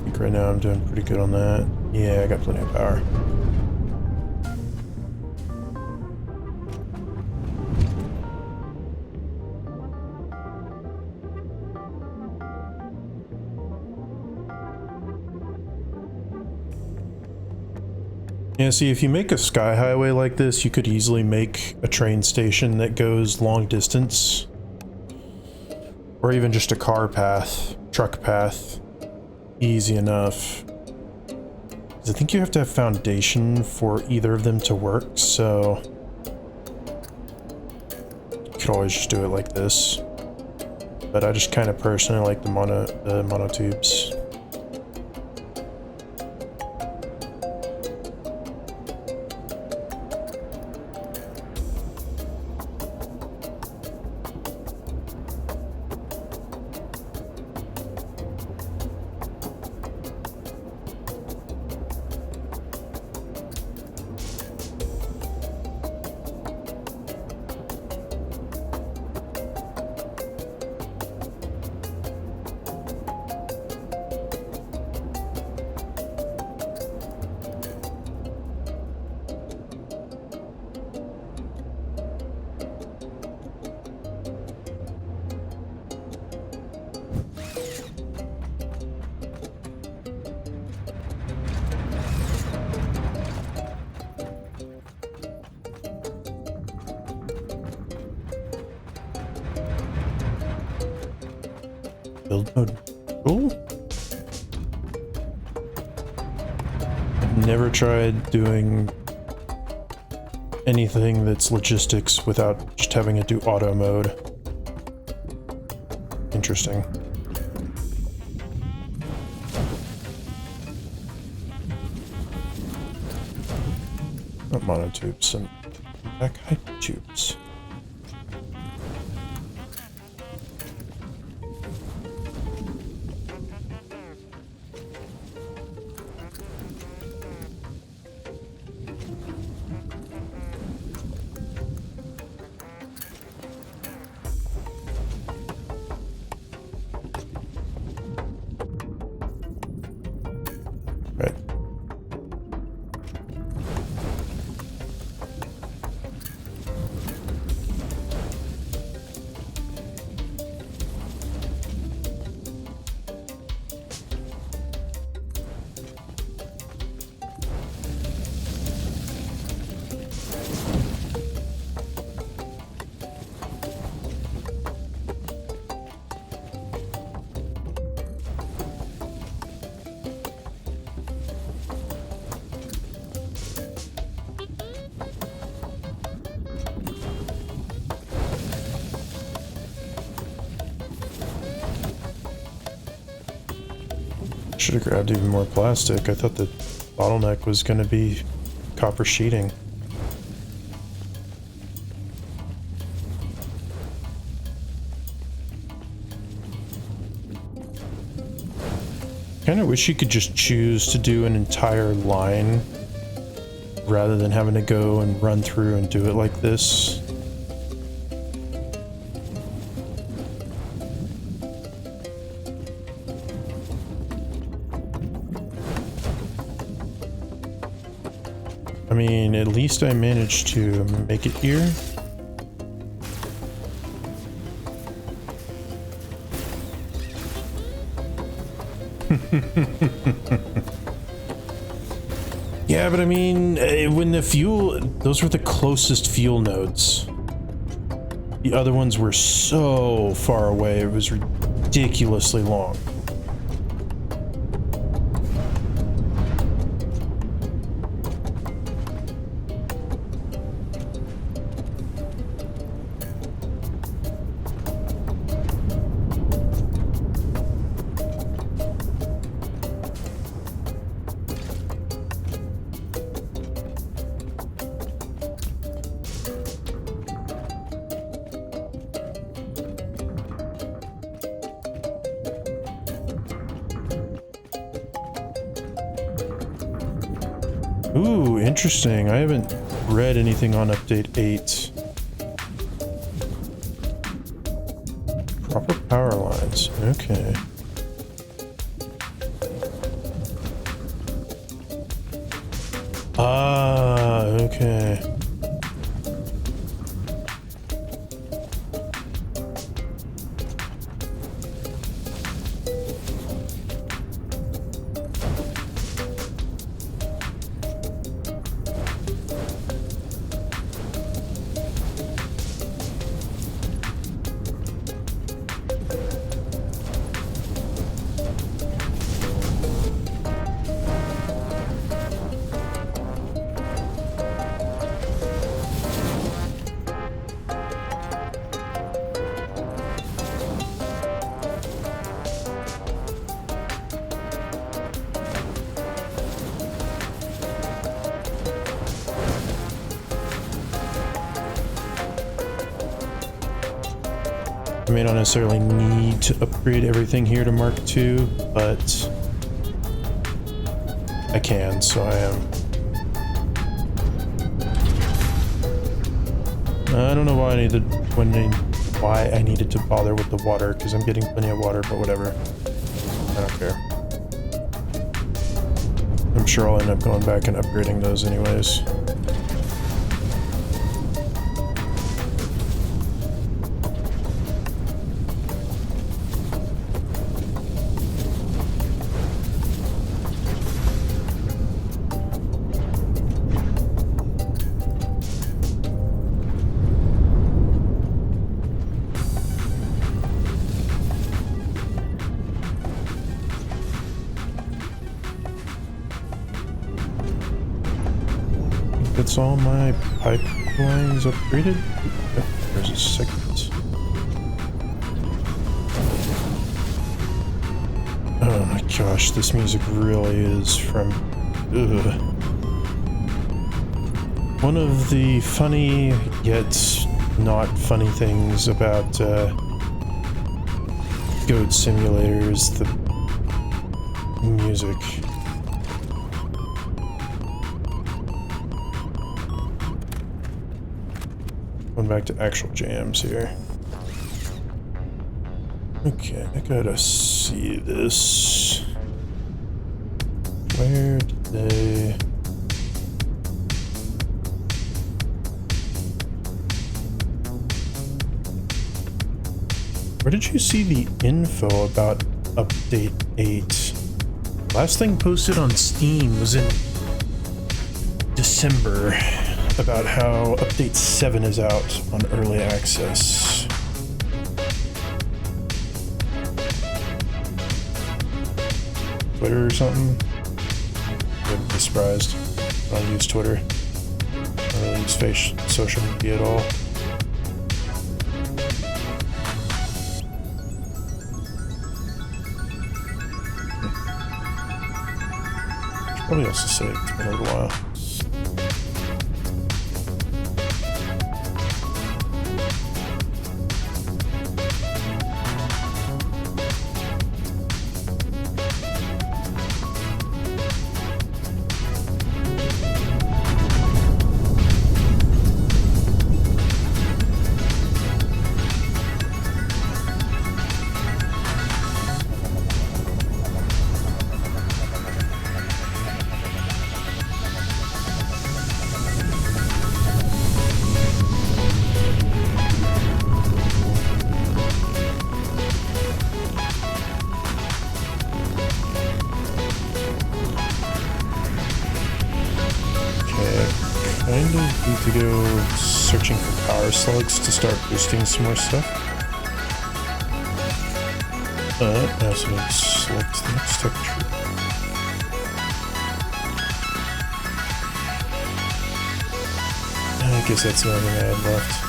think right now I'm doing pretty good on that. Yeah, I got plenty of power. Yeah, see, if you make a sky highway like this, you could easily make a train station that goes long distance. Or even just a car path, truck path. Easy enough. 'Cause I think you have to have foundation for either of them to work, so... you could always just do it like this. But I just kind of personally like the monotubes. Build mode. Cool. I've never tried doing anything that's logistics without just having it do auto mode. Interesting. Not monotubes, some back height tubes. Right. Should have grabbed even more plastic. I thought the bottleneck was going to be copper sheeting. Kind of wish you could just choose to do an entire line rather than having to go and run through and do it like this. I mean, at least I managed to make it here. Yeah, but I mean, when the fuel, those were the closest fuel nodes. The other ones were so far away, it was ridiculously long. Ooh, interesting. I haven't read anything on update 8. Proper power lines. Okay. Ah, okay. I may not necessarily need to upgrade everything here to Mark II, but I can, so I am. I don't know why I needed to bother with the water, because I'm getting plenty of water, but whatever. I don't care. I'm sure I'll end up going back and upgrading those anyways. That's all my pipelines upgraded. Yep, there's a second. Oh my gosh, this music really is from... Ugh. One of the funny yet not funny things about Goat Simulator is the music. Going back to actual jams here. Okay, I gotta see this. Where did they... Where did you see the info about update 8? Last thing posted on Steam was in December about how update 7 is out on early access. Twitter or something? I wouldn't be surprised. I don't use Twitter. I don't really use social media at all. Should probably also say it's been a little while. Need to go searching for power slugs to start boosting some more stuff. I also need to select the next texture. I guess that's the only thing I had left.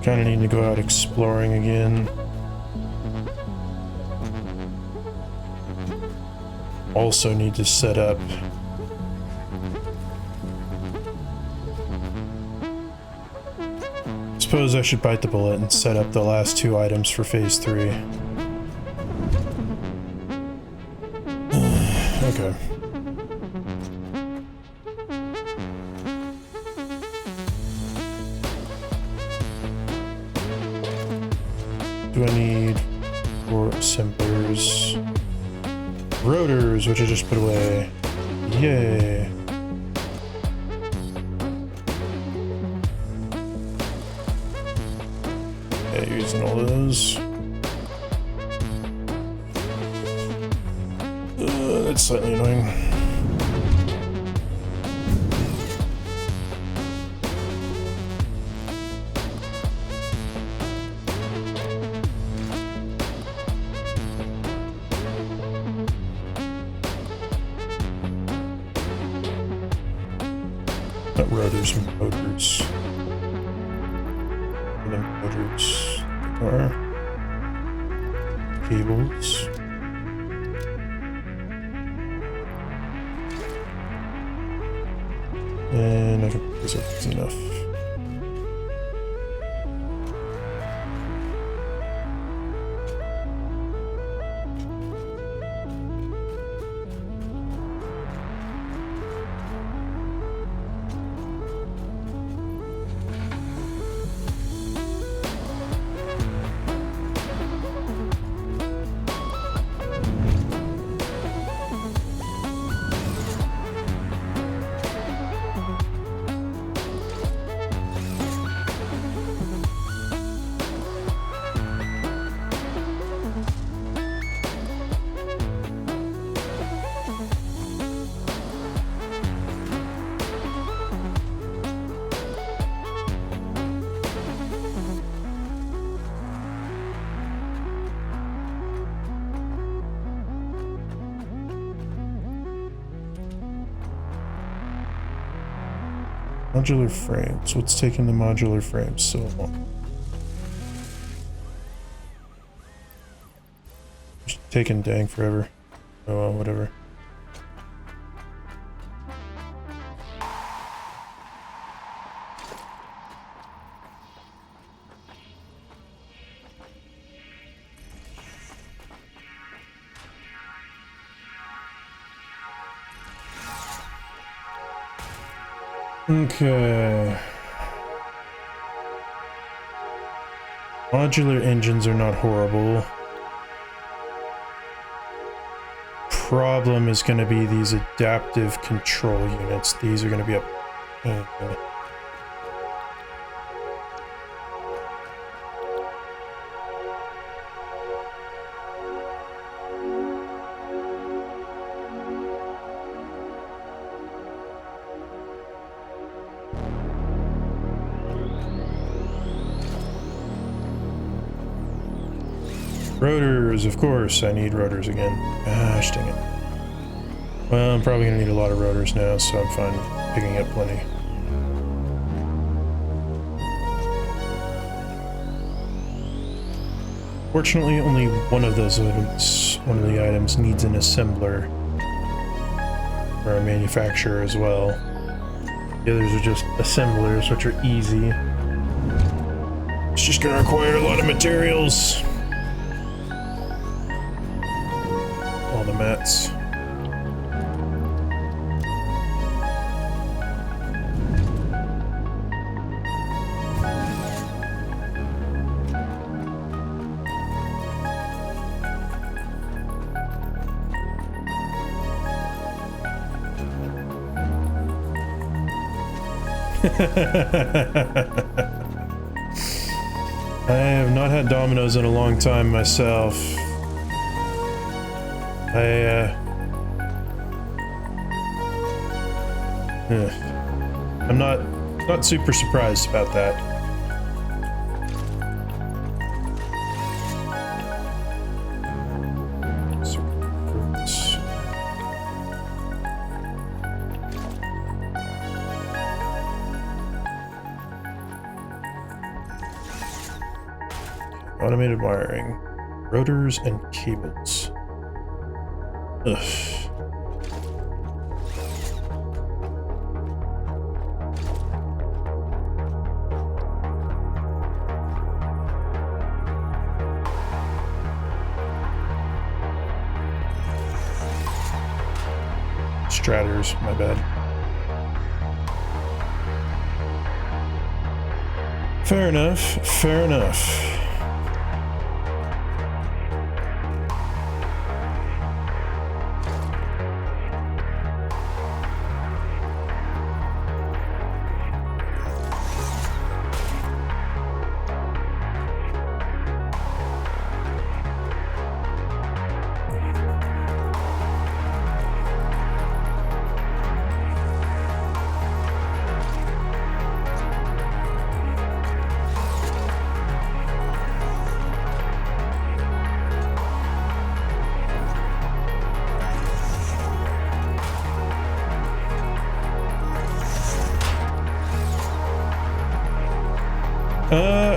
Kind of need to go out exploring again. Also need to set up suppose I should bite the bullet and set up the last 2 items for phase 3. Okay. Do I need 4 assemblers? Rotors, which I just put away. Yay. Yeah, using all those. That's slightly annoying. Not rotors, motors. And then motors are cables. And I can pick this up, it's enough. Modular frames. What's taking the modular frames so long? It's taking dang forever. Oh well, whatever. Okay. Modular engines are not horrible. Problem is going to be these adaptive control units. These are going to be a pain. Rotors, of course, I need rotors again. Gosh dang it. Well, I'm probably gonna need a lot of rotors now, so I'm fine picking up plenty. Fortunately, only one of those items, one of the items needs an assembler or a manufacturer as well. The others are just assemblers, which are easy. It's just gonna require a lot of materials. All the mats. I have not had Domino's in a long time myself. I'm not super surprised about that. Automated wiring, rotors, and cables. Ugh. Straters, my bad. Fair enough, fair enough.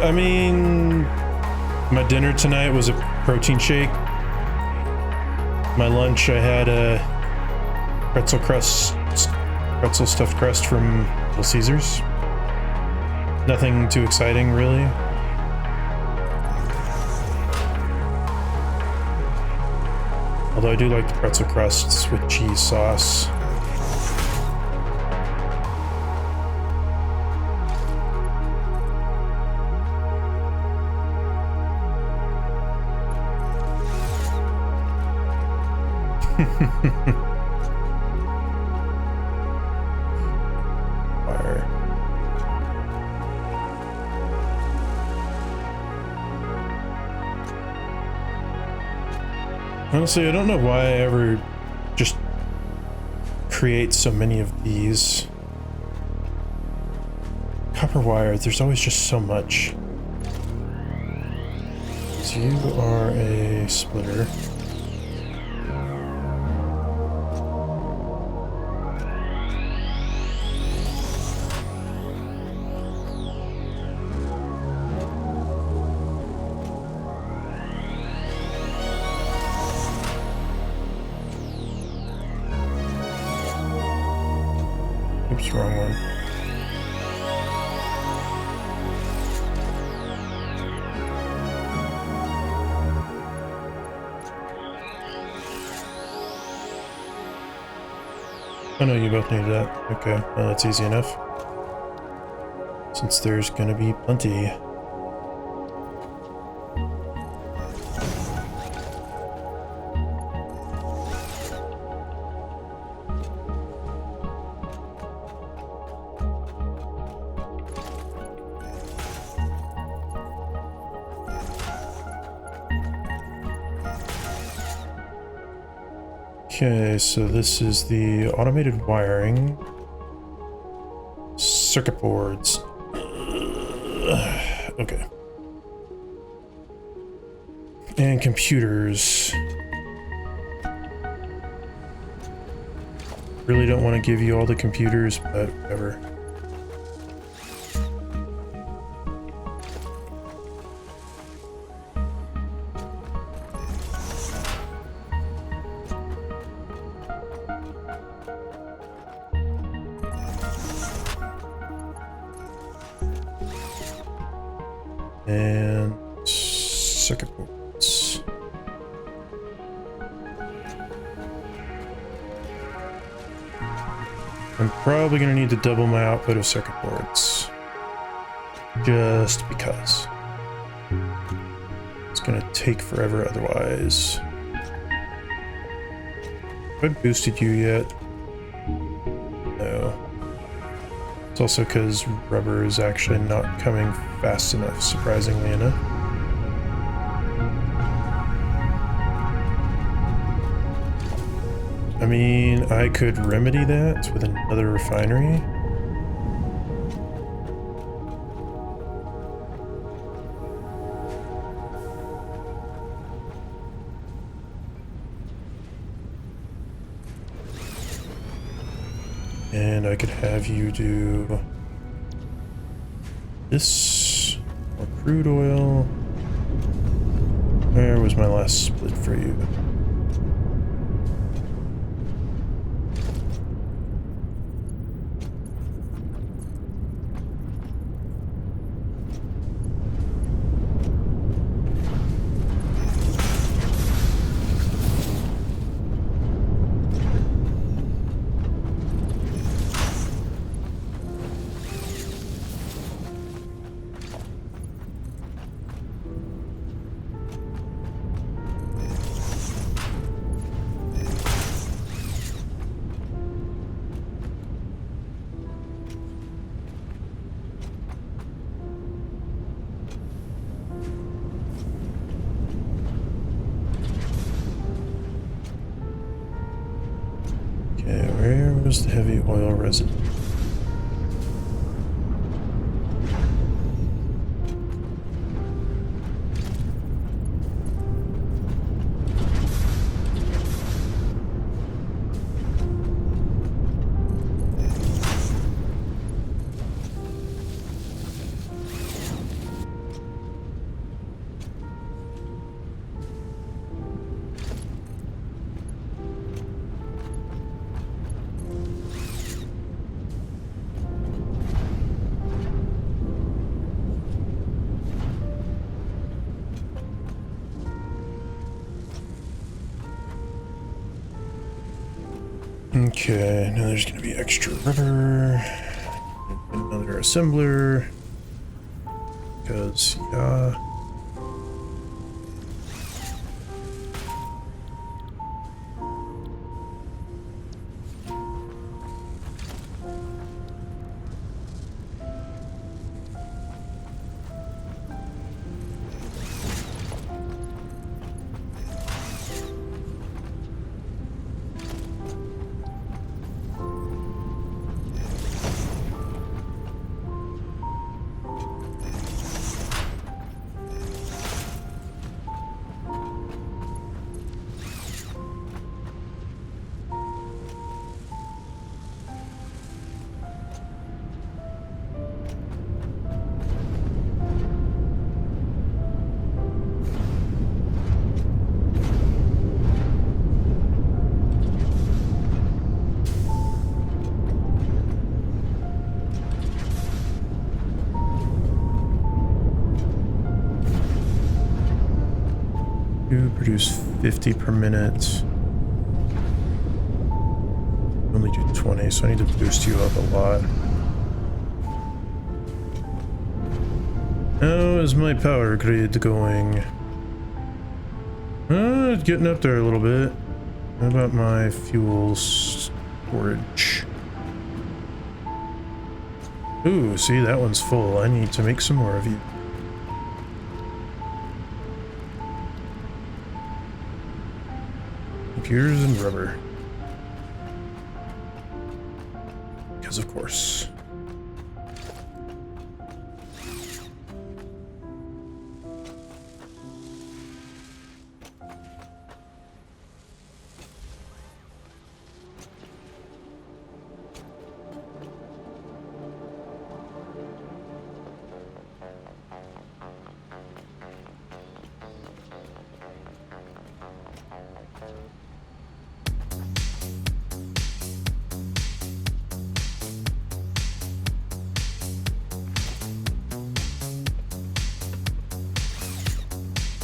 I mean, my dinner tonight was a protein shake. My lunch, I had a pretzel stuffed crust from Little Caesars. Nothing too exciting, really. Although I do like the pretzel crusts with cheese sauce. Fire. Honestly, I don't know why I ever just create so many of these. Copper wire, there's always just so much. So you are a splitter. Oops, wrong one. Oh no, you both need that. Okay, well that's easy enough. Since there's gonna be plenty. Okay, so this is the automated wiring. Circuit boards. Okay. And computers. Really don't want to give you all the computers, but whatever. And circuit boards. I'm probably going to need to double my output of circuit boards. Just because. It's going to take forever otherwise. Have I boosted you yet? No. It's also because rubber is actually not coming fast enough, surprisingly enough. I mean, I could remedy that with another refinery. And I could have you do this, or crude oil. Where was my last split for you? Okay, where was the heavy oil residue? Okay, now there's gonna be extra rubber. Another assembler. Because, yeah. You produce 50 per minute. Only do 20, so I need to boost you up a lot. How is my power grid going? It's getting up there a little bit. How about my fuel storage? Ooh, see, that one's full. I need to make some more of you. Computers and rubber. Because of course.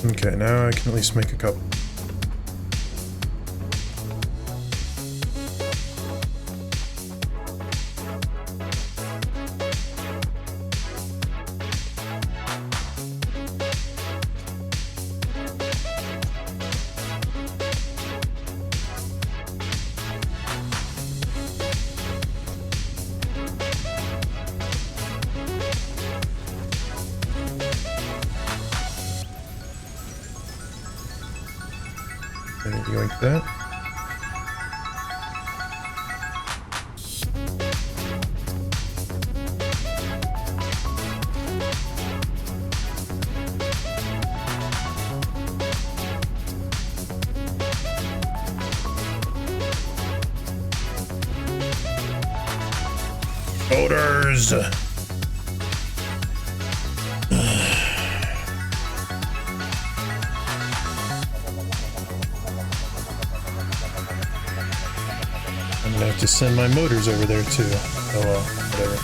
Okay, now I can at least make a couple. I need to yoink that. Odors! I'm gonna have to send my motors over there too. Oh well, whatever.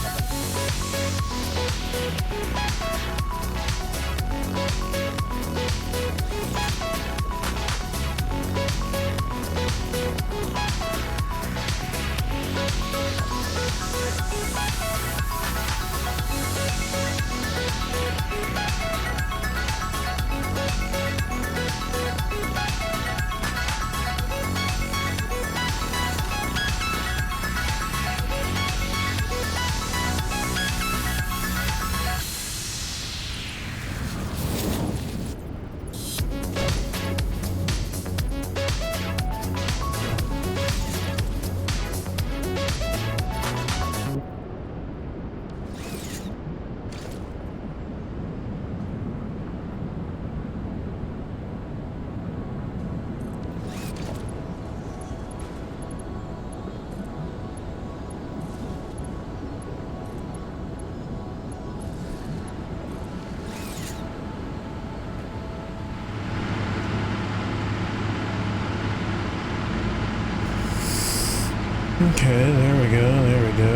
Okay, there we go, there we go.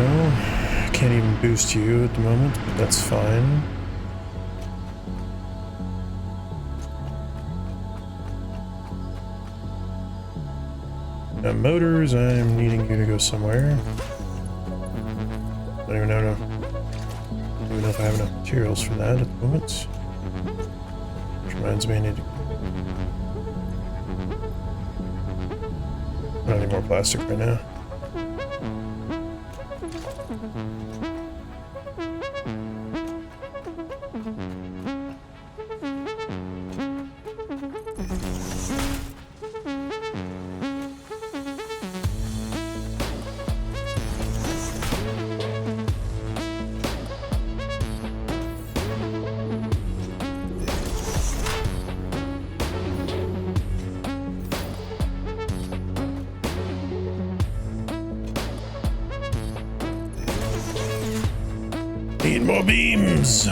I can't even boost you at the moment, but that's fine. Now motors, I'm needing you to go somewhere. I don't even know if I have enough materials for that at the moment. Which reminds me I need to... I don't need more plastic right now. Need more beams!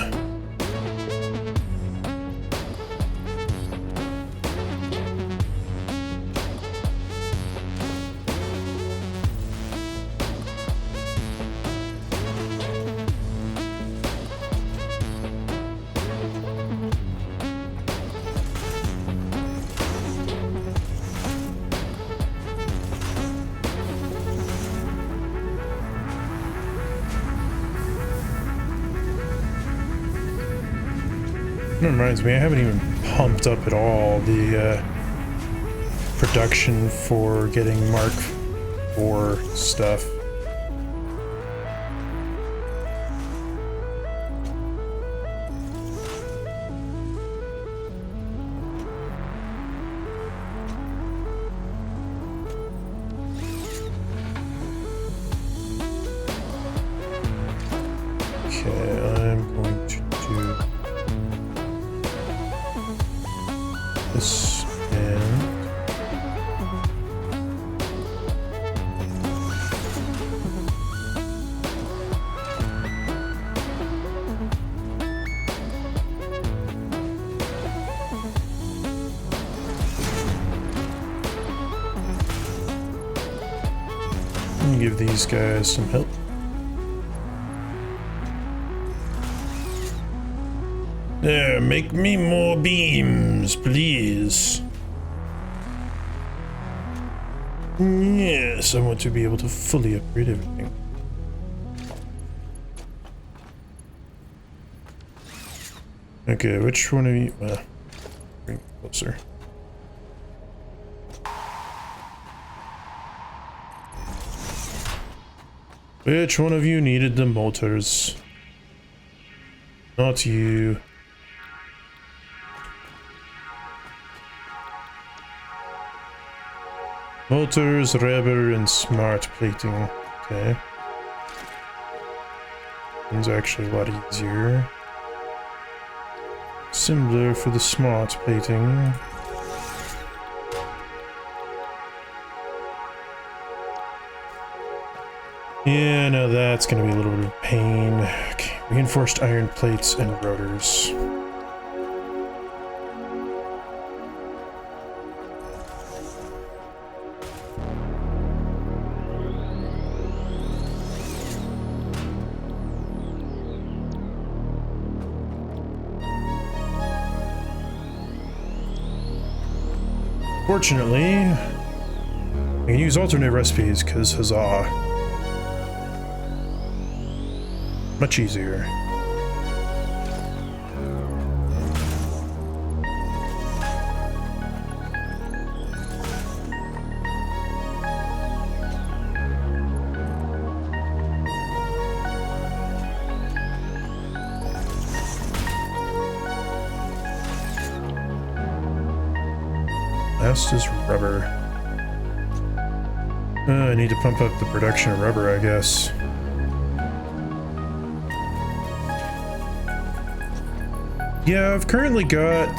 That reminds me, I haven't even pumped up at all the production for getting Mark IV stuff. Okay, I'm going to do this and give these guys some help. There, make me more beams, please. Yes, I want to be able to fully upgrade everything. Okay, which one of you? Bring it closer. Which one of you needed the motors? Not you. Motors, rubber, and smart plating. Okay. One's actually a lot easier. Similar for the smart plating. Yeah, no, that's gonna be a little bit of pain. Okay, reinforced iron plates and rotors. Fortunately, I can use alternate recipes because huzzah. Much easier. Last is rubber. I need to pump up the production of rubber, I guess. Yeah, I've currently got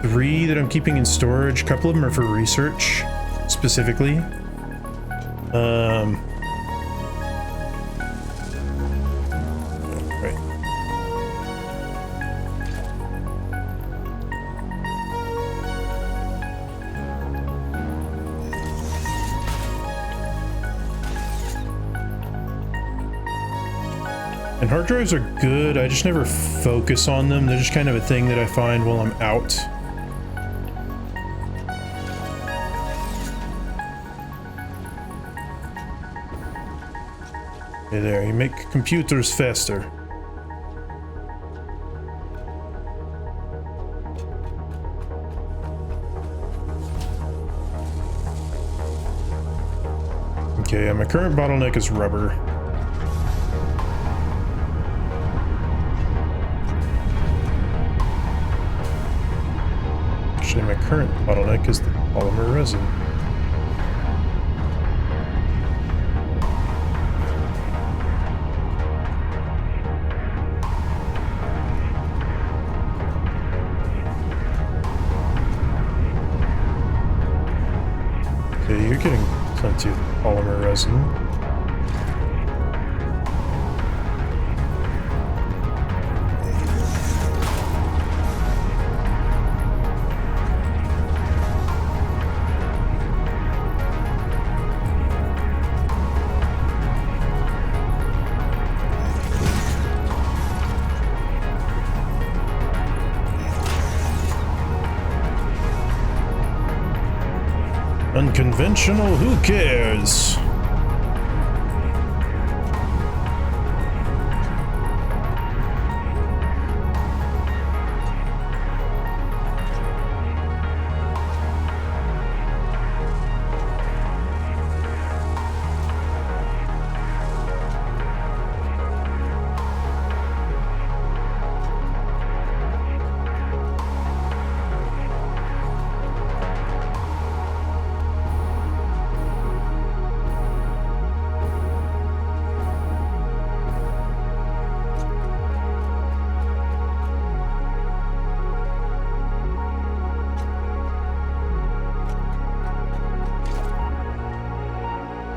3 that I'm keeping in storage. A couple of them are for research, specifically. Right. And hard drives are good, I just never focus on them. They're just kind of a thing that I find while I'm out. Hey there, you make computers faster. Okay, my current bottleneck is rubber. My current bottleneck is the polymer resin. Okay, you're getting plenty of polymer resin. Unconventional, who cares?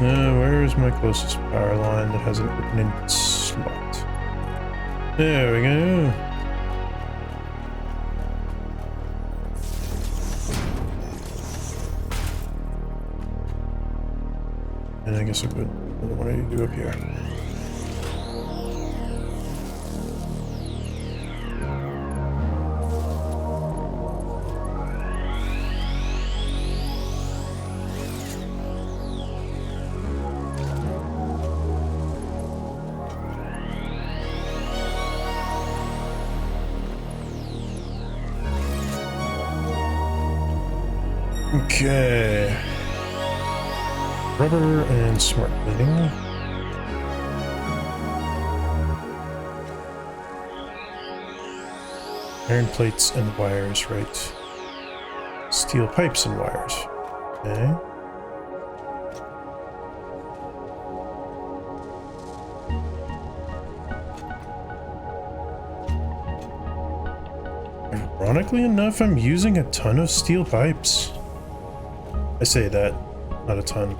Where's my closest power line that has an opening slot? There we go. And I guess I put what do you do up here? Okay. Rubber and smart plating. Iron plates and wires, right. Steel pipes and wires. Okay. Ironically enough, I'm using a ton of steel pipes. I say that, not a ton.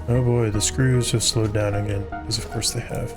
Oh boy, the screws have slowed down again, because of course they have.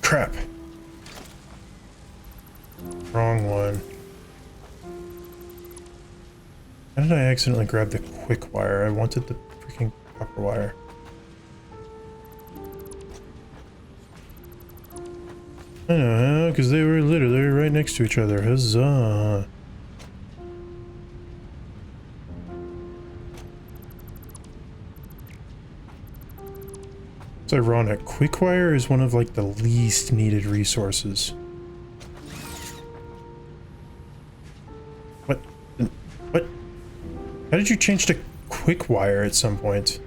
Crap. Wrong one. How did I accidentally grab the quick wire? I wanted the freaking copper wire. I know, because they were literally right next to each other. Huzzah. It's ironic. Quick wire is one of like the least needed resources. What? What? How did you change to quick wire at some point?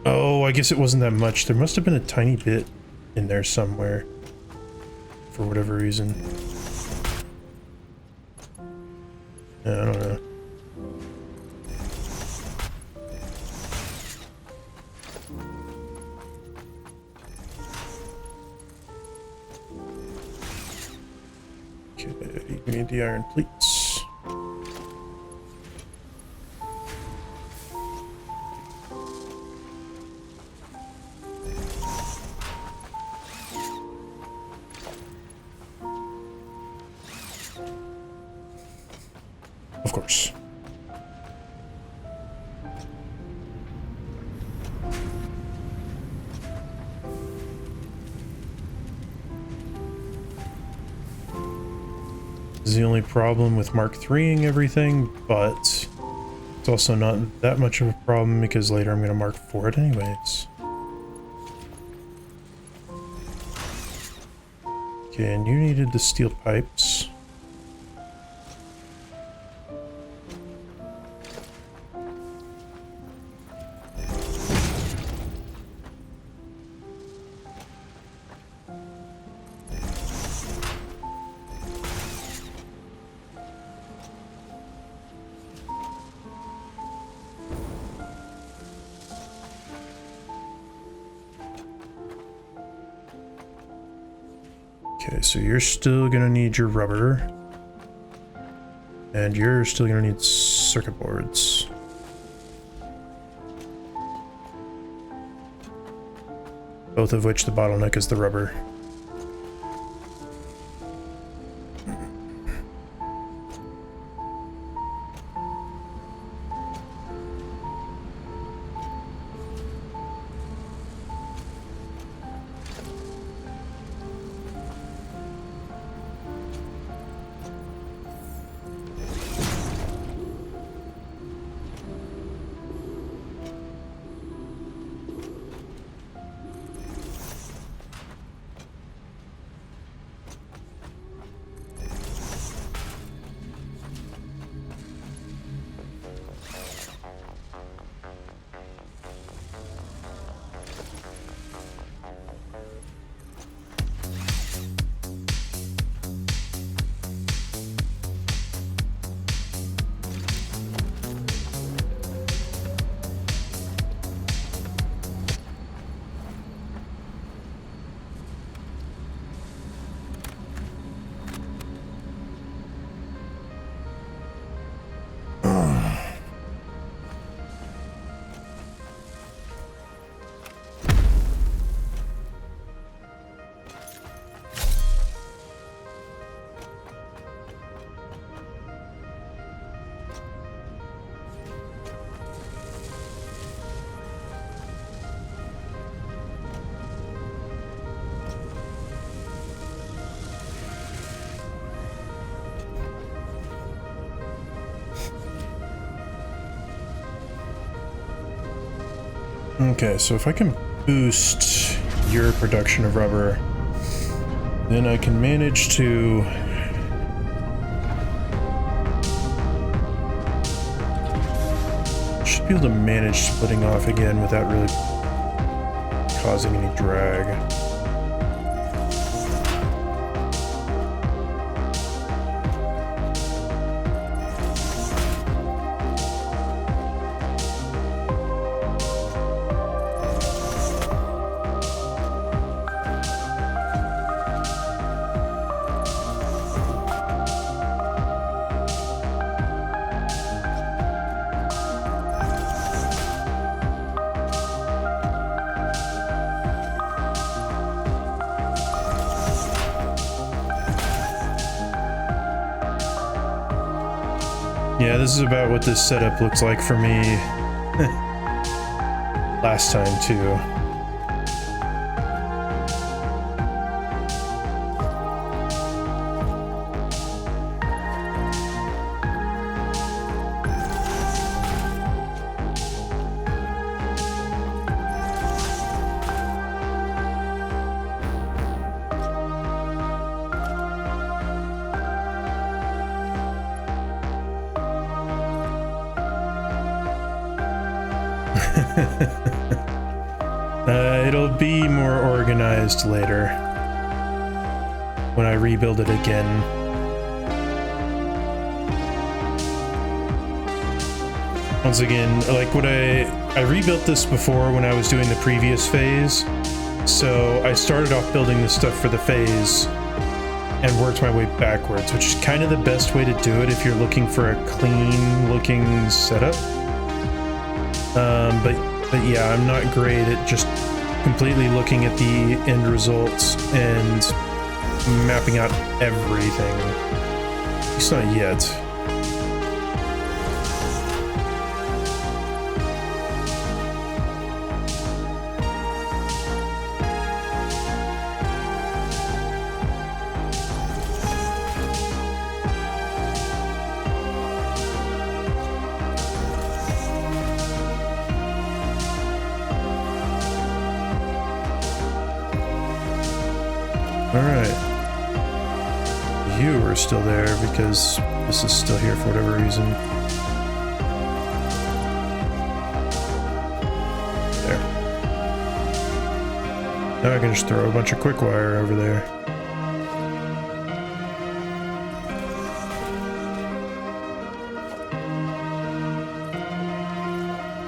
Oh, I guess it wasn't that much. There must have been a tiny bit in there somewhere for whatever reason. Yeah, I don't know. Okay, we need the iron plates. Of course. This is the only problem with Mark IIIing everything, but it's also not that much of a problem because later I'm going to Mark IV it anyways. Okay, and you needed the steel pipes. Okay, so you're still gonna need your rubber. And you're still gonna need circuit boards. Both of which the bottleneck is the rubber. Okay, so if I can boost your production of rubber, then I can manage to should be able to manage splitting off again without really causing any drag. Yeah, this is about what this setup looks like for me last time too. It'll be more organized later when I rebuild it again. Once again, like what I rebuilt this before when I was doing the previous phase, so I started off building this stuff for the phase and worked my way backwards, which is kind of the best way to do it if you're looking for a clean looking setup. But yeah, I'm not great at just completely looking at the end results and mapping out everything. At least not yet. Alright. You are still there because this is still here for whatever reason. There. Now I can just throw a bunch of quick wire over there.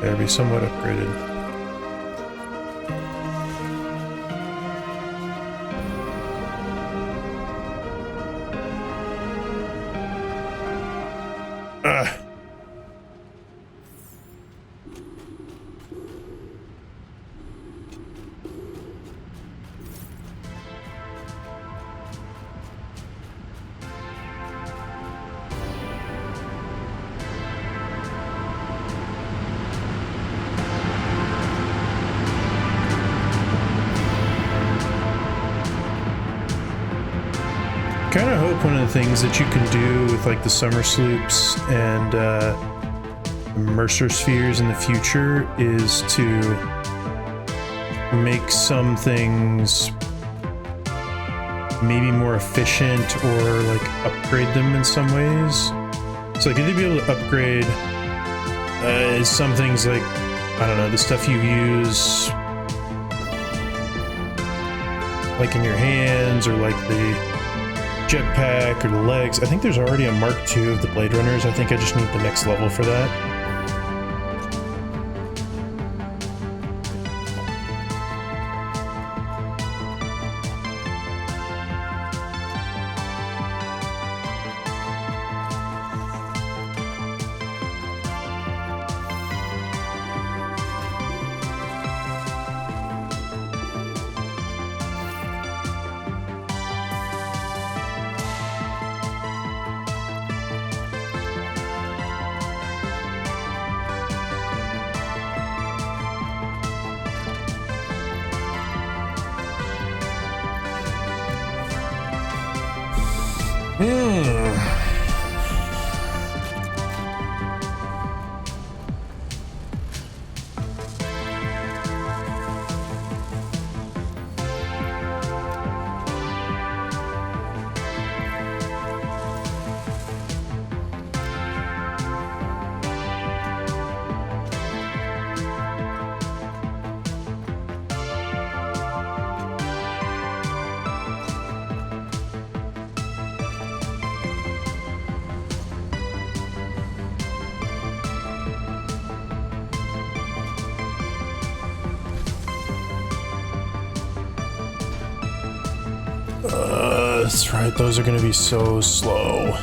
That'll be somewhat upgraded. kind of hope one of the things that you can do with like the summer sloops and Mercer spheres in the future is to make some things maybe more efficient or like upgrade them in some ways. So like you'd be able to upgrade some things like, I don't know, the stuff you use like in your hands or like the jetpack or the legs. I think there's already a Mark II of the Blade Runners. I think I just need the next level for that. That's right, those are gonna be so slow.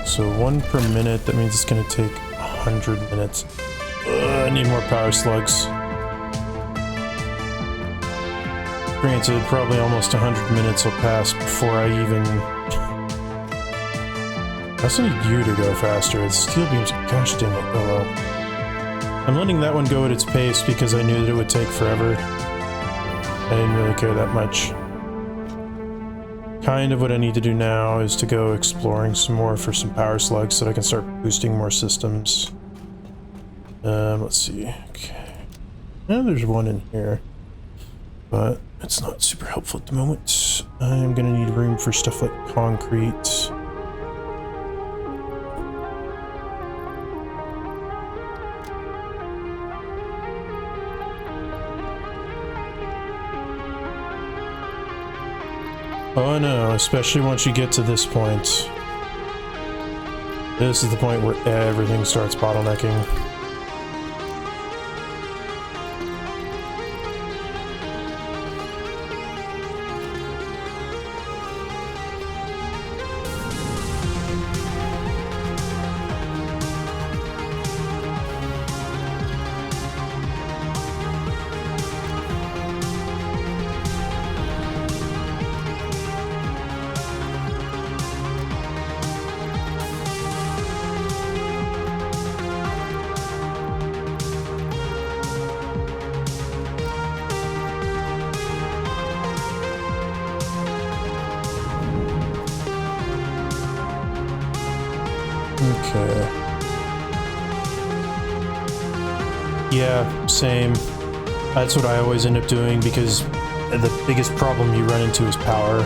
So 1 per minute, that means it's gonna take 100 minutes. I need more power slugs. Granted, probably almost 100 minutes will pass before I even... I also need you to go faster. It's steel beams. Gosh damn it. Oh well. I'm letting that one go at its pace because I knew that it would take forever. I didn't really care that much. Kind of what I need to do now is to go exploring some more for some power slugs so that I can start boosting more systems. Let's see. Okay. Now there's one in here, but it's not super helpful at the moment. I'm gonna need room for stuff like concrete. Oh no, especially once you get to this point. This is the point where everything starts bottlenecking. Okay. Yeah, same. That's what I always end up doing because the biggest problem you run into is power.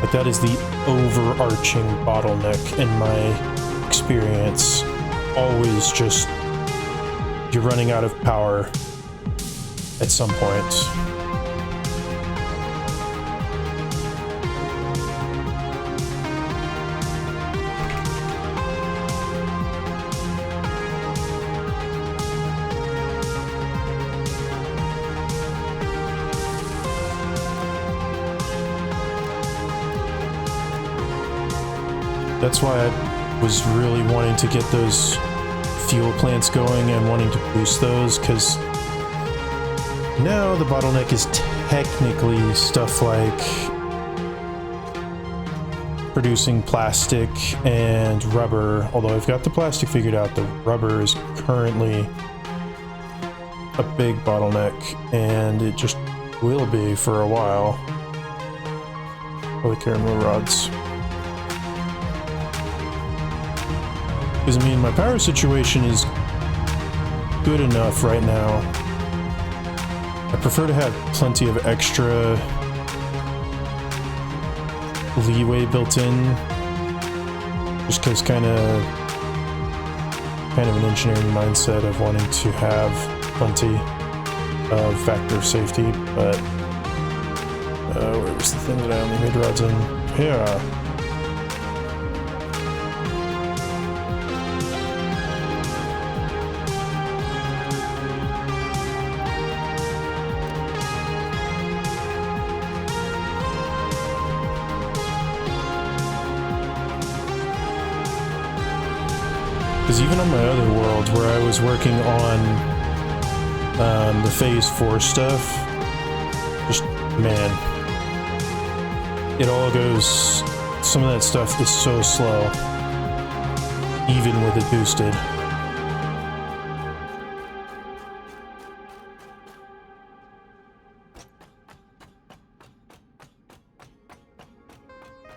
Like that is the overarching bottleneck in my experience. Always just you're running out of power at some point. That's why I was really wanting to get those fuel plants going and wanting to boost those, because now the bottleneck is technically stuff like producing plastic and rubber, although I've got the plastic figured out. The rubber is currently a big bottleneck, and it just will be for a while. Probably carry more rods. Because, I mean, my power situation is good enough right now. I prefer to have plenty of extra leeway built in, just because kind of an engineering mindset of wanting to have plenty of factor of safety. But where was the thing that I only made rods in? Yeah. Because even on my other world, where I was working on the Phase 4 stuff, just, man, it all goes, some of that stuff is so slow, even with it boosted.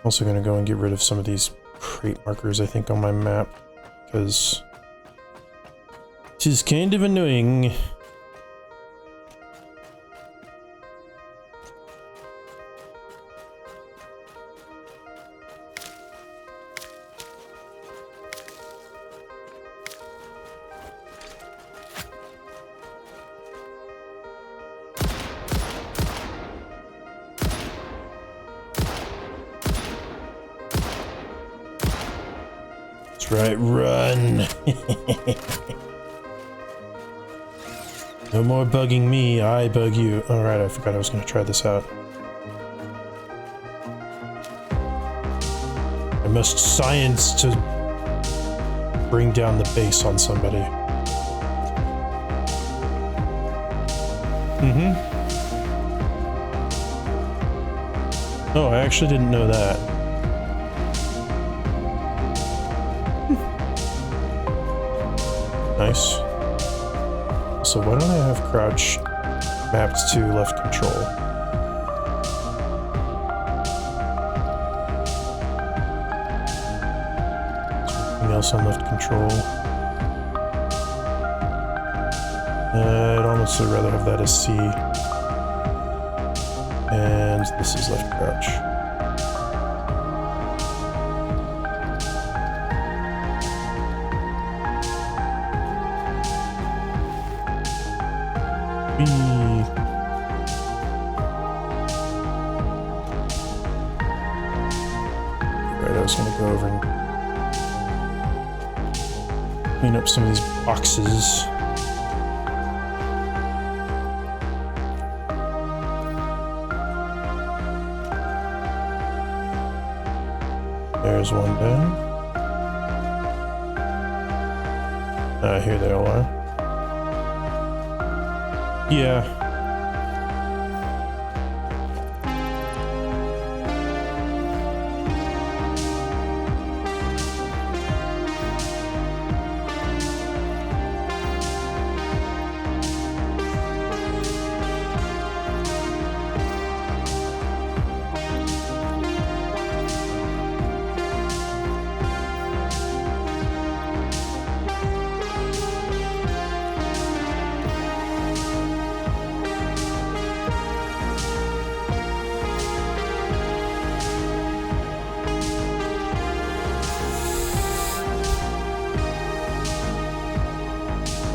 Also gonna go and get rid of some of these crate markers, I think, on my map. Because it is kind of annoying. That's right, run! No more bugging me, I bug you. Alright, I forgot I was gonna try this out. I must science to bring down the base on somebody. Oh, I actually didn't know that. Nice. So why don't I have crouch mapped to left control? Anything else on left control? I'd almost rather have that as C. And this is left crouch. Right, I was gonna go over and clean up some of these boxes. There's one down. Here they all are. Yeah.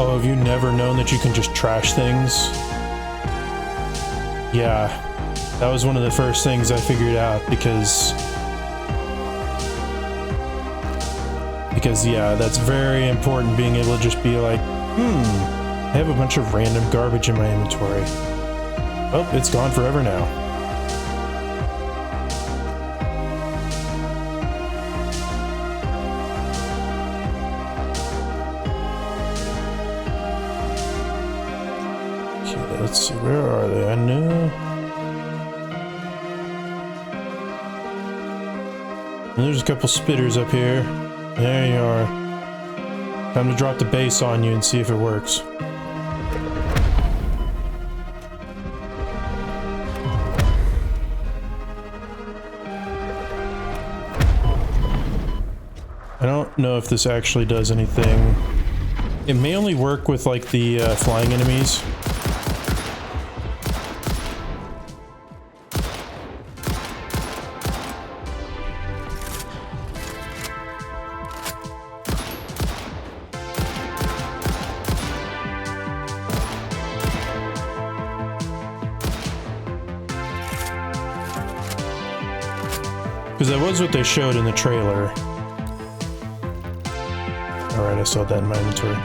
Oh, have you never known that you can just trash things? Yeah, that was one of the first things I figured out because yeah, that's very important, being able to just be like, I have a bunch of random garbage in my inventory. Well, it's gone forever now. Let's see, where are they? I know. And there's a couple spitters up here. There you are. Time to drop the base on you and see if it works. I don't know if this actually does anything. It may only work with like the flying enemies. Because that was what they showed in the trailer. Alright, I saw that in my inventory.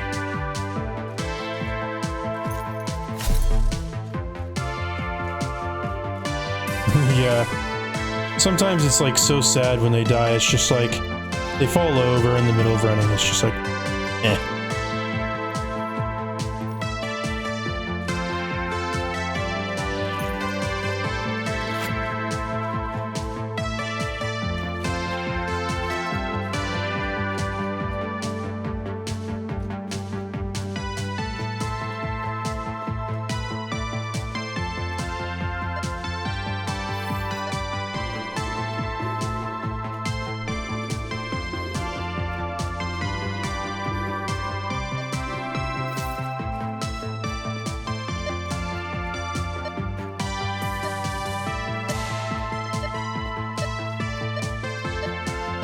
Yeah. Sometimes it's like so sad when they die, it's just like they fall over in the middle of running, it's just like, eh.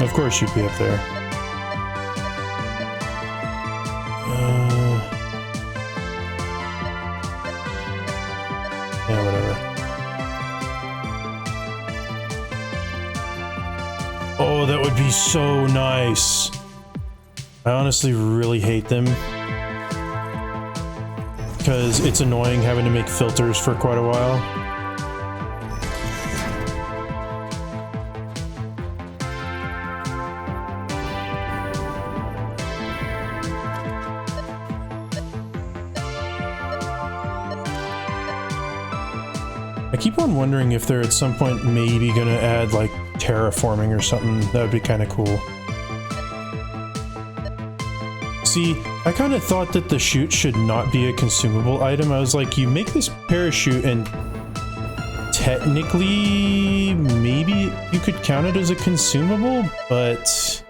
Of course you'd be up there. Yeah, whatever. Oh, that would be so nice. I honestly really hate them. Because it's annoying having to make filters for quite a while. I keep on wondering if they're at some point maybe gonna add like terraforming or something. That would be kind of cool. See, I kind of thought that the chute should not be a consumable item. I was like, you make this parachute and technically maybe you could count it as a consumable, but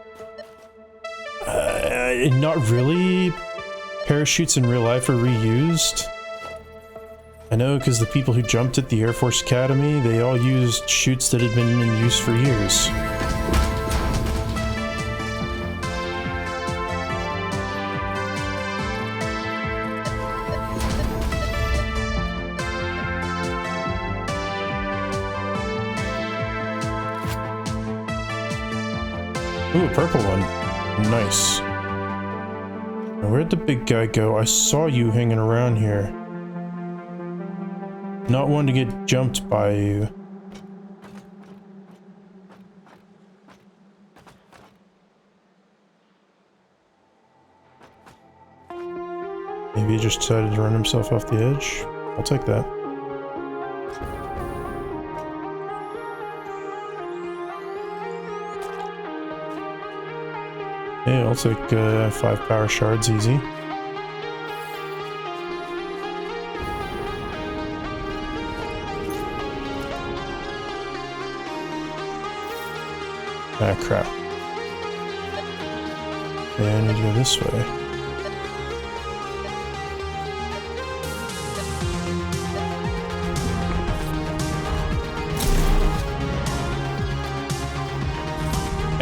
not really. Parachutes in real life are reused. I know, because the people who jumped at the Air Force Academy, they all used chutes that had been in use for years. Ooh, a purple one. Nice. Now, where'd the big guy go? I saw you hanging around here. Not one to get jumped by you. Maybe he just decided to run himself off the edge. I'll take that. Yeah, I'll take 5 power shards easy. Ah, crap. Yeah, I need to go this way.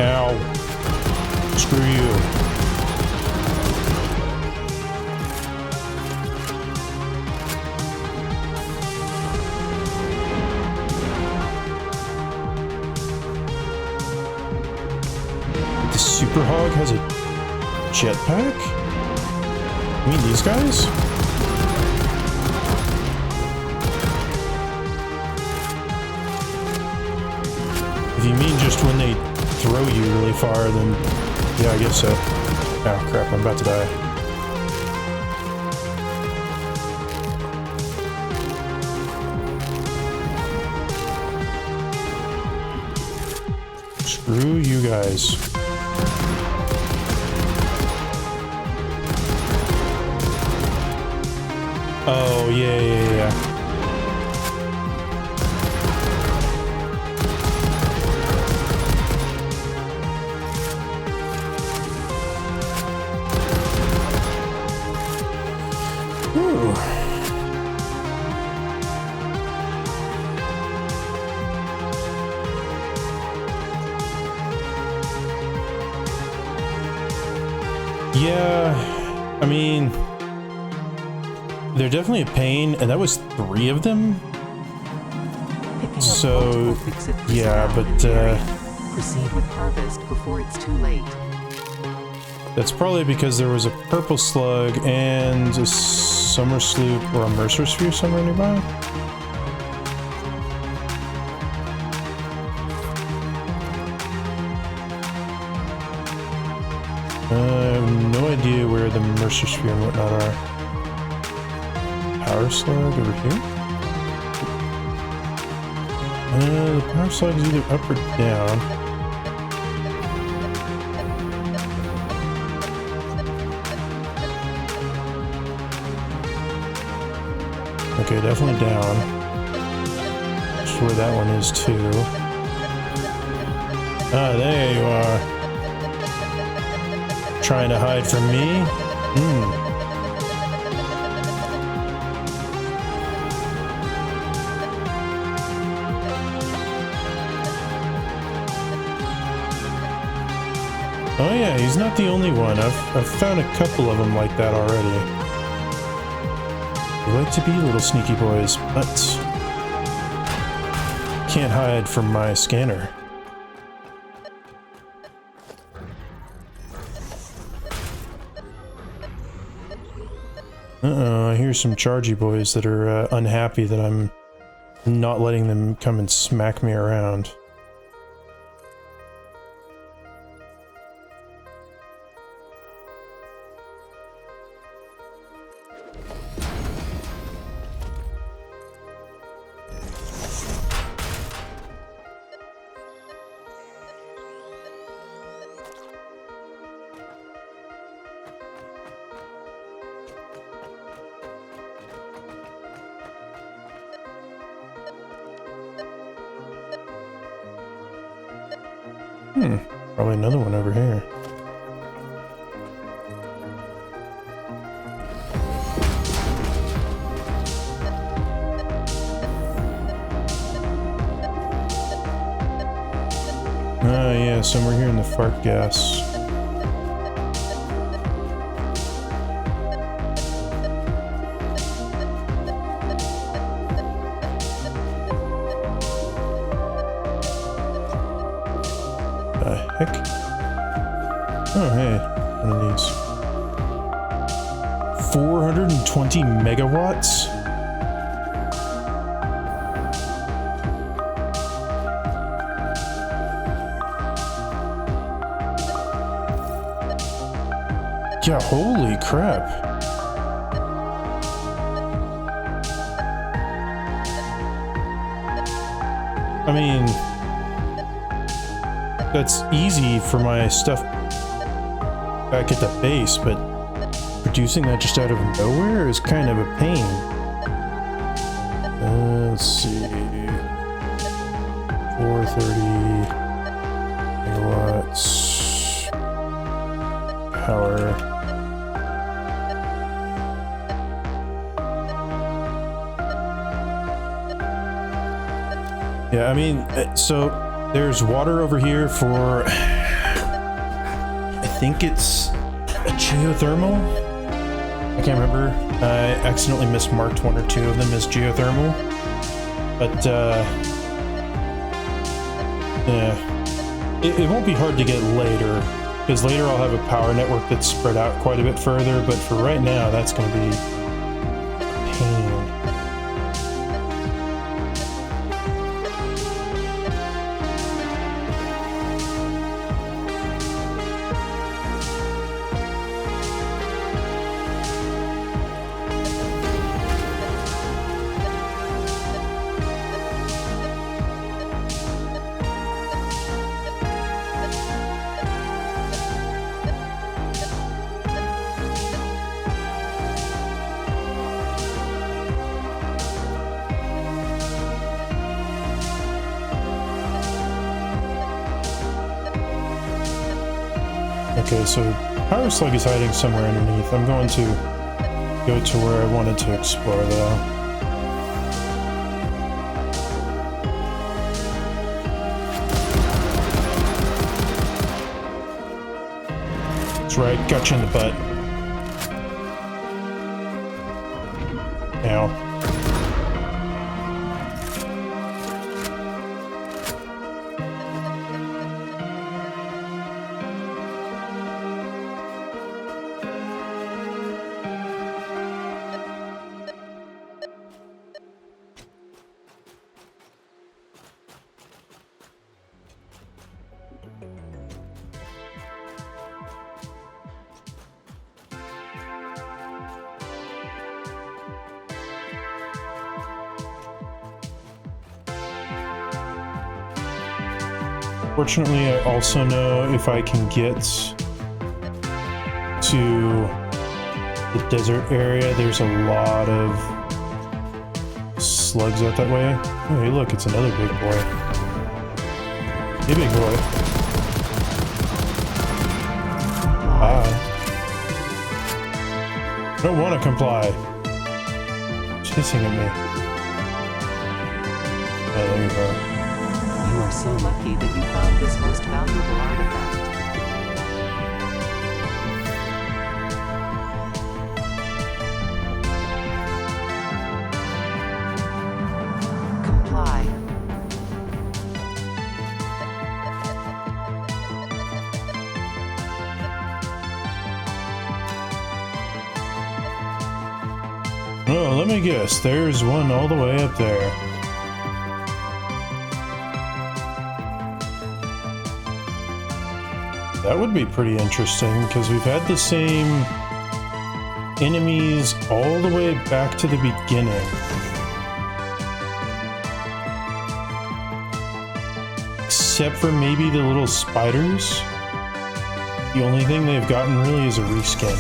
Ow. Screw you. Super Hog has a jetpack? You mean these guys? If you mean just when they throw you really far, then yeah, I guess so. Oh crap, I'm about to die. Screw you guys. Oh, yeah. Ooh. Yeah, I mean, they're definitely a pain, and that was 3 of them. So, yeah, but proceed with harvest before it's too late. That's probably because there was a purple slug and a summer sloop or a mercer sphere somewhere nearby. I have no idea where the mercer sphere and whatnot are. Power slug over here? The power slug is either up or down. Okay, definitely down. That's where that one is too. Ah, there you are. Trying to hide from me? Oh yeah, he's not the only one. I've found a couple of them like that already. They like to be little sneaky boys, but can't hide from my scanner. Uh-oh, I hear some chargy boys that are unhappy that I'm not letting them come and smack me around. Probably another one over here. Oh yeah, somewhere here in the fart gas. Heck? Oh, hey, one of these. 420 megawatts? Yeah, holy crap. I mean, that's easy for my stuff back at the base, but producing that just out of nowhere is kind of a pain. Let's see. 430 megawatts power. Yeah, I mean, so there's water over here for, I think it's a geothermal? I can't remember. I accidentally mismarked 1 or 2 of them as geothermal. But, yeah. It won't be hard to get later, because later I'll have a power network that's spread out quite a bit further, but for right now, that's going to be a pain. Okay, so Power Slug is hiding somewhere underneath. I'm going to go to where I wanted to explore, though. That's right, got you in the butt. Ow. Fortunately, I also know if I can get to the desert area, there's a lot of slugs out that way. Oh, hey, look, it's another big boy. Hey, big boy. Bye. I don't want to comply. It's hissing at me. Oh, there you go. You are so lucky that you found this most valuable artifact. Comply. Oh, let me guess. There's one all the way up there. That would be pretty interesting, because we've had the same enemies all the way back to the beginning. Except for maybe the little spiders. The only thing they've gotten really is a reskin.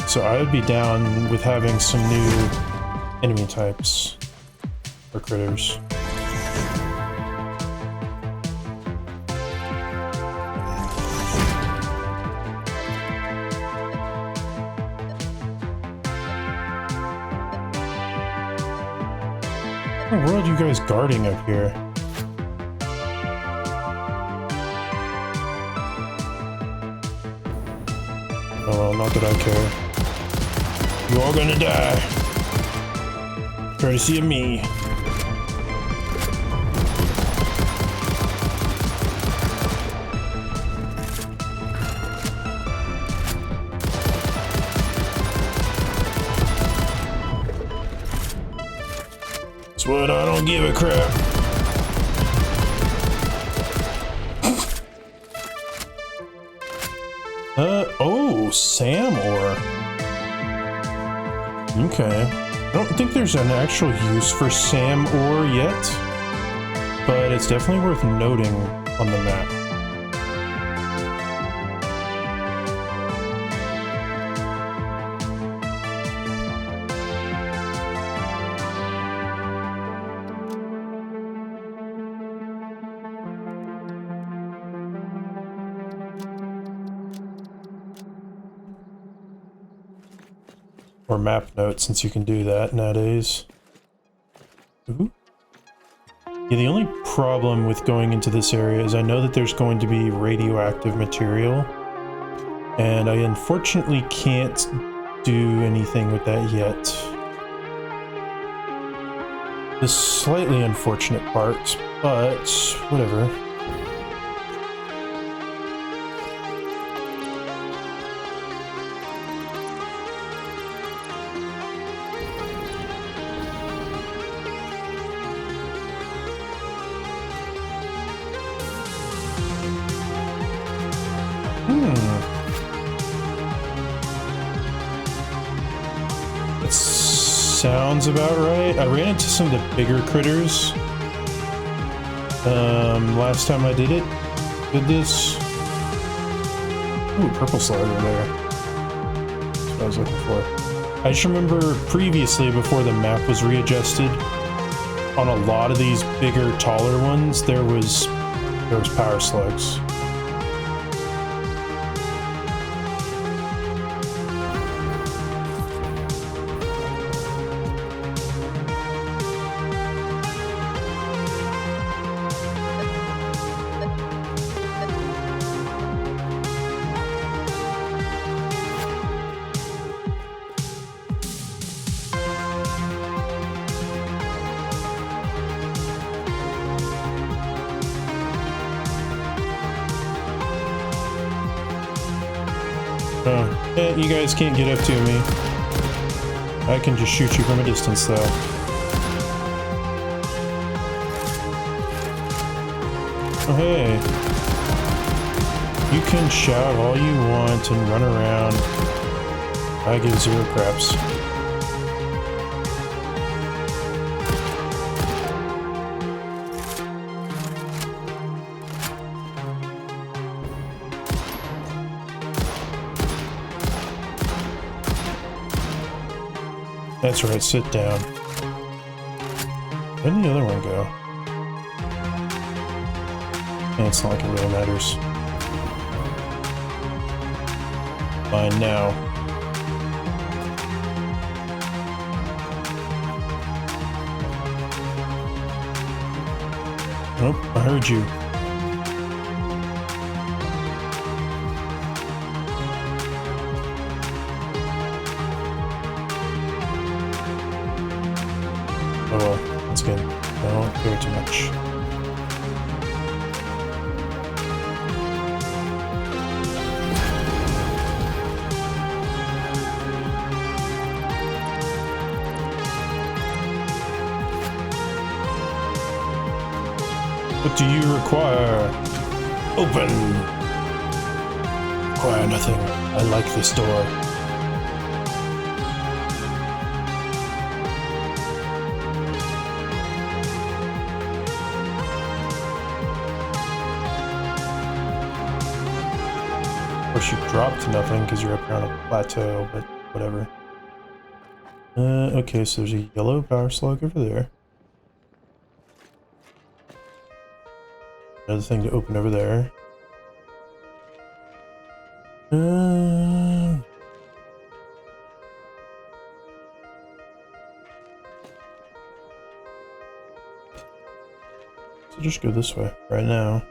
So I would be down with having some new enemy types or critters. What in the world are you guys guarding up here? Oh well, not that I care. You're all gonna die. Courtesy of me. That's what I don't give a crap. Oh, Sam ore. Okay. I don't think there's an actual use for Sam ore yet, but it's definitely worth noting on the map. Or map notes, since you can do that nowadays. Ooh. Yeah, the only problem with going into this area is I know that there's going to be radioactive material, and I unfortunately can't do anything with that yet. The slightly unfortunate part, but whatever. That sounds about right. I ran into some of the bigger critters last time I did this. Ooh, purple slug over there. That's what I was looking for. I just remember previously, before the map was readjusted, on a lot of these bigger, taller ones, there was power slugs. Oh, you guys can't get up to me. I can just shoot you from a distance, though. Oh, hey. You can shout all you want and run around. I give zero craps. That's right, sit down. Where did the other one go? Yeah, it's not like it really matters. Fine now. Nope, I heard you. Oh well, that's good. Don't care too much. What do you require? Open! Require nothing. I like this door. Of course, you dropped nothing because you're up here on a plateau, but whatever. Okay, so there's a yellow power slug over there. Another thing to open over there. So just go this way right now.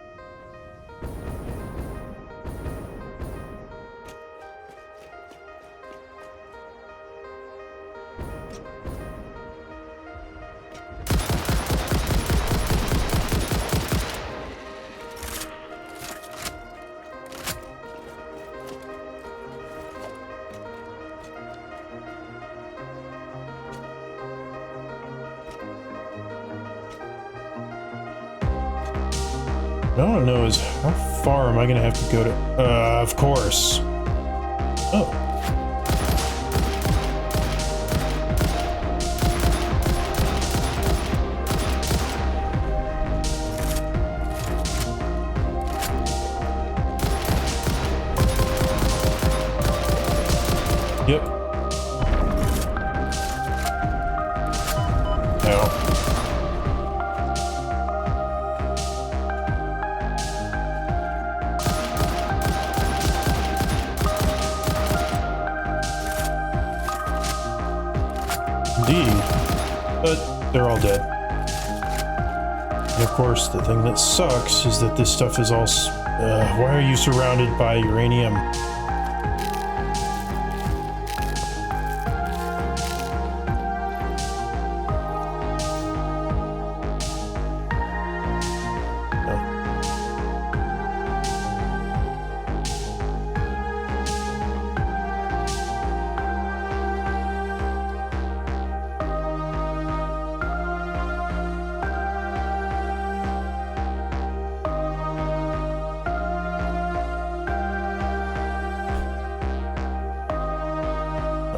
What I want to know is how far am I going to have to go to... of course. Oh. Yep. Now. Indeed, but they're all dead. And of course, the thing that sucks is that this stuff is all... why are you surrounded by uranium?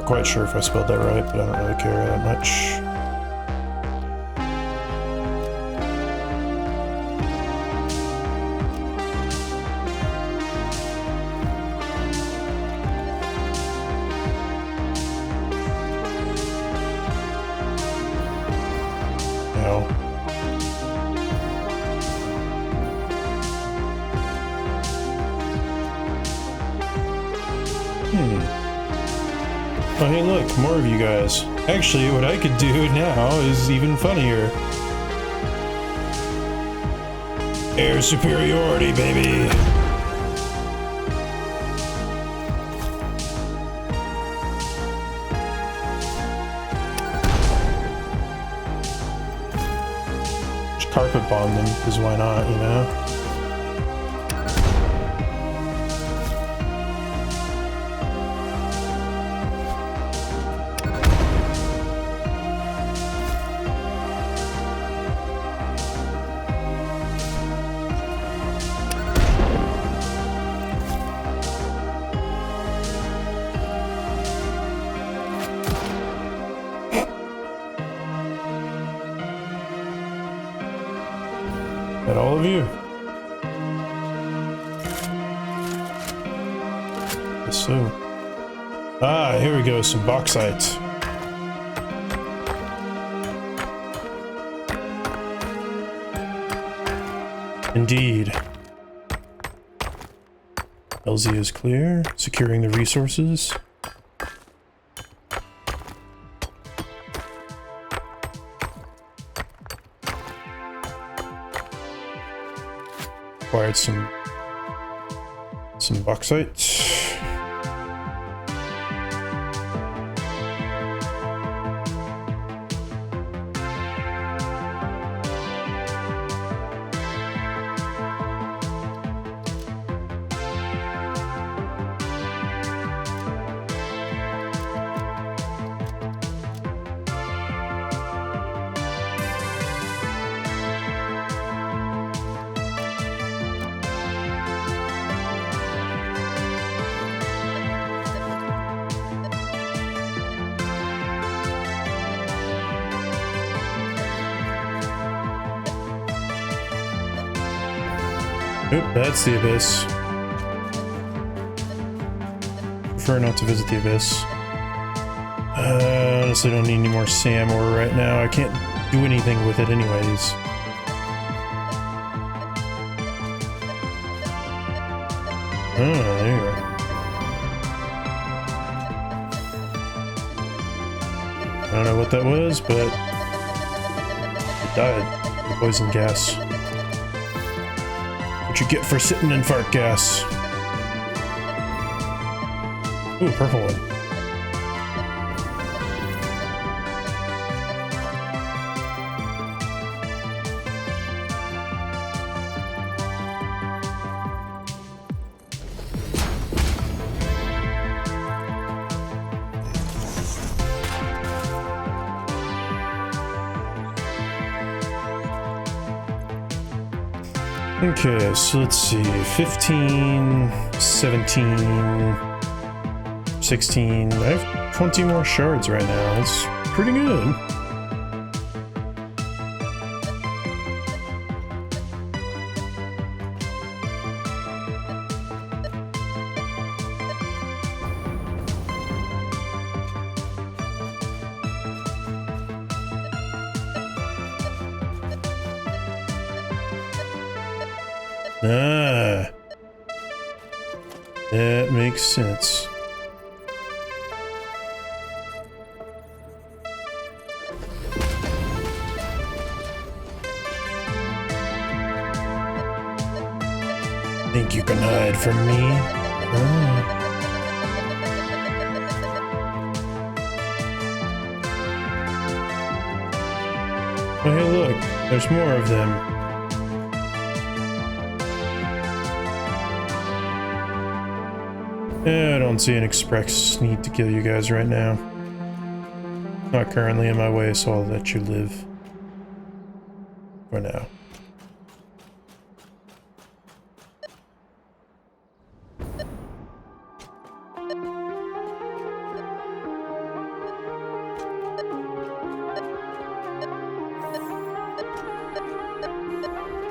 Quite sure if I spelled that right, but I don't really care that much. No. Oh, hey, look, more of you guys. Actually, what I could do now is even funnier. Air superiority, baby! Just carpet bomb them, because why not, you know? of you. So, here we go, some bauxite. Indeed. LZ is clear, securing the resources. Acquired some bauxite. Oop, that's the Abyss. Prefer not to visit the Abyss. Honestly, don't need any more SAM ore right now. I can't do anything with it anyways. There you go. I don't know what that was, but it died. The poison gas. What you get for sitting in fart gas. Ooh, purple one. Okay, so let's see, 15, 17, 16, I have 20 more shards right now, that's pretty good. That makes sense. Think you can hide from me? Oh, hey, look, there's more of them. I don't see an express need to kill you guys right now. Not currently in my way, so I'll let you live. For now.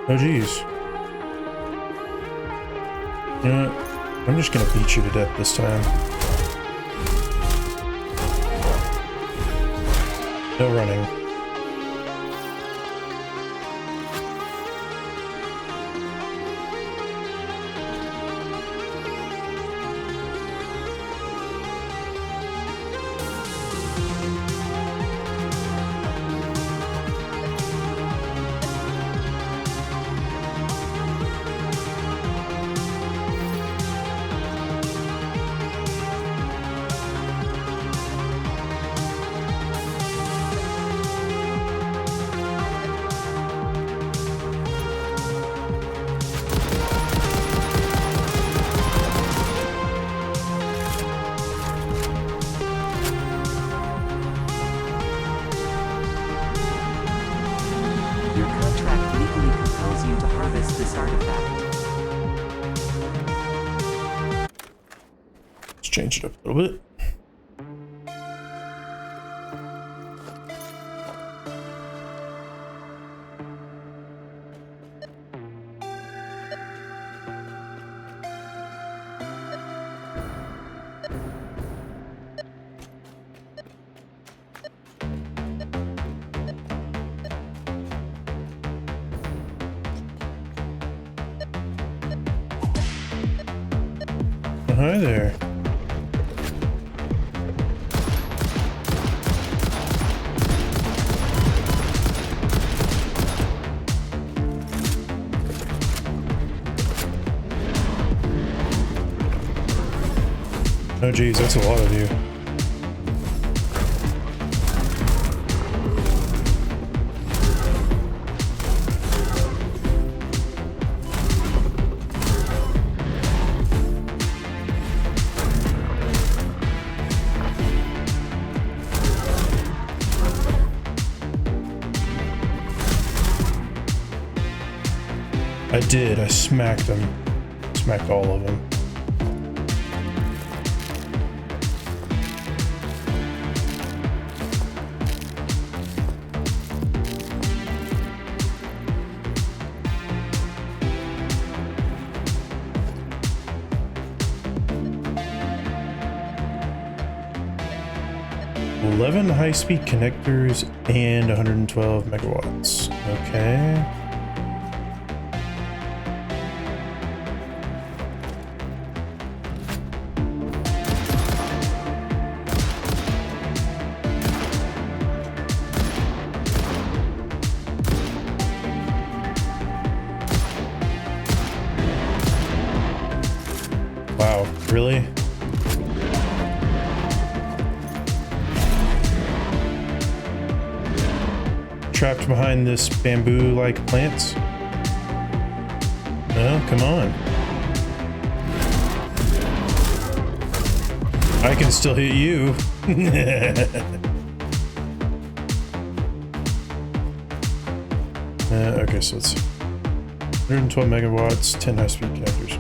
Oh geez. You know what? I'm just gonna beat you to death this time. No running. This artifact. Let's change it up a little bit. hi there. Oh geez, that's a lot of you. I did, I smacked them. Smacked all of them. $11 high-speed connectors and 112 megawatts. Okay. Wow, really? Trapped behind this bamboo-like plants? Oh, come on. I can still hit you. Okay, so it's 112 megawatts, 10 high-speed connectors.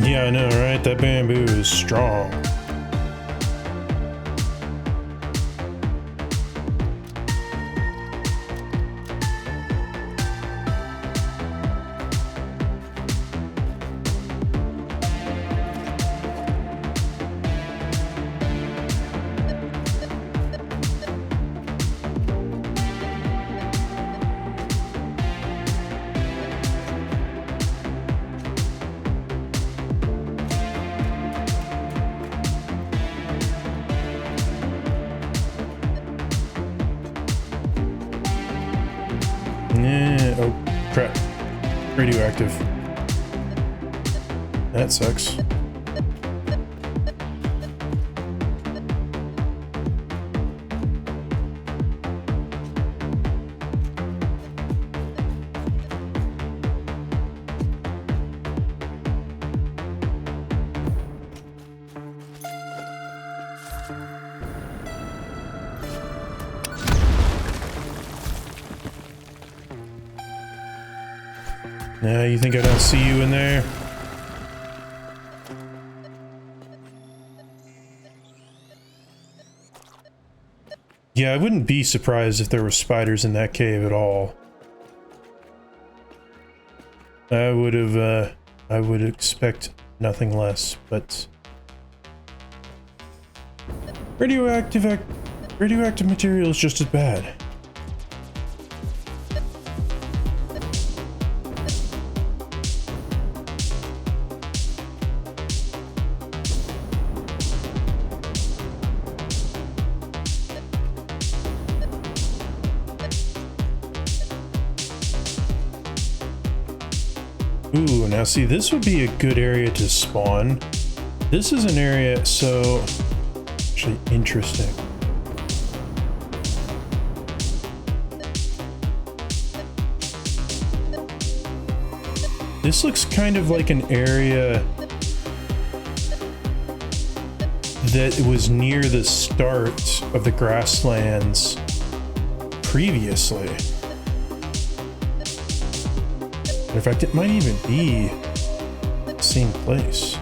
Yeah, I know, right? That bamboo is strong. Yeah, oh crap. Radioactive. That sucks. Now you think I don't see you in there? Yeah, I wouldn't be surprised if there were spiders in that cave at all. I would expect nothing less, but radioactive material is just as bad. Ooh, now see, this would be a good area to spawn. This is an area, so actually interesting. This looks kind of like an area that was near the start of the grasslands previously. In fact, it might even be the same place.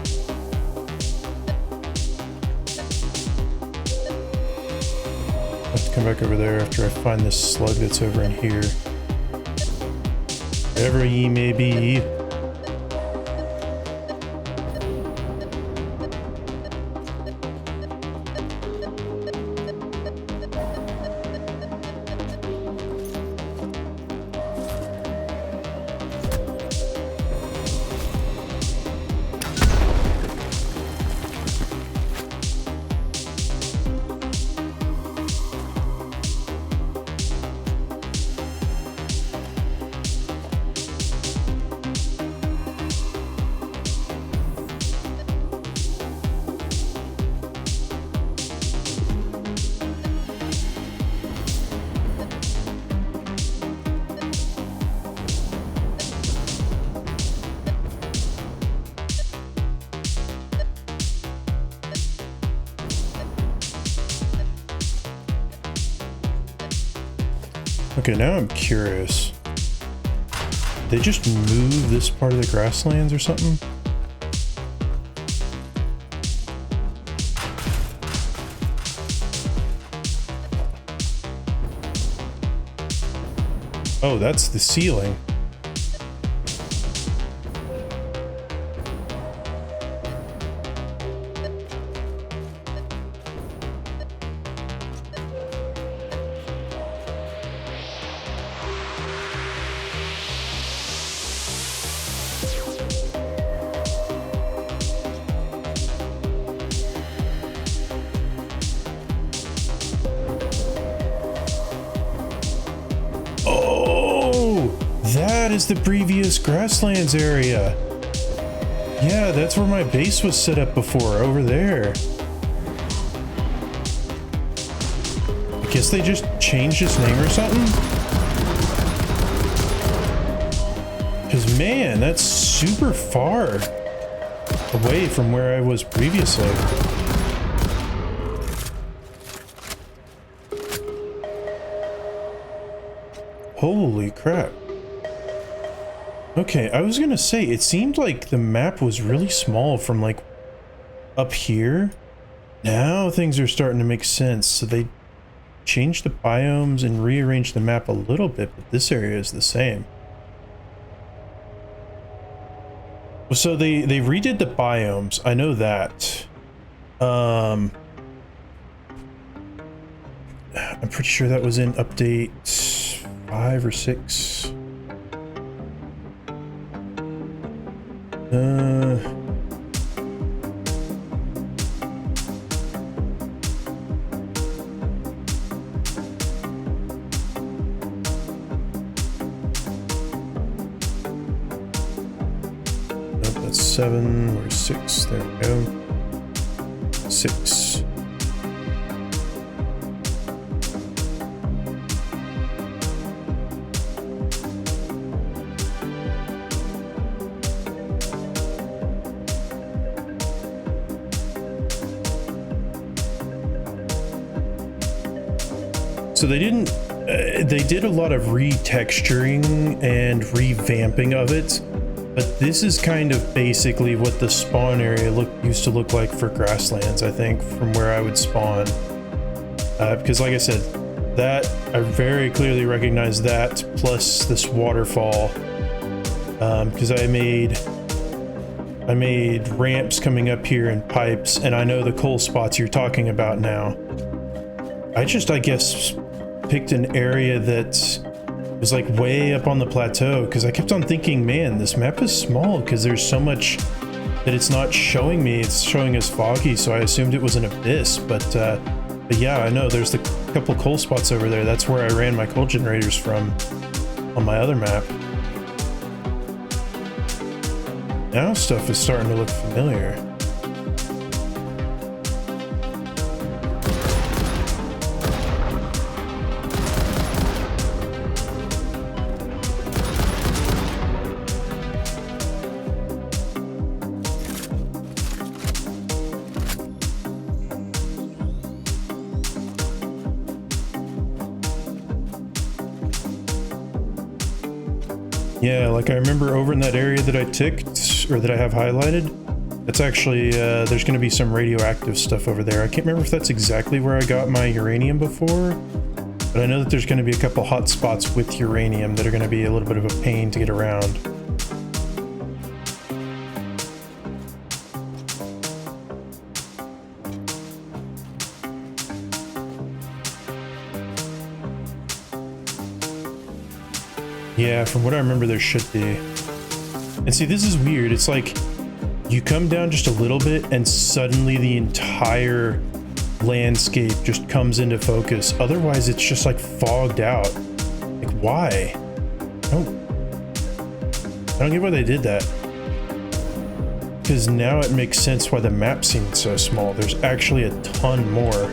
I have to come back over there after I find this slug that's over in here. Wherever ye may be. Okay, now I'm curious. They just move this part of the grasslands or something? Oh, that's the ceiling. That is the previous grasslands area. Yeah, that's where my base was set up before, over there. I guess they just changed its name or something? Because, man, that's super far away from where I was previously. Holy crap. Okay, I was gonna say, it seemed like the map was really small from like up here. Now things are starting to make sense. So they changed the biomes and rearranged the map a little bit, but this area is the same. So they redid the biomes, I know that. I'm pretty sure that was in update 5 or 6. Nope, that's 7 or 6. There we go. 6. So they didn't, they did a lot of retexturing and revamping of it, but this is kind of basically what the spawn area used to look like for grasslands, I think, from where I would spawn. Because like I said, that, I very clearly recognize that, plus this waterfall, because I made ramps coming up here and pipes, and I know the coal spots you're talking about now. I guess, picked an area that was like way up on the plateau, because I kept on thinking, man, this map is small because there's so much that it's not showing me. It's showing as foggy, so I assumed it was an abyss. But yeah, I know there's the couple coal spots over there. That's where I ran my coal generators from on my other map. Now stuff is starting to look familiar. Yeah, like I remember over in that area that I ticked, or that I have highlighted, that's actually, there's going to be some radioactive stuff over there. I can't remember if that's exactly where I got my uranium before, But I know that there's going to be a couple hot spots with uranium that are going to be a little bit of a pain to get around. Yeah, from what I remember, there should be. And see, this is weird. It's like you come down just a little bit and suddenly the entire landscape just comes into focus. Otherwise, it's just like fogged out. Like, why? I don't get why they did that. Because now it makes sense why the map seemed so small. There's actually a ton more.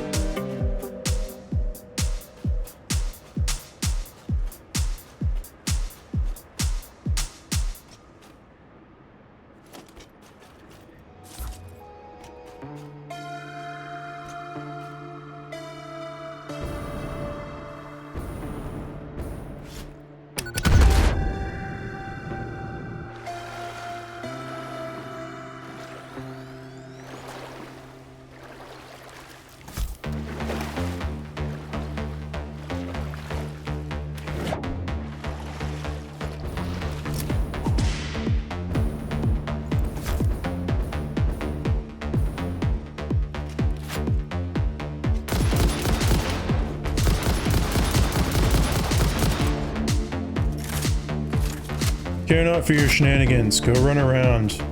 Care not for your shenanigans. Go run around.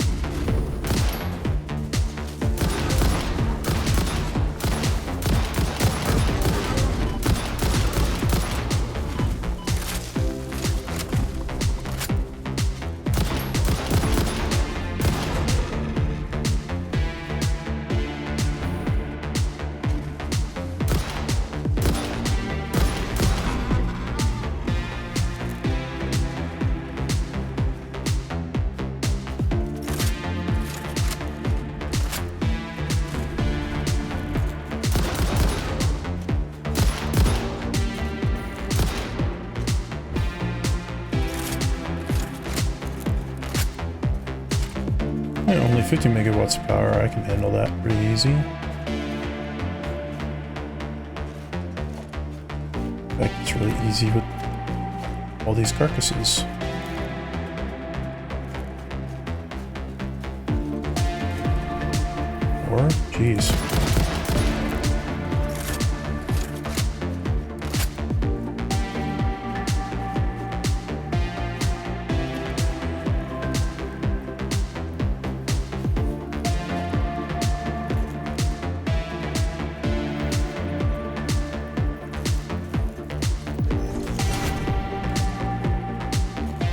Yeah, only 50 megawatts of power. I can handle that pretty easy. In fact, it's really easy with all these carcasses. Or, geez.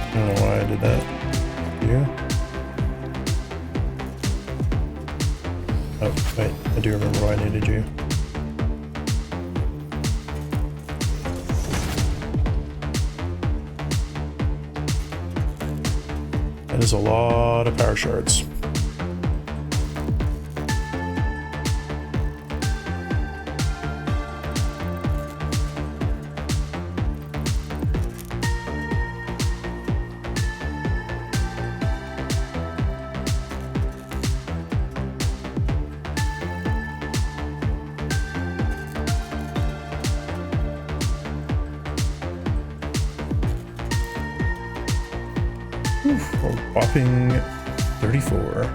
I don't know why I did that here. Oh, wait, I do remember why I needed you. That is a lot of power shards. A whopping 34.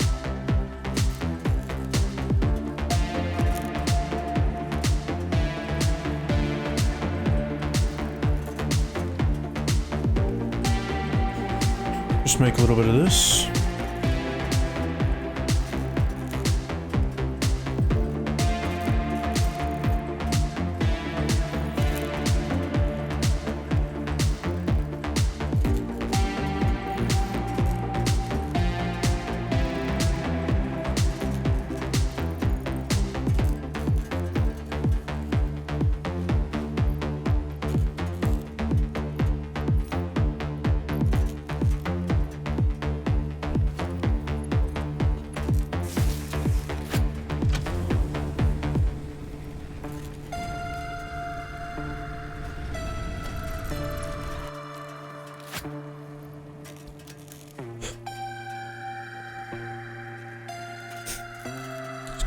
Just make a little bit of this.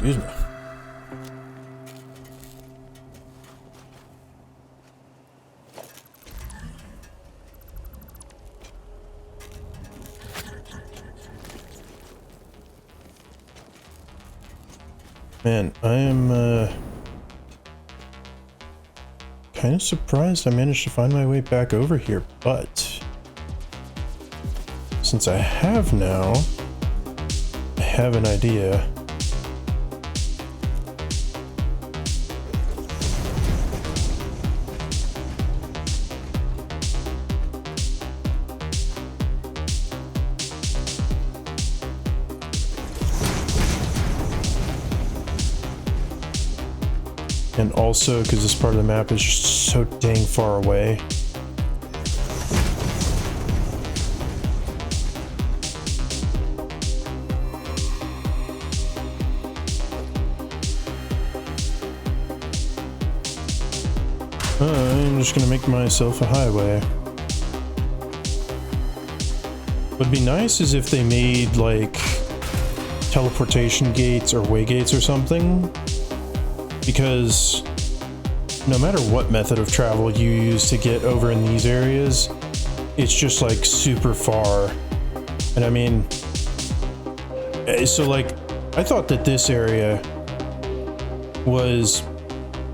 Excuse me. Man, I am kind of surprised I managed to find my way back over here, but since I have now, I have an idea. And also, because this part of the map is just so dang far away. I'm just gonna make myself a highway. What'd be nice is if they made, like, teleportation gates or way gates or something. Because no matter what method of travel you use to get over in these areas, it's just like super far. And I mean, so like, I thought that this area was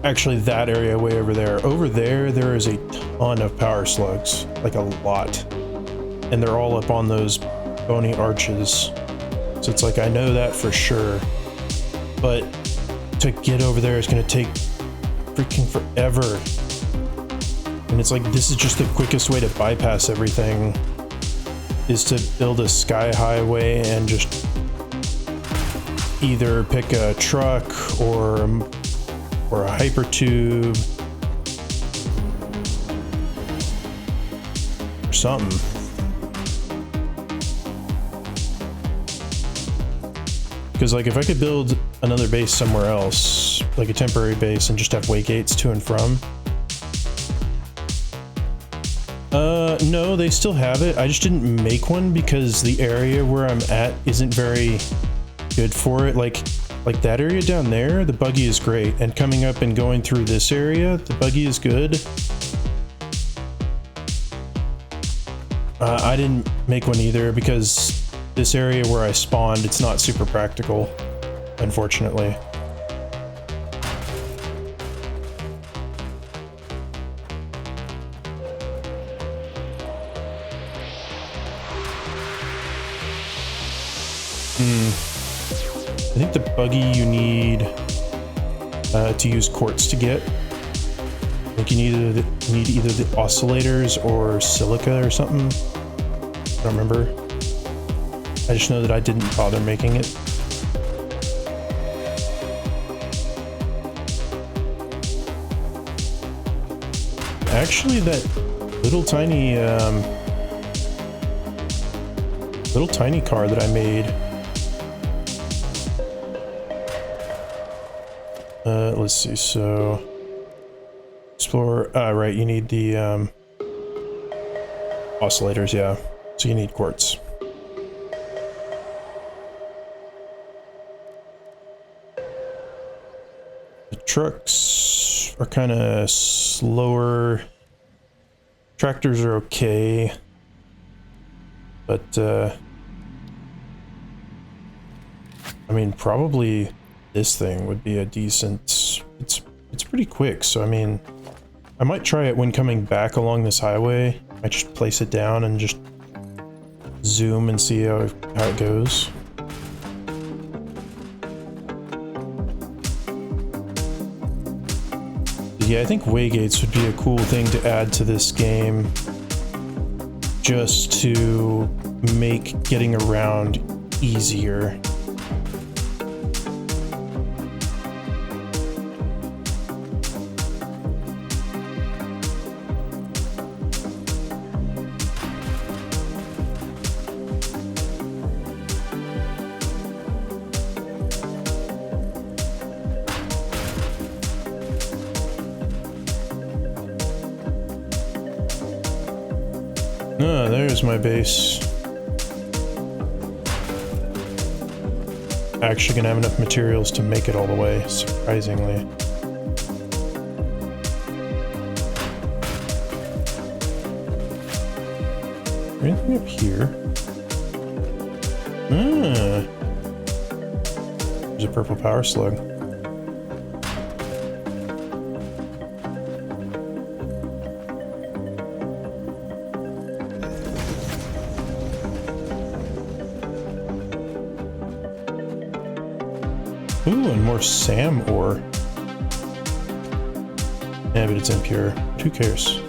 actually that area way over there. Over there, there is a ton of power slugs, like a lot. And they're all up on those bony arches. So it's like, I know that for sure. But to get over there is going to take freaking forever. And it's like, this is just the quickest way to bypass everything, is to build a sky highway and just either pick a truck or a hypertube or something. Because like, if I could build another base somewhere else, like a temporary base, and just have way gates to and from. No, they still have it. I just didn't make one because the area where I'm at isn't very good for it. Like that area down there, the buggy is great. And coming up and going through this area, the buggy is good. I didn't make one either because this area where I spawned, it's not super practical, unfortunately. I think the buggy you need to use quartz to get. I think you need either the oscillators or silica or something. I don't remember. I just know that I didn't bother making it. Actually, that little tiny car that I made. Let's see. So explore. Right. You need the oscillators. Yeah. So you need quartz. The trucks are kind of slower. Tractors are okay, but I mean, probably this thing would be a decent. It's pretty quick, so I mean, I might try it when coming back along this highway. I just place it down and just zoom and see how it goes. Yeah, I think waygates would be a cool thing to add to this game, just to make getting around easier. Ah, there's my base. Actually gonna have enough materials to make it all the way, surprisingly. Anything up here? Ah. There's a purple power slug. Ooh, and more SAM ore. Yeah, but it's impure. Who cares?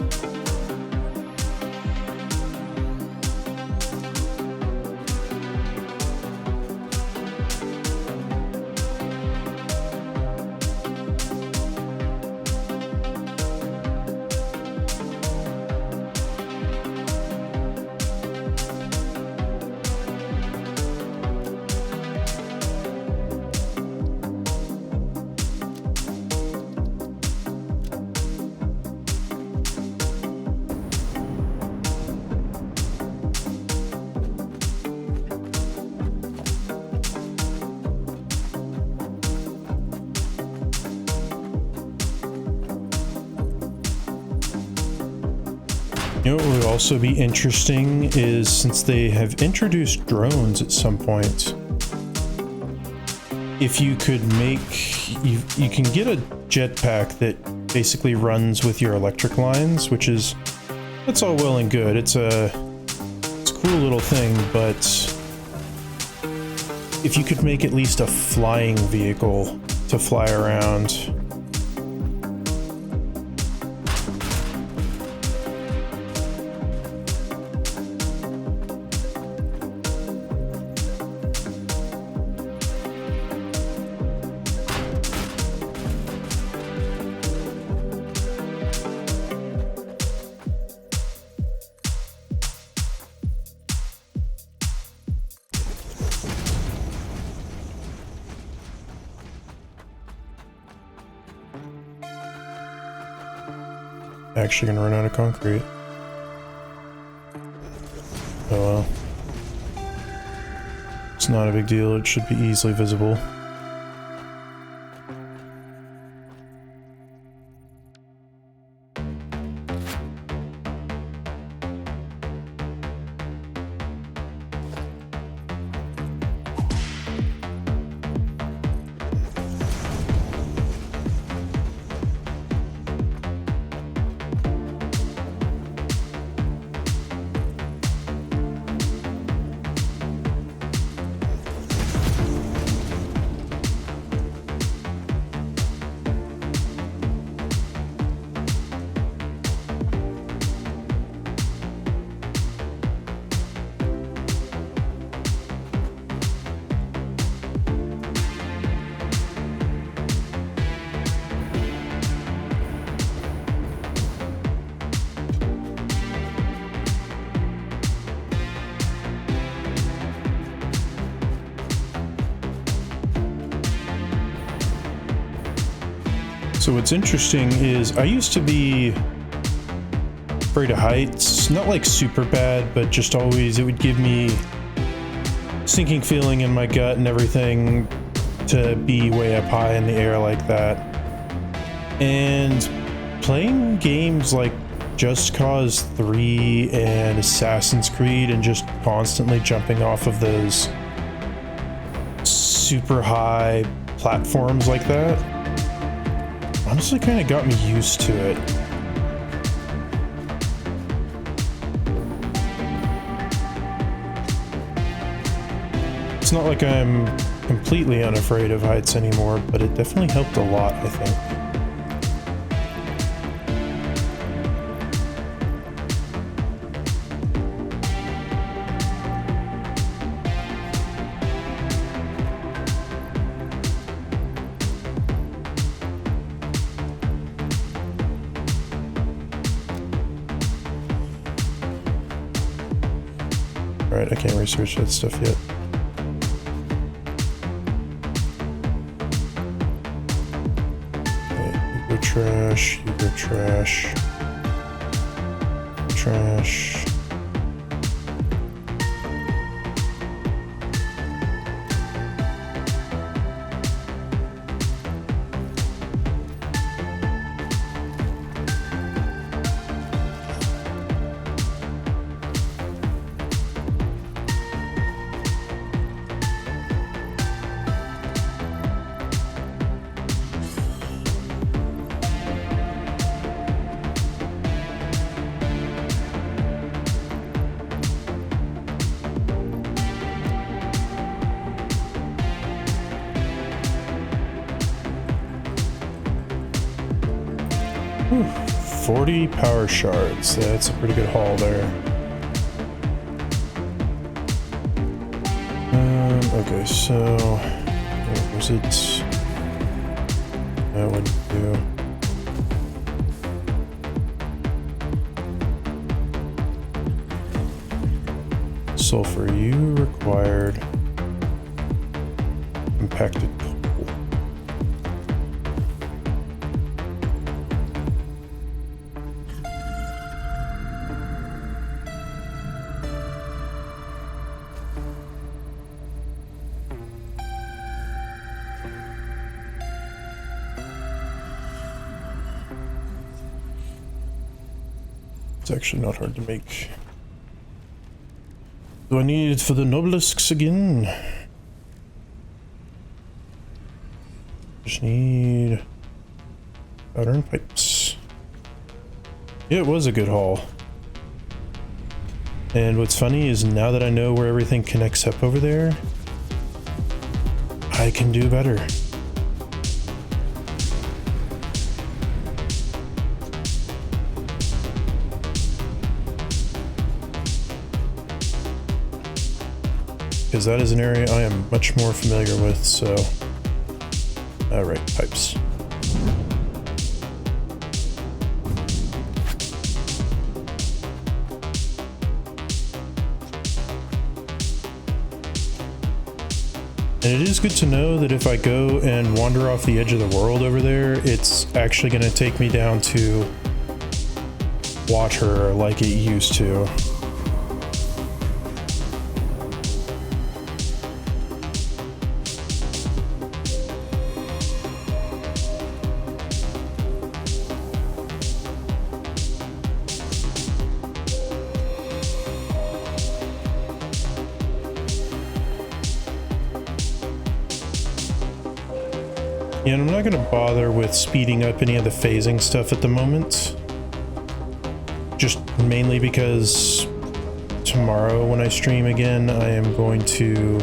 You know what would also be interesting is, since they have introduced drones at some point, if you could make, you can get a jetpack that basically runs with your electric lines, which is, that's all well and good. It's a cool little thing, but if you could make at least a flying vehicle to fly around. Actually gonna run out of concrete. Oh well. It's not a big deal, it should be easily visible. So what's interesting is I used to be afraid of heights, not like super bad, but just always, it would give me sinking feeling in my gut and everything to be way up high in the air like that. And playing games like Just Cause 3 and Assassin's Creed and just constantly jumping off of those super high platforms like that honestly kind of got me used to it. It's not like I'm completely unafraid of heights anymore, but it definitely helped a lot, I think. Alright, I can't research that stuff yet. Okay, you go trash, you go trash. Trash. 40 power shards. That's a pretty good haul there. Okay, so what was it? That would do. Sulfur, you required compacted coal. It's actually not hard to make. Do I need it for the obelisks again? Just need powder and pipes. Yeah, it was a good haul. And what's funny is now that I know where everything connects up over there, I can do better. Because that is an area I am much more familiar with, so... Alright, pipes. And it is good to know that if I go and wander off the edge of the world over there, it's actually going to take me down to water like it used to. Yeah, and I'm not going to bother with speeding up any of the phasing stuff at the moment. Just mainly because tomorrow when I stream again, I am going to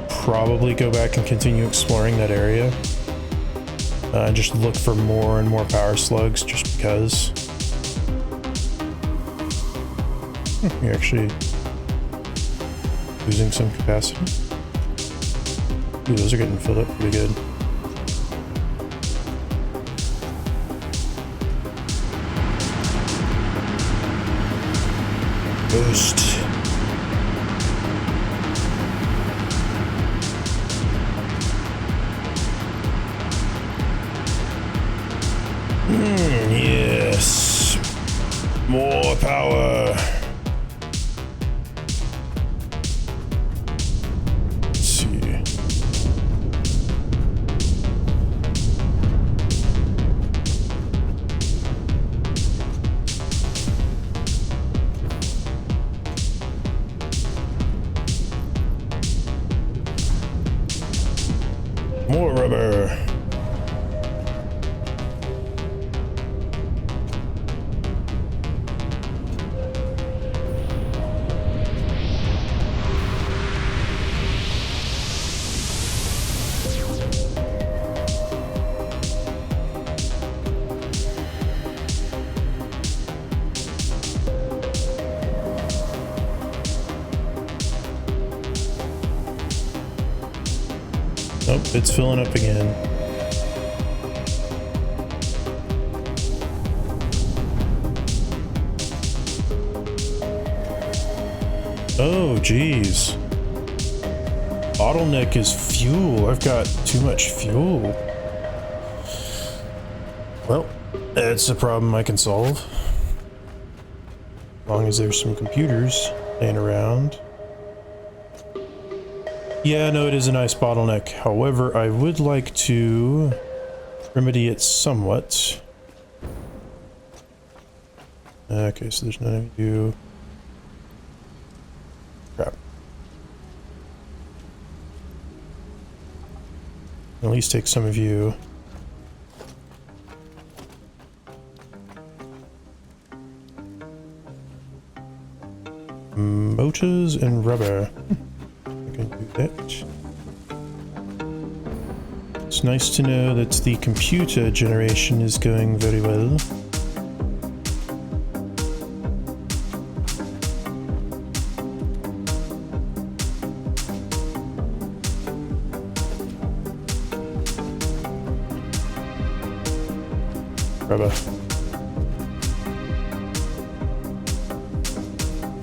probably go back and continue exploring that area. Just look for more and more power slugs just because. You're actually losing some capacity. Ooh, those are getting filled up pretty good. Boost. Yes. More power. More rubber. Oh, it's filling up again. Oh, geez. Bottleneck is fuel. I've got too much fuel. Well, that's a problem I can solve. As long as there's some computers laying around. Yeah, no, it is a nice bottleneck. However, I would like to remedy it somewhat. Okay, so there's none of you. Crap. At least take some of you. Motors and rubber. I can do that. It's nice to know that the computer generation is going very well. Rubber.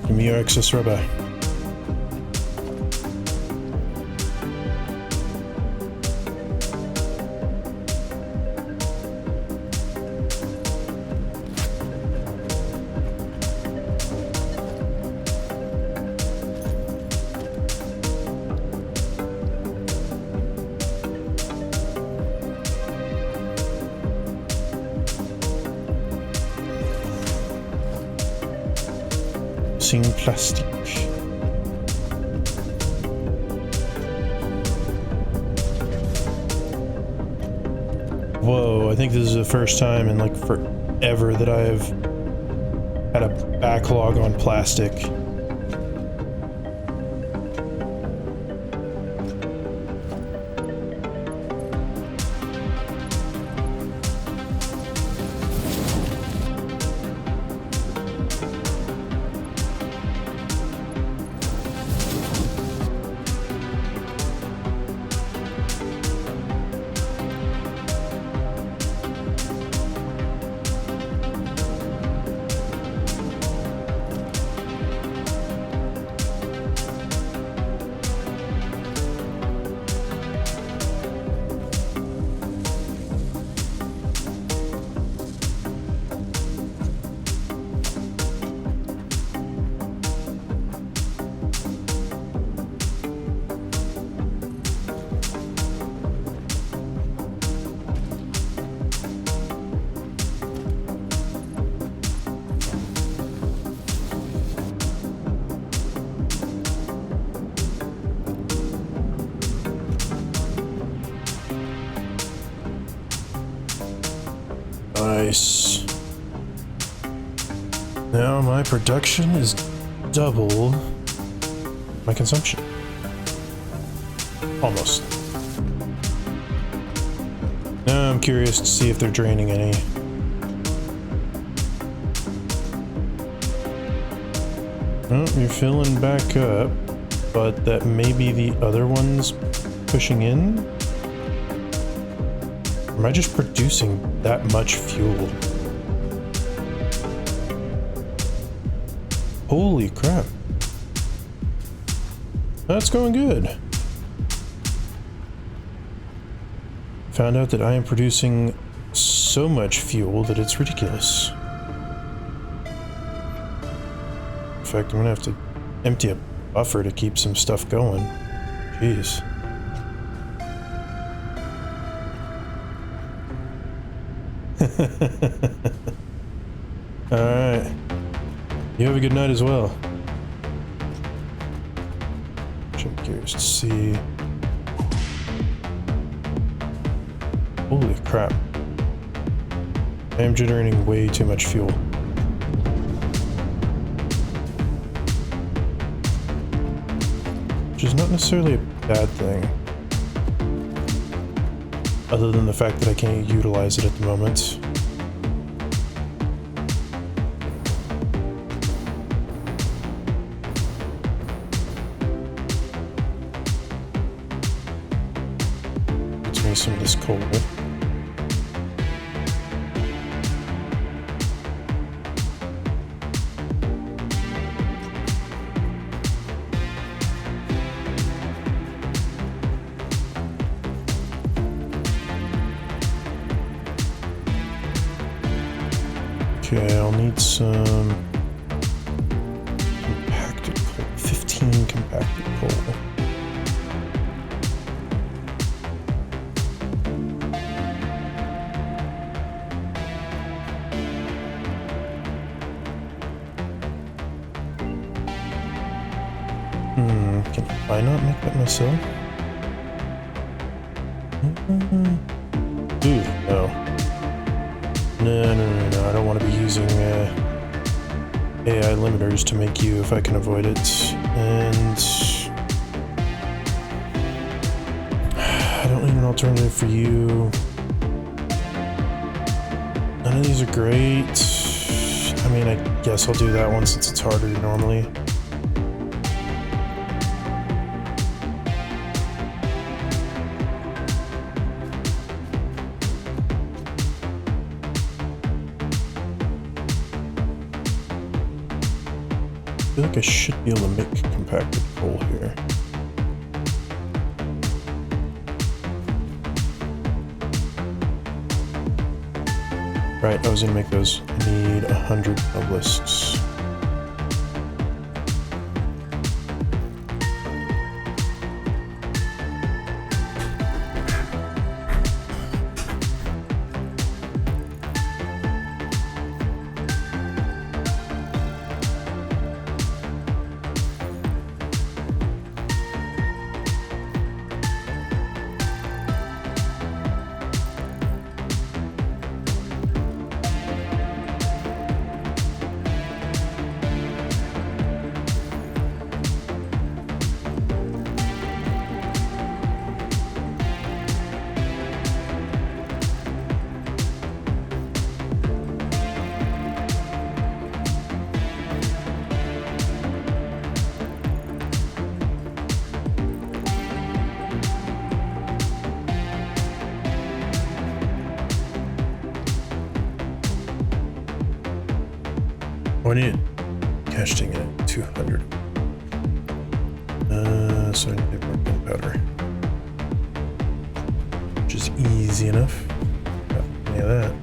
Give me your excess rubber. Plastic. Whoa, I think this is the first time in like forever that I've had a backlog on plastic. Nice. Now my production is double my consumption. Almost. Now I'm curious to see if they're draining any. Oh, you're filling back up, but that may be the other ones pushing in? Am I just producing that much fuel? Holy crap. That's going good. Found out that I am producing so much fuel that it's ridiculous. In fact, I'm gonna have to empty a buffer to keep some stuff going. Jeez. Alright. You have a good night as well. I'm curious to see. Holy crap. I am generating way too much fuel. Which is not necessarily a bad thing. Other than the fact that I can't utilize it at the moment. Gets me some of this coal. Okay, I'll need some compacted coal. 15 compacted coal. Can I not make that myself? Ooh, no. No, I don't want to be using AI limiters to make you if I can avoid it. And I don't really an alternative for you. None of these are great. I mean, I guess I'll do that one since it's harder normally. I feel like I should be able to make compacted coal here. Right, I was gonna make those. I need 100 obelisks. Oh, I need casting at 200. So I need more gunpowder, which is easy enough. Got any of that.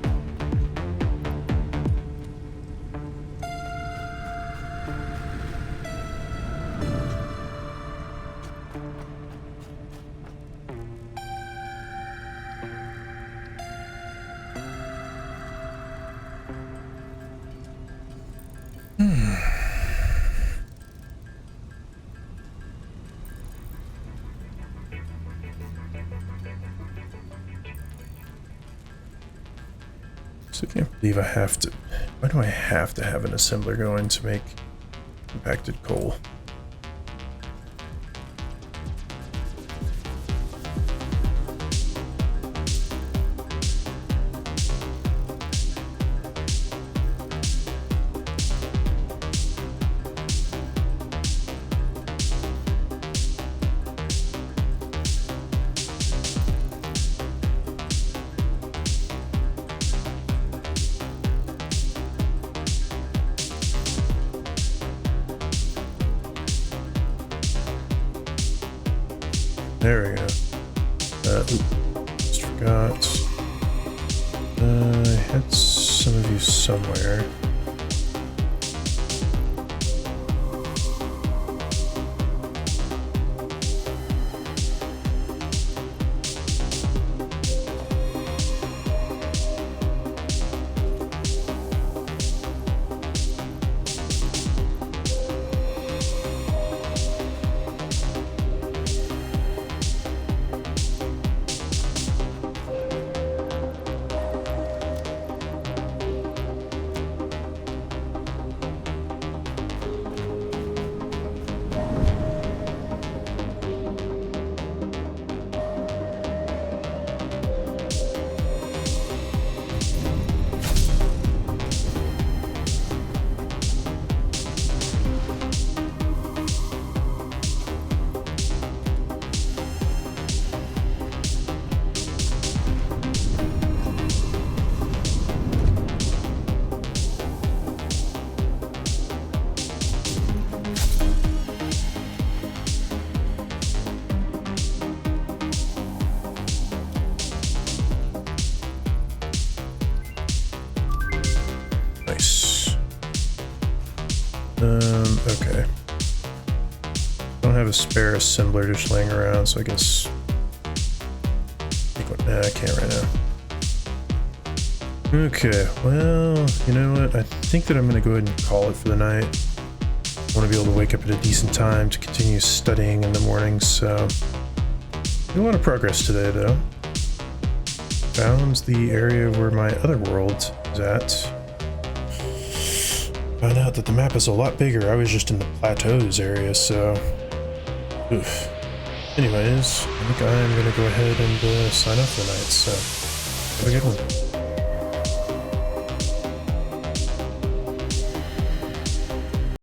So I can't believe I have to. Why do I have to have an assembler going to make compacted coal? There we go. Just forgot. I had some of you somewhere. Okay. Don't have a spare assembler just laying around, so I guess. Nah, I can't right now. Okay, well, you know what? I think that I'm gonna go ahead and call it for the night. I want to be able to wake up at a decent time to continue studying in the morning, so. A lot of progress today, though. Found the area where my other world is at. Found out that the map is a lot bigger. I was just in the plateaus area, so. Oof. Anyways, I think I'm gonna go ahead and sign off for the night, so have a good one.